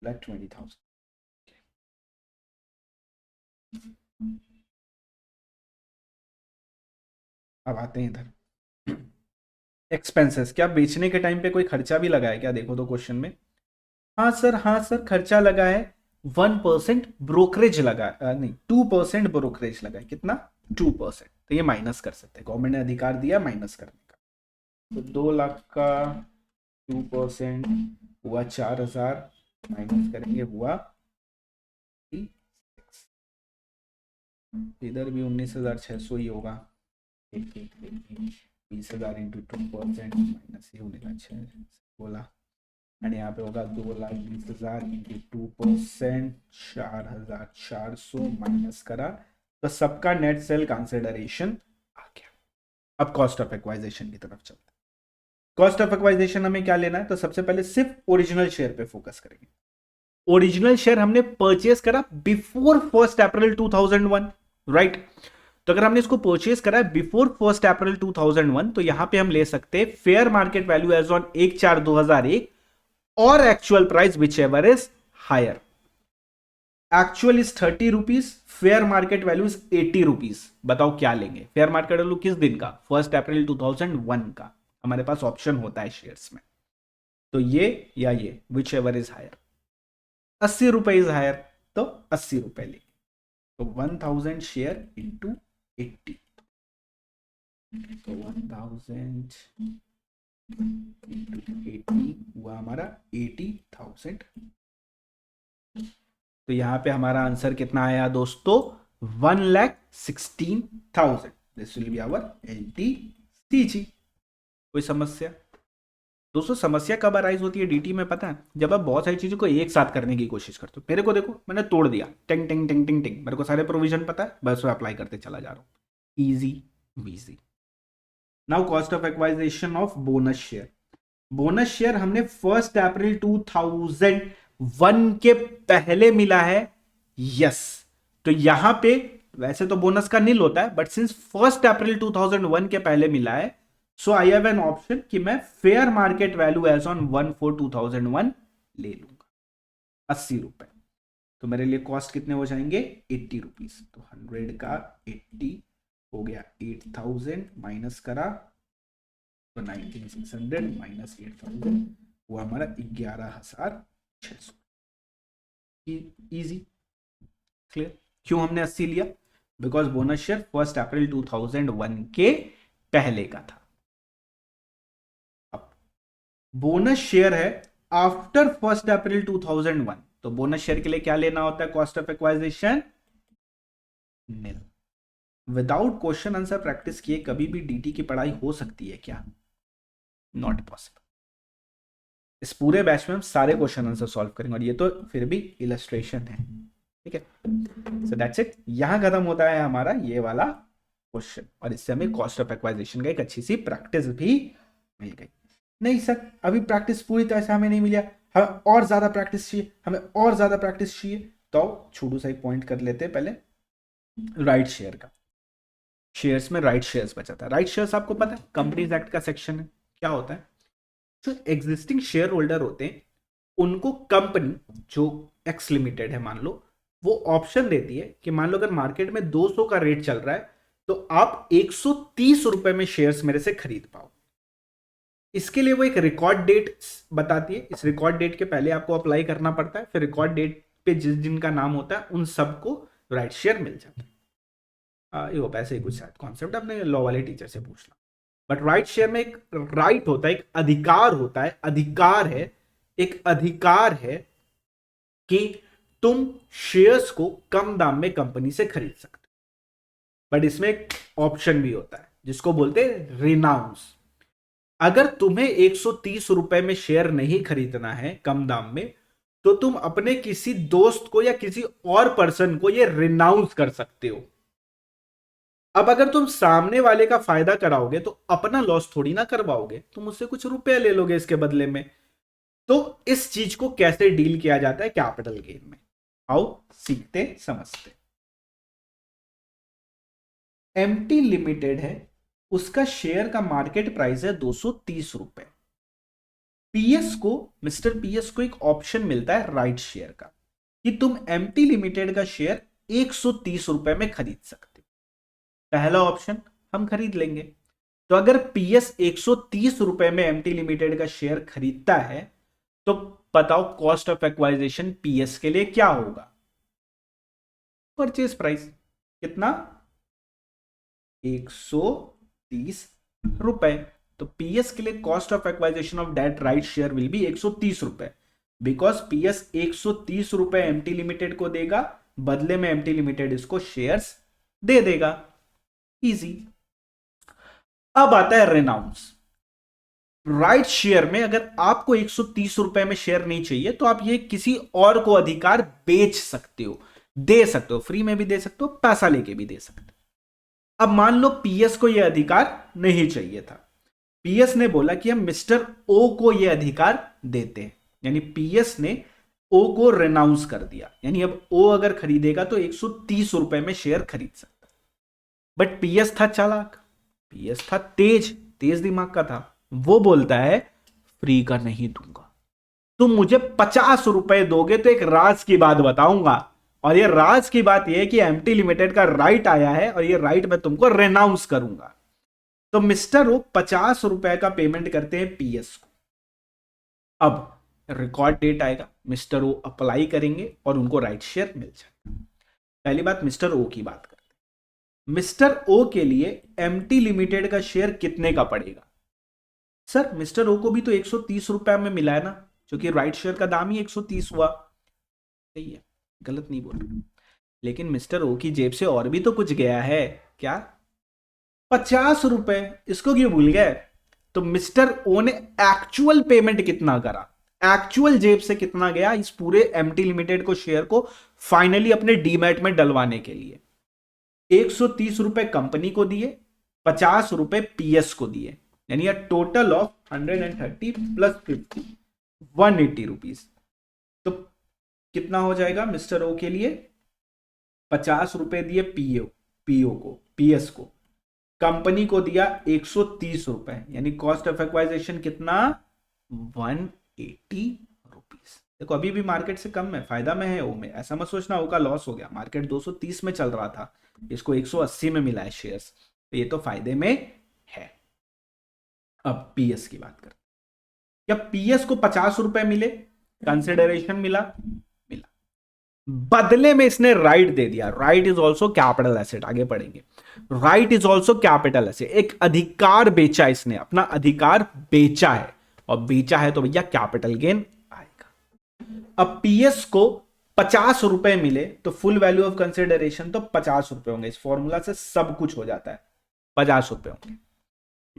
20,000। अब आते हैं इधर एक्सपेंसेस। क्या बेचने के टाइम पे कोई खर्चा भी लगा है क्या? देखो तो क्वेश्चन में। हाँ सर खर्चा लगा है। 1% ब्रोकरेज लगा, नहीं 2% ब्रोकरेज लगा है। कितना? 2%। तो ये माइनस कर सकते हैं, गवर्नमेंट ने अधिकार दिया माइनस करने का। तो 2 लाख का 2% हुआ 4000, माइनस करेंगे हुआ 36। इधर भी 19,600 ही होगा। 20,000 इंटू 2% माइनस ये होने का 16 एंड यहाँ पे होगा 2,20,000 इंटू 2%, 4,400 माइनस करा तो सबका नेट सेल कंसिडरेशन आ गया। अब कॉस्ट ऑफ एक्वाइजेशन की तरफ चलते हैं। कॉस्ट ऑफ एक्वाइजेशन हमें क्या लेना है? तो सबसे पहले सिर्फ ओरिजिनल शेयर पे फोकस करेंगे। ओरिजिनल शेयर हमने परचेज करा बिफोर 1 अप्रैल 2001, राइट? तो अगर हमने इसको परचेज करा बिफोर 1 अप्रैल 2001 तो यहां पे हम ले सकते हैं fair market value as on 1/4/2001 और actual price whichever is higher. Actual is 30 rupees, fair market value is 80 rupees. बताओ क्या लेंगे? फेयर मार्केट वैल्यू किस दिन का? 1 अप्रैल 2001 का। हमारे पास ऑप्शन होता है शेयर्स में, तो ये या ये विच एवर इज हायर। 80 रुपए इज हायर, तो 80 रुपए लेंगे। तो 1000 शेयर इंटू 80, तो 1000 80 हुआ हमारा 80,000। तो यहां पे हमारा आंसर कितना आया दोस्तों? 1,16,000। This will be our LTCG। कोई समस्या? दोस्तों समस्या कब अराइज होती है डीटी में पता है? जब आप बहुत सारी चीजों को एक साथ करने की कोशिश करते हो। मेरे को देखो, मैंने तोड़ दिया, टिंग टिंग टिंग टिंग टिंग, मेरे को सारे प्रोविजन पता है, बस मैं अप्लाई करते चला जा रहा हूं। इजी वीजी। Now cost of acquisition of bonus share. Bonus share हमने 1 अप्रैल 2001 के पहले मिला है, यस। तो यहां पे वैसे तो बोनस का नील होता है, बट सिंस 1 अप्रैल 2001 के पहले मिला है, so I have an option कि मैं fair market value as on 1/4/2001 ले लूंगा, 80 रुपए। तो मेरे लिए कॉस्ट कितने हो जाएंगे? 80 रुपीज। तो 100 का 80 हो गया 8000 माइनस करा तो 19600 माइनस 8000 हुआ हमारा 11600। Easy, clear. क्यों हमने 80 लिया? बिकॉज बोनस शेयर 1 अप्रैल 2001 के पहले का था। अब बोनस शेयर है आफ्टर 1 अप्रैल 2001, तो बोनस शेयर के लिए क्या लेना होता है? Cost of एक्वाइजिशन nil. Without question answer practice किए कभी भी डीटी की पढ़ाई हो सकती है क्या? Not possible. इस पूरे बैच में हम सारे क्वेश्चन आंसर सॉल्व करेंगे, और ये तो फिर भी इलस्ट्रेशन है, ठीक है। सो दैट्स इट, यहां खत्म होता है हमारा ये वाला क्वेश्चन, और इससे हमें कॉस्ट ऑफ एक्वाइजिशन का एक अच्छी सी प्रैक्टिस भी मिल गई। नहीं सर, अभी प्रैक्टिस पूरी तरह से हमें नहीं मिला, हमें और ज्यादा प्रैक्टिस चाहिए, हमें और ज्यादा प्रैक्टिस चाहिए, तो छोटू सा एक पॉइंट कर लेते हैं पहले राइट शेयर का। शेयर्स में राइट शेयर्स बचा था। राइट शेयर्स आपको पता है कंपनीज एक्ट का सेक्शन है। क्या होता है? जो एग्जिस्टिंग शेयर होल्डर होते हैं उनको कंपनी जो एक्स लिमिटेड है मान लो, वो ऑप्शन देती है कि मान लो अगर मार्केट में 200 का रेट चल रहा है तो आप 130 रुपए में शेयर्स मेरे से खरीद पाओ। इसके लिए वो एक रिकॉर्ड डेट बताती है। इस रिकॉर्ड डेट के पहले आपको अप्लाई करना पड़ता है, फिर रिकॉर्ड डेट पे जिनका नाम होता है उन सबको राइट शेयर मिल जाता है। ये ऐसे ही कुछ शायद कॉन्सेप्ट अपने लॉ वाले टीचर से पूछना। बट राइट शेयर में एक राइट होता है, एक अधिकार होता है, अधिकार है, एक अधिकार है कि तुम शेयर्स को कम दाम में कंपनी से खरीद सकते हो। बट इसमें एक ऑप्शन भी होता है जिसको बोलते हैं रिनाउंस। अगर तुम्हें 130 रुपए में शेयर नहीं खरीदना है कम दाम में, तो तुम अपने किसी दोस्त को या किसी और पर्सन को ये रिनाउंस कर सकते हो। अब अगर तुम सामने वाले का फायदा कराओगे तो अपना लॉस थोड़ी ना करवाओगे, तुम उससे कुछ रुपए ले लोगे इसके बदले में। तो इस चीज को कैसे डील किया जाता है कैपिटल गेन में, आओ सीखते समझते। एमटी लिमिटेड है, उसका शेयर का मार्केट प्राइस है 230 रुपए। पीएस को, मिस्टर पीएस को एक ऑप्शन मिलता है राइट शेयर का कि तुम एमटी लिमिटेड का शेयर 130 रुपए में खरीद सकते हो। पहला ऑप्शन हम खरीद लेंगे। तो अगर पीएस 130 रुपए में एमटी लिमिटेड का शेयर खरीदता है तो बताओ कॉस्ट ऑफ एक्वाइजिशन पीएस के लिए क्या होगा? परचेज प्राइस कितना? 130 रुपए। तो पीएस के लिए cost of एक्वाइजिशन of that right share will be 130 रुपए, बिकॉज पीएस 130 रुपए एमटी लिमिटेड को देगा, बदले में एमटी लिमिटेड इसको शेयर्स दे देगा। इजी। अब आता है रेनाउंस। राइट शेयर में अगर आपको 130 रुपए में शेयर नहीं चाहिए तो आप ये किसी और को अधिकार बेच सकते हो, दे सकते हो, फ्री में भी दे सकते हो, पैसा लेके भी दे सकते हो। अब मान लो पीएस को यह अधिकार नहीं चाहिए था। पीएस ने बोला कि हम मिस्टर ओ को यह अधिकार देते हैं, यानी पीएस ने ओ को रेनाउंस कर दिया, यानी अब ओ अगर खरीदेगा तो 130 रुपए में शेयर खरीद सकता। बट पीएस था चालाक, पीएस था तेज दिमाग का था। वो बोलता है फ्री का नहीं दूंगा, तुम मुझे 50 रुपए दोगे तो एक राज की बात बताऊंगा, और ये राज की बात यह है कि एमटी लिमिटेड का राइट आया है और ये राइट मैं तुमको रेनाउंस करूंगा। तो मिस्टर ओ 50 रुपए का पेमेंट करते हैं पीएस को। अब रिकॉर्ड डेट आएगा, मिस्टर ओ अप्लाई करेंगे और उनको राइट शेयर मिल जाएगा। पहली बात मिस्टर ओ की बात करते हैं। मिस्टर ओ के लिए एमटी लिमिटेड का शेयर कितने का पड़ेगा? सर मिस्टर ओ को भी तो 130 रुपए में मिला है ना, क्योंकि राइट शेयर का दाम ही 130 हुआ। सही है, गलत नहीं बोल रहा। लेकिन मिस्टर ओ की जेब से और भी तो कुछ गया है। क्या? 50 रुपए। इसको क्यों भूल गए? तो मिस्टर ओ ने एक्चुअल पेमेंट कितना करा, एक्चुअल जेब से कितना गया इस पूरे एमटी लिमिटेड को शेयर को फाइनली अपने डीमैट में डलवाने के लिए? 130 रुपए कंपनी को दिए, 50 रुपए पीएस को दिए, यानी a total of 130 plus 50, 180 rupees. तो कितना हो जाएगा मिस्टर ओ के लिए? 50 रुपए दिए पीओ को, पीएस को, कंपनी को दिया 130 रुपए, यानी कॉस्ट ऑफ एक्वाइजिशन कितना? 180 रुपीज। देखो अभी भी मार्केट से कम है, फायदा में है वो, में ऐसा मत सोचना होगा लॉस हो गया। मार्केट 230 में चल रहा था, इसको 180 में मिला है शेयर्स, तो ये तो फायदे में है। अब पीएस की बात करते हैं। क्या पीएस को 50 रुपए मिले, कंसिडरेशन मिला? मिला। बदले में इसने राइट दे दिया। Right is also capital asset, आगे पढ़ेंगे। Right is also capital asset, एक अधिकार बेचा इसने, अपना अधिकार बेचा है, और बेचा है तो भैया कैपिटल गेन आएगा। अब पीएस को 50 रुपए मिले तो फुल वैल्यू ऑफ कंसिडरेशन तो 50 रुपए होंगे। इस फॉर्मूला से सब कुछ हो जाता है, 50 रुपए होंगे।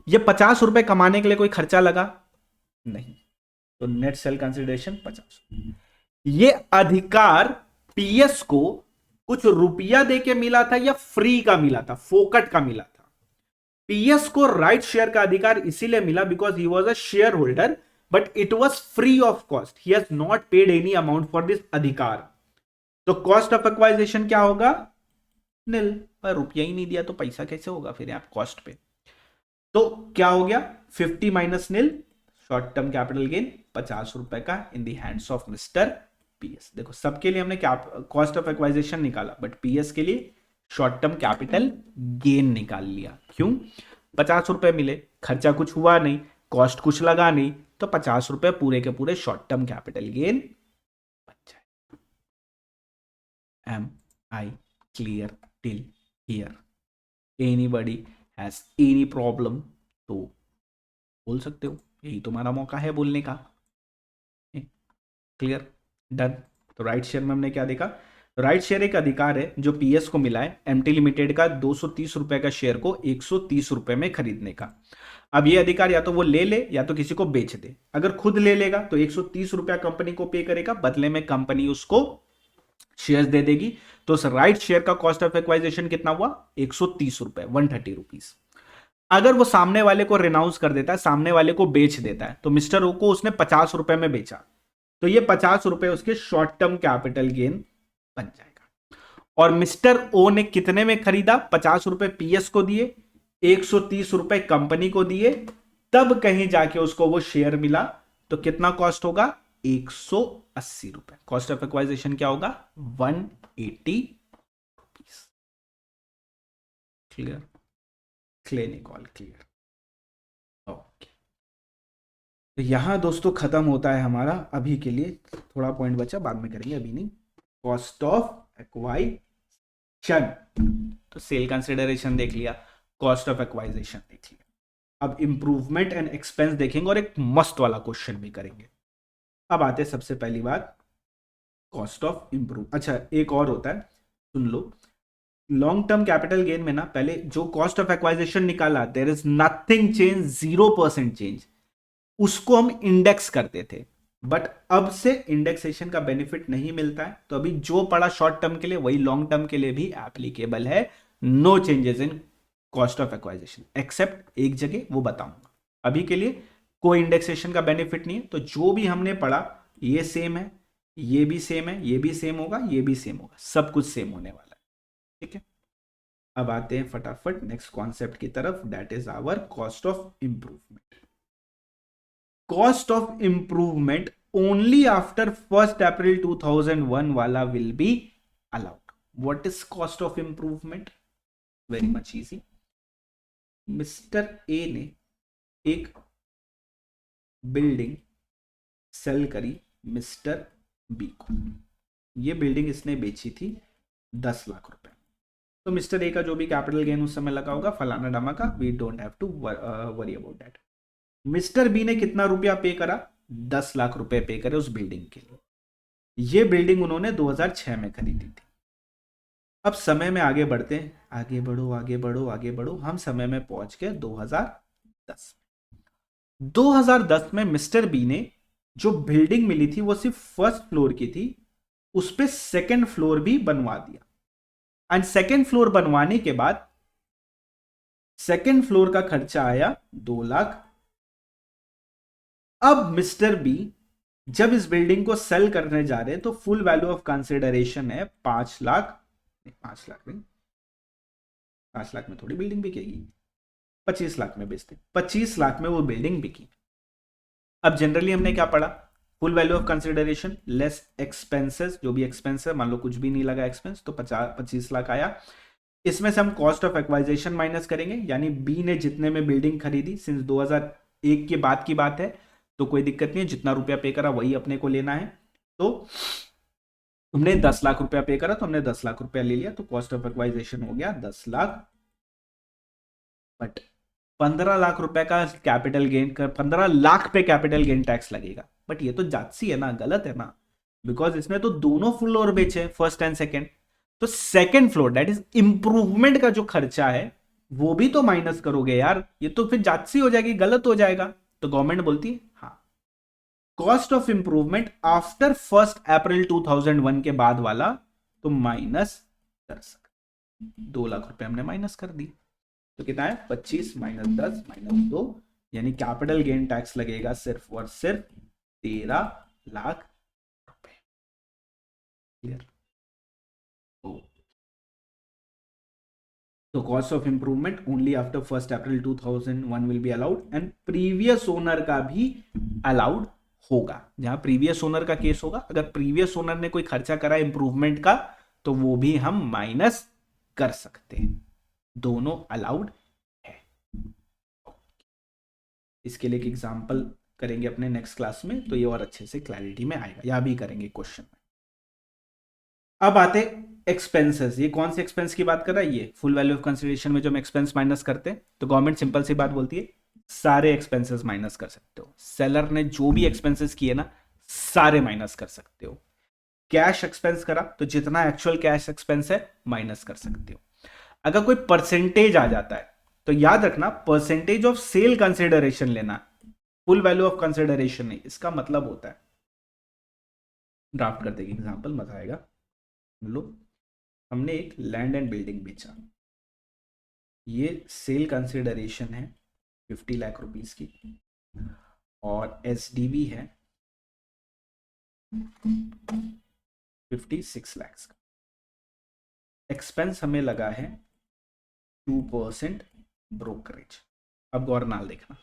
ये 50 रुपए कमाने के लिए कोई खर्चा लगा नहीं, तो नेट सेल कंसिडरेशन 50। ये अधिकार पीएस को कुछ रुपया देके मिला था या फ्री का मिला था, फोकट का मिला था? पीएस को राइट शेयर का अधिकार इसीलिए मिला because he was a share holder, but it was free of cost. He has not paid any amount for this अधिकार। तो कॉस्ट ऑफ एक्वाइजेशन क्या होगा? निल। पर रुपया ही नहीं दिया तो पैसा कैसे होगा फिर आप कॉस्ट पे? तो क्या हो गया? 50 minus nil, short term capital gain 50 रुपए का in the hands of mister PS. देखो सबके लिए हमने कॉस्ट ऑफ एक्वाइजेशन निकाला, बट पीएस के लिए शॉर्ट टर्म कैपिटल गेन निकाल लिया। क्यों? 50 रुपए मिले, खर्चा कुछ हुआ नहीं, कॉस्ट कुछ लगा नहीं, तो 50 रुपए पूरे के पूरे शॉर्ट टर्म कैपिटल गेन बच जाए। Am I clear till here? Anybody has any problem तो बोल सकते हो, यही तुम्हारा मौका है बोलने का। क्लियर? डन। तो राइट शेयर में हमने क्या देखा? राइट शेयर एक अधिकार है जो पीएस को मिला है एमटी लिमिटेड का 230 रुपए का शेयर को 130 रुपए में खरीदने का। अब ये अधिकार या तो वो ले ले या तो किसी को बेच दे। अगर खुद ले लेगा तो 130 रुपया कंपनी को पे करेगा, बदले में कंपनी उसको शेयर्स दे देगी। तो उस राइट शेयर का कॉस्ट ऑफ एक्वाइजेशन कितना हुआ? 130 रुपए, 130 रुपीज। अगर वो सामने वाले को रिनाउंस कर देता है, सामने वाले को बेच देता है, तो मिस्टर ओ को उसने 50 रुपए में बेचा, तो ये 50 रुपए उसके शॉर्ट टर्म कैपिटल गेन बन जाएगा। और मिस्टर ओ ने कितने में खरीदा? 50 रुपए पीएस को दिए, 130 रुपए कंपनी को दिए, तब कहीं जाके उसको वो शेयर मिला, तो कितना कॉस्ट होगा? 180 रुपए। कॉस्ट ऑफ एक्वाइजेशन क्या होगा? 180 rupees. Clear? Clinical clear? Okay, तो यहां दोस्तों खत्म होता है हमारा अभी के लिए। थोड़ा पॉइंट बचा, बाद में करेंगे, अभी नहीं। कॉस्ट ऑफ एक्वाइजेशन, तो सेल कंसिडरेशन देख लिया, कॉस्ट ऑफ एक्वाइजेशन देख लिया। अब इंप्रूवमेंट एंड एक्सपेंस देखेंगे और एक मस्त वाला क्वेश्चन भी करेंगे। अब आते हैं सबसे पहली बात, कॉस्ट ऑफ इंप्रूव। अच्छा एक और होता है, सुन लो। लॉन्ग टर्म कैपिटल गेन में ना, पहले जो कॉस्ट ऑफ एक्वाइजेशन निकाला, there is nothing change, 0% change, उसको हम इंडेक्स करते थे। बट अब से इंडेक्सेशन का बेनिफिट नहीं मिलता है, तो अभी जो पड़ा शॉर्ट टर्म के लिए वही लॉन्ग टर्म के लिए भी एप्लीकेबल है। No changes in cost of acquisition, except एक जगह, वो बताऊंगा। अभी के लिए कोई इंडेक्सेशन का बेनिफिट नहीं है, तो जो भी हमने पढ़ा ये सेम है, ये भी सेम है, ये भी सेम होगा, ये भी सेम होगा, सब कुछ सेम होने वाला है। ठीक है, अब आते हैं फटाफट नेक्स्ट कॉन्सेप्ट की तरफ, that is our cost of improvement. Cost of improvement only after 1 April 2001 वाला will be allowed. What is cost of improvement? Very much easy. Mister A ने एक बिल्डिंग सेल करी मिस्टर बी को। ये building इसने बेची थी 10 लाख रुपए। तो मिस्टर ए का जो भी कैपिटल गेन उस समय लगा होगा फलाना डमा का, we don't have to worry about that. Mister B ने कितना रुपया पे करा? 10 लाख रुपए पे करे उस बिल्डिंग के लिए। ये बिल्डिंग उन्होंने 2006 में खरीदी थी। अब समय में आगे बढ़ते हैं, आगे बढ़ो आगे बढ़ो आगे बढ़ो, हम समय में पहुंच गए 2010। 2010 में मिस्टर बी ने जो बिल्डिंग मिली थी वो सिर्फ फर्स्ट फ्लोर की थी, उस पर सेकेंड फ्लोर भी बनवा दिया। एंड सेकेंड फ्लोर बनवाने के बाद सेकेंड फ्लोर का खर्चा आया 2 लाख। अब मिस्टर बी जब इस बिल्डिंग को सेल करने जा रहे हैं तो फुल वैल्यू ऑफ कंसिडरेशन है 5 लाख। 5 लाख नहीं, 5 लाख में थोड़ी बिल्डिंग बिकेगी, 25 लाख में बेचते, 25 लाख में वो बिल्डिंग बिकी। अब जनरली हमने क्या पढ़ा? Full value of consideration less expenses, जो भी एक्सपेंस है, मान लो कुछ भी नहीं लगा एक्सपेंस, तो 25 लाख आया। इसमें से हम कॉस्ट ऑफ एक्वाइजेशन माइनस करेंगे, यानी बी ने जितने में बिल्डिंग खरीदी, सिंस 2001 के बाद की बात है तो कोई दिक्कत नहीं है, जितना रुपया पे करा वही अपने को लेना है। तो तुमने 10 लाख रुपया पे करा तो हमने 10 लाख रुपया ले लिया, तो कॉस्ट ऑफ एक्वाइजेशन हो गया 10 लाख। बट 15 लाख रुपए का कैपिटल गेन कर, 15 लाख पे कैपिटल गेन टैक्स लगेगा। बट ये तो जादसी है ना, गलत है ना, बिकॉज इसने तो दोनों फ्लोर बेचे, फर्स्ट एंड सेकेंड। तो second floor that is improvement का जो खर्चा है वो भी तो माइनस करोगे यार, ये तो फिर जादसी हो जाएगी, गलत हो जाएगा। तो गवर्नमेंट बोलती है हाँ, cost of improvement after 1 April 2001 के बाद वाला तो माइनस कर सकते। 2 लाख रुपए हमने माइनस कर दी, तो कितना है 25 माइनस 10 माइनस 2, यानी कैपिटल गेन टैक्स लगेगा सिर्फ और सिर्फ 13 लाख रुपए। क्लियर? तो cost of improvement only after 1 April 2001 will be allowed, and previous owner का भी अलाउड होगा। जहां प्रीवियस ओनर का केस होगा, अगर प्रीवियस ओनर ने कोई खर्चा करा इंप्रूवमेंट का तो वो भी हम माइनस कर सकते हैं, दोनों अलाउड है। इसके लिए एक एग्जांपल करेंगे अपने नेक्स्ट क्लास में, तो ये और अच्छे से क्लैरिटी में आएगा, या भी करेंगे क्वेश्चन में। अब आते एक्सपेंसेस। ये कौन से एक्सपेंस की बात कर रहा है? ये फुल वैल्यू ऑफ कंसिडरेशन में जो हम एक्सपेंस माइनस करते हैं, तो गवर्नमेंट सिंपल सी बात बोलती है सारे एक्सपेंसेस माइनस कर सकते हो। सेलर ने जो भी एक्सपेंसेस किए ना सारे माइनस कर सकते हो। कैश एक्सपेंस करा तो जितना एक्चुअल कैश एक्सपेंस है माइनस कर सकते हो। अगर कोई परसेंटेज आ जाता है तो याद रखना परसेंटेज ऑफ सेल कंसिडरेशन लेना, फुल वैल्यू ऑफ कंसिडरेशन नहीं। इसका मतलब होता है, ड्राफ्ट कर देंगे एग्जांपल, मजा आएगा। लो, हमने एक लैंड एंड बिल्डिंग बेचा, ये सेल कंसिडरेशन है 50 लाख रुपीस की, और एसडीवी है 56 लाख का। एक्सपेंस हमें लगा है 2% ब्रोकरेज। अब गौर नाल देखना,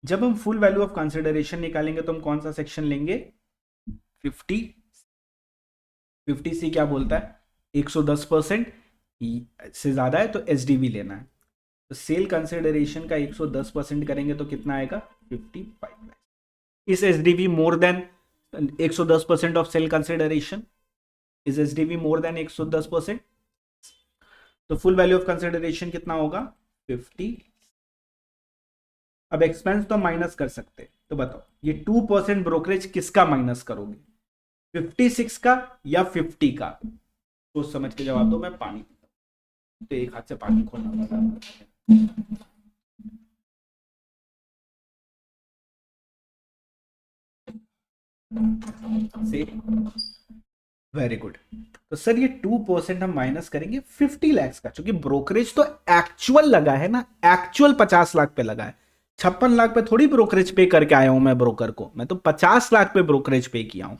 जब हम फुल वैल्यू ऑफ कंसिडरेशन निकालेंगे तो हम कौन सा सेक्शन लेंगे? 50 सी क्या बोलता है? 110% से ज्यादा है तो एसडीवी लेना है। तो सेल कंसिडरेशन का 110% करेंगे तो कितना आएगा? 55 लाख। इस SDV more than 110% of sale consideration? Is SDV more than 110%? तो फुल वैल्यू ऑफ कंसिडरेशन कितना होगा? 50। अब एक्सपेंस तो माइनस कर सकते, तो बताओ ये 2% ब्रोकरेज किसका माइनस करोगे? 56 का या 50 का? सोच समझ के जवाब दो। मैं पानी पीता हूं तो एक हाथ से पानी खोलना पड़ता है। Very good. तो सर ये 2% हम माइनस करेंगे 50 लाख का, क्योंकि ब्रोकरेज तो एक्चुअल लगा है ना, एक्चुअल 50 लाख पे लगा है। 56 लाख पे थोड़ी ब्रोकरेज पे करके आया हूं मैं ब्रोकर को, मैं तो 50 लाख पे ब्रोकरेज पे किया हूं,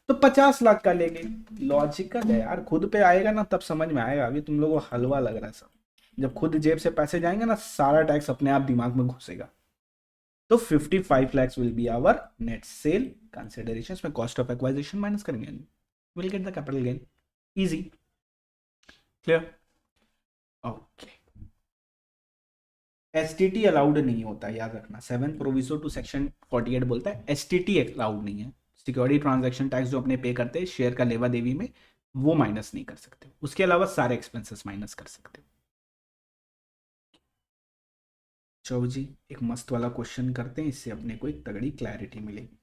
तो 50 लाख का लेंगे। लॉजिकल है यार, खुद पे आएगा ना तब समझ में आएगा, अभी तुम लोगों को हलवा लग रहा है सब। जब खुद जेब से पैसे जाएंगे ना सारा टैक्स अपने आप दिमाग में घुसेगा। तो 55 lakhs will be our net sale consideration में कॉस्ट ऑफ एक्वाइजिशन माइनस करेंगे, will get the capital gain. Easy, clear? Okay. STT allowed नहीं होता, याद रखना। 7 प्रोविसो टू सेक्शन 48 बोलता है एसटीटी अलाउड नहीं है। सिक्योरिटी ट्रांजैक्शन टैक्स जो अपने पे करते हैं शेयर का लेवा देवी में, वो माइनस नहीं कर सकते। उसके अलावा सारे एक्सपेंसेस माइनस कर सकते हो। चलो जी, एक मस्त वाला क्वेश्चन करते हैं, इससे अपने को एक तगड़ी क्लैरिटी मिलेगी।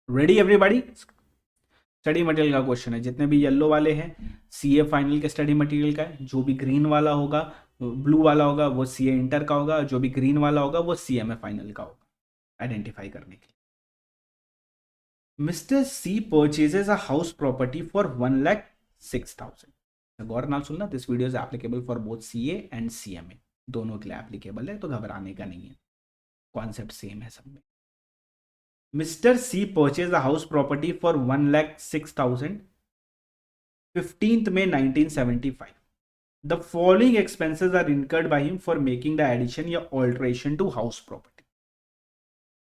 Ready everybody? स्टडी मटेरियल का क्वेश्चन है। जितने भी येलो वाले हैं सीए फाइनल के स्टडी मटेरियल का है, जो भी ग्रीन वाला होगा, ब्लू वाला होगा वो सीए इंटर का होगा, जो भी ग्रीन वाला होगा वो सीएमए फाइनल का होगा, आइडेंटिफाई करने के लिए। Mister C purchases a house property for 1,06,000। गौर नाल सुनना, this video is applicable for both CA and CMA, दोनों के लिए एप्लीकेबल है, तो घबराने का नहीं है, कॉन्सेप्ट सेम है सब में। Mr. C purchased a house property for 1,06,000 15th May 1975. The following expenses are incurred by him for making the addition or alteration to house property.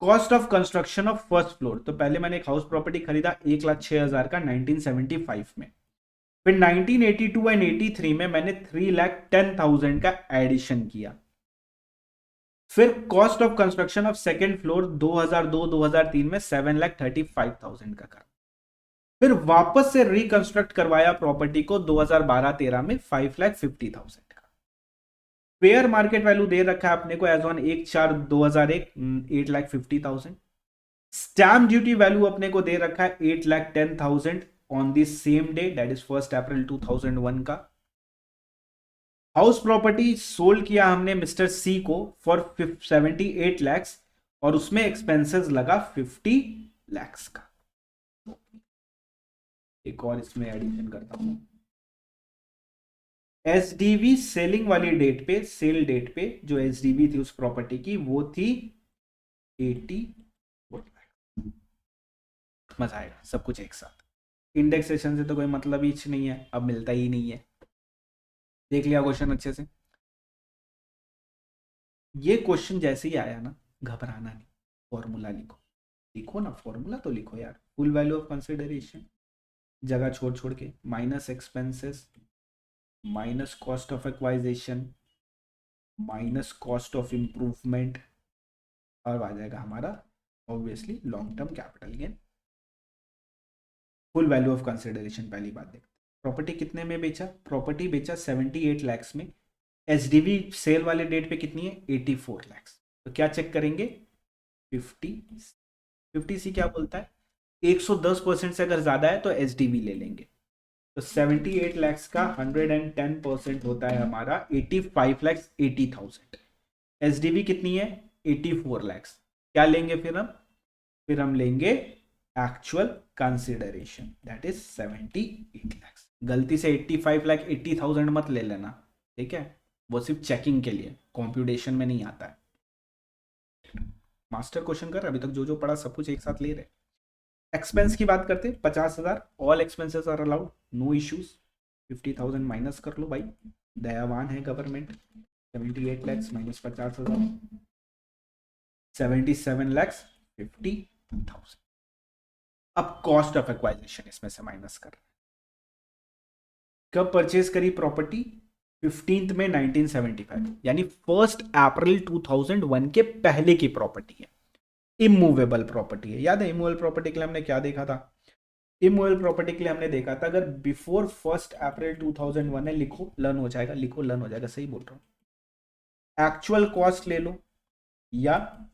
Cost of construction of first floor, तो पहले मैंने एक house property खरीदा 1,06,000 का 1975 में, फिर 1982 and 83 में मैंने 3,10,000 का एडिशन किया, फिर cost of construction of second floor 2002-2003 में 7,35,000 का करा, फिर वापस से रिकंस्ट्रक्ट करवाया प्रॉपर्टी को 2012-13 में 5,50,000 का। फेयर मार्केट वैल्यू दे रखा है अपने को as on 1/4/2001 8,50,000। Stamp duty value अपने को दे रखा है 8,10,000 on the same day, that is 1 April 2001 का। हाउस प्रॉपर्टी सोल्ड किया हमने मिस्टर सी को फॉर 78 lakhs और उसमें एक्सपेंसेस लगा 50 lakhs का। एक और इसमें एडिशन करता हूं, एसडीवी सेलिंग वाली डेट पे, सेल डेट पे जो एसडीवी थी उस प्रॉपर्टी की वो थी 80। मजा आएगा सब कुछ एक साथ, इंडेक्सेशन से तो कोई मतलब ही नहीं है, अब मिलता ही नहीं है। देख लिया क्वेश्चन अच्छे से, ये क्वेश्चन जैसे ही आया ना घबराना नहीं, फॉर्मूला लिखो, लिखो ना फॉर्मूला तो लिखो यार। फुल वैल्यू ऑफ कंसिडरेशन जगह छोड़ छोड़ के, minus expenses minus cost of acquisition minus cost of improvement, और आ जाएगा हमारा obviously long term capital gain. Full value of consideration पहली बात देखते, प्रॉपर्टी कितने में बेचा, प्रॉपर्टी बेचा 78 lakhs में, एसडीवी सेल वाले डेट पे कितनी है 84 lakhs, तो क्या चेक करेंगे 50 सी क्या बोलता है 110% से अगर ज्यादा है तो एसडीवी ले लेंगे, तो 78 lakhs का 110% होता है हमारा 85,80,000। एसडीवी कितनी है 84 lakhs, क्या लेंगे फिर हम लेंगे actual consideration that is 78 lakhs। गलती से 85,80,000 मत ले लेना, ठीक है, वो सिर्फ चेकिंग के लिए, कंप्यूटेशन में नहीं आता है। मास्टर क्वेश्चन कर, अभी तक जो जो पढ़ा सब कुछ एक साथ ले रहे। एक्सपेंस की बात करते 50,000, all expenses are allowed, no issues. 50,000 minus कर लो भाई, दयावान है गवर्नमेंट। 78 lakhs minus 50,000 77,50,000। अब कॉस्ट ऑफ एक्वाइजिशन इसमें से माइनस कर, कब परचेज करी प्रॉपर्टी 15 में 1975, यानी 1 अप्रैल 2001 के पहले की प्रॉपर्टी है, इमूवेबल प्रॉपर्टी है। याद है इमूवेबल प्रॉपर्टी के लिए हमने क्या देखा था, इमूवेबल प्रॉपर्टी के लिए हमने देखा था अगर बिफोर 1 अप्रैल 2001 है, लिखो लर्न हो जाएगा, लिखो लर्न हो जाएगा, सही बोल रहा हूं। एक्चुअल कॉस्ट ले लो या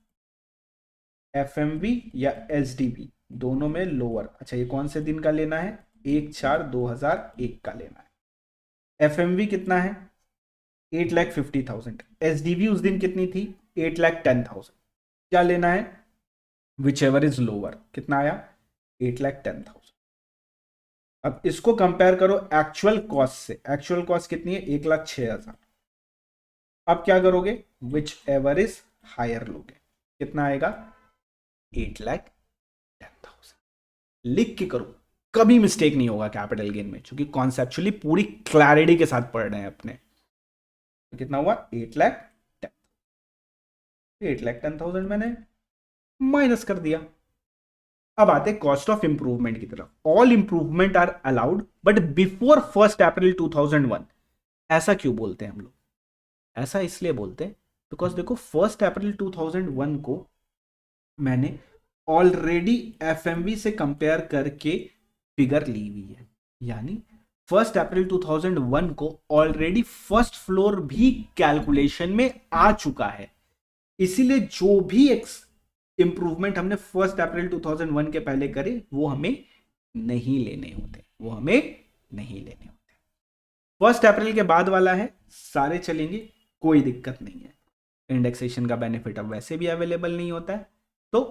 एफएमवी या एसडीवी, दोनों में लोअर। अच्छा ये कौन से दिन का लेना है 1/4/2001 का लेना है। एफएमवी कितना है 8,50,000, एसडीवी उस दिन कितनी थी 8,10,000, क्या लेना है विच एवर इज लोअर, कितना आया 8,10,000। अब इसको कंपेयर करो एक्चुअल कॉस्ट से, एक्चुअल कॉस्ट कितनी है 1,06,000। अब क्या करोगे विच एवर इज हायर लोगे, कितना आएगा 8,10,000। लिख के करो, कभी मिस्टेक नहीं होगा कैपिटल गेन में, क्योंकि कॉन्सेप्चुअली पूरी क्लैरिटी के साथ पढ़ रहे हैं अपने। तो कितना हुआ 8,10,000 मैंने माइनस कर दिया। अब आते कॉस्ट ऑफ इंप्रूवमेंट की तरफ, all improvement are allowed but before 1 April 2001। ऐसा क्यों बोलते हैं हम लोग, ऐसा इसलिए बोलते हैं बिकॉज देखो 1 अप्रैल 2001 को मैंने ऑलरेडी एफएमवी से कंपेयर करके फिगर ली हुई है, यानी 1 अप्रैल 2001 को ऑलरेडी फर्स्ट फ्लोर भी कैलकुलेशन में आ चुका है, इसीलिए जो भी इंप्रूवमेंट हमने 1 अप्रैल 2001 के पहले करे वो हमें नहीं लेने होते, वो हमें नहीं लेने होते। 1 अप्रैल के बाद वाला है सारे चलेंगे, कोई दिक्कत नहीं है, इंडेक्सेशन का बेनिफिट अब वैसे भी अवेलेबल नहीं होता है, तो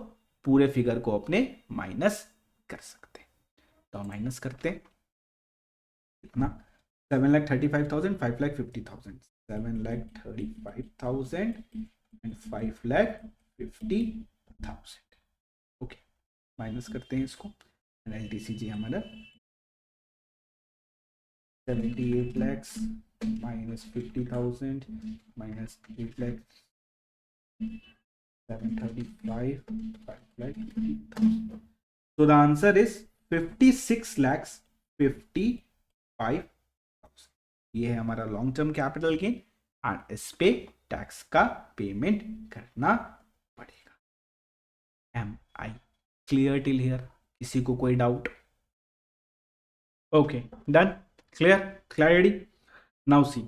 पूरे फिगर को अपने माइनस कर सकते हैं। तो माइनस करते हैं कितना 7,35,000 5,50,000, 7,35,000 एंड 5,50,000। ओके माइनस करते हैं इसको, एलटीसीजी हमारा 78 lakhs minus 50,000 minus 8 lakhs 735, 5,50,000. So the answer is 56,55,000. ये है हमारा long term capital gain and इस पे टैक्स का पेमेंट करना पड़ेगा। Am I clear till here? किसी को कोई doubt? Okay, done, clear, clarity. Now see,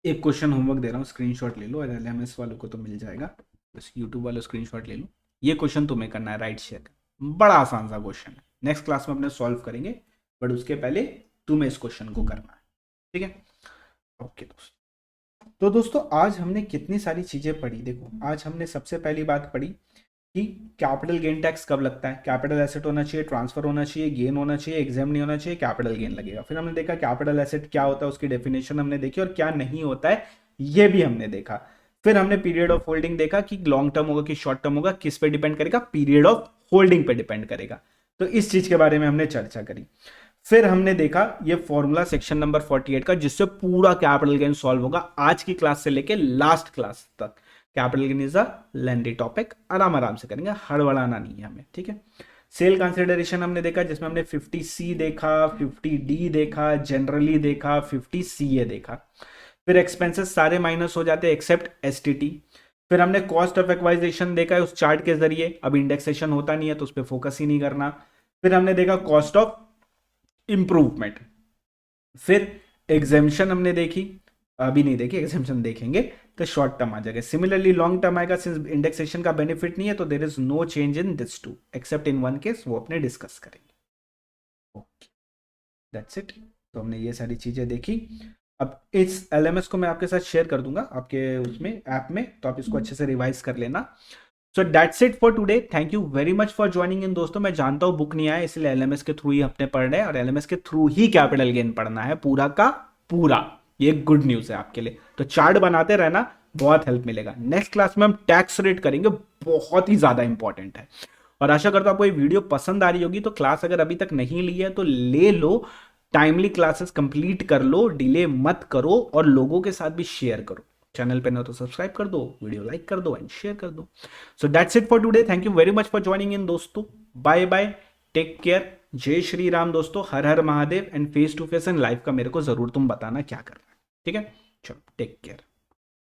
एक क्वेश्चन होमवर्क दे रहा हूँ, स्क्रीनशॉट ले लो। LMS वालों को तो मिल जाएगा, बस यूट्यूब वालों स्क्रीनशॉट ले लो। ये क्वेश्चन तुम्हें करना है, राइट शेयर। बड़ा आसान सा क्वेश्चन है, नेक्स्ट क्लास में अपने सॉल्व करेंगे, बट उसके पहले तुम्हें इस क्वेश्चन को करना है, ठीक है? ओके दोस्तों, तो दोस्तों आज हमने कितनी सारी चीजें पढ़ी। देखो, आज हमने सबसे पहली बात पढ़ी कि कैपिटल गेन टैक्स कब लगता है, कैपिटल एसेट होना चाहिए, ट्रांसफर होना चाहिए, गेन होना चाहिए, एग्जाम नहीं होना चाहिए, कैपिटल गेन लगेगा। फिर हमने देखा कैपिटल एसेट क्या होता है, उसकी डेफिनेशन हमने देखी, और क्या नहीं होता है ये भी हमने देखा। फिर हमने पीरियड ऑफ होल्डिंग देखा कि लॉन्ग टर्म होगा कि शॉर्ट टर्म होगा, किस पे डिपेंड करेगा, पीरियड ऑफ होल्डिंग पे डिपेंड करेगा। तो इस चीज के बारे में हमने चर्चा करी। फिर हमने देखा ये फॉर्मूला सेक्शन नंबर 48 का, जिससे पूरा कैपिटल गेन सॉल्व होगा आज की क्लास से लेके लास्ट क्लास तक। Capital gain is a lengthy topic, आराम से करेंगे, हड़बड़ाना नहीं है हमें, ठीक है? सेल कंसिडरेशन हमने देखा, जिसमें हमने 50C देखा, 50D देखा, जनरली देखा, 50CA देखा। फिर एक्सपेंसेस सारे माइनस हो जाते हैं एक्सेप्ट STT। फिर हमने कॉस्ट ऑफ एक्वाइजेशन देखा है उस चार्ट के जरिए, अब इंडेक्सेशन होता नहीं है तो उस पर फोकस ही नहीं करना। फिर हमने देखा कॉस्ट ऑफ इंप्रूवमेंट। फिर एग्जेम्पशन हमने देखी, अभी नहीं देखी, एग्जेम्पशन देखेंगे तो शॉर्ट टर्म आ जाएगा। सिमिलरली लॉन्ग टर्म आएगा, सिंस इंडेक्सेशन का बेनिफिट नहीं है तो there is no change in this too except in one case, वो अपने डिस्कस करेंगे। Okay, that's it. तो हमने ये सारी चीजें देखी। अब इस LMS को मैं आपके साथ शेयर कर दूंगा आपके उसमें ऐप में, तो आप इसको अच्छे से रिवाइज कर लेना। सो that's it for today, thank you very much for joining in. दोस्तों मैं जानता हूँ बुक नहीं आया, इसलिए LMS के थ्रू ही अपने पढ़ रहे हैं, और LMS के थ्रू ही कैपिटल गेन पढ़ना है पूरा का पूरा। ये गुड न्यूज है आपके लिए, तो चार्ट बनाते रहना, बहुत हेल्प मिलेगा। नेक्स्ट क्लास में हम टैक्स रेट करेंगे, बहुत ही ज्यादा इंपॉर्टेंट है। और आशा करता हूं आपको ये वीडियो पसंद आ रही होगी। तो क्लास अगर अभी तक नहीं ली है तो ले लो, टाइमली क्लासेस कंप्लीट कर लो, डिले मत करो, और लोगों के साथ भी शेयर करो। चैनल पे ना तो सब्सक्राइब कर दो, वीडियो लाइक कर दो एंड शेयर कर दो। So that's it for today, thank you very much for joining in दोस्तों, बाय बाय, टेक केयर, जय श्री राम दोस्तों, हर हर Mahadev. And face to face and live का मेरे को जरूर तुम बताना क्या करना है, ठीक है? चलो, टेक केयर।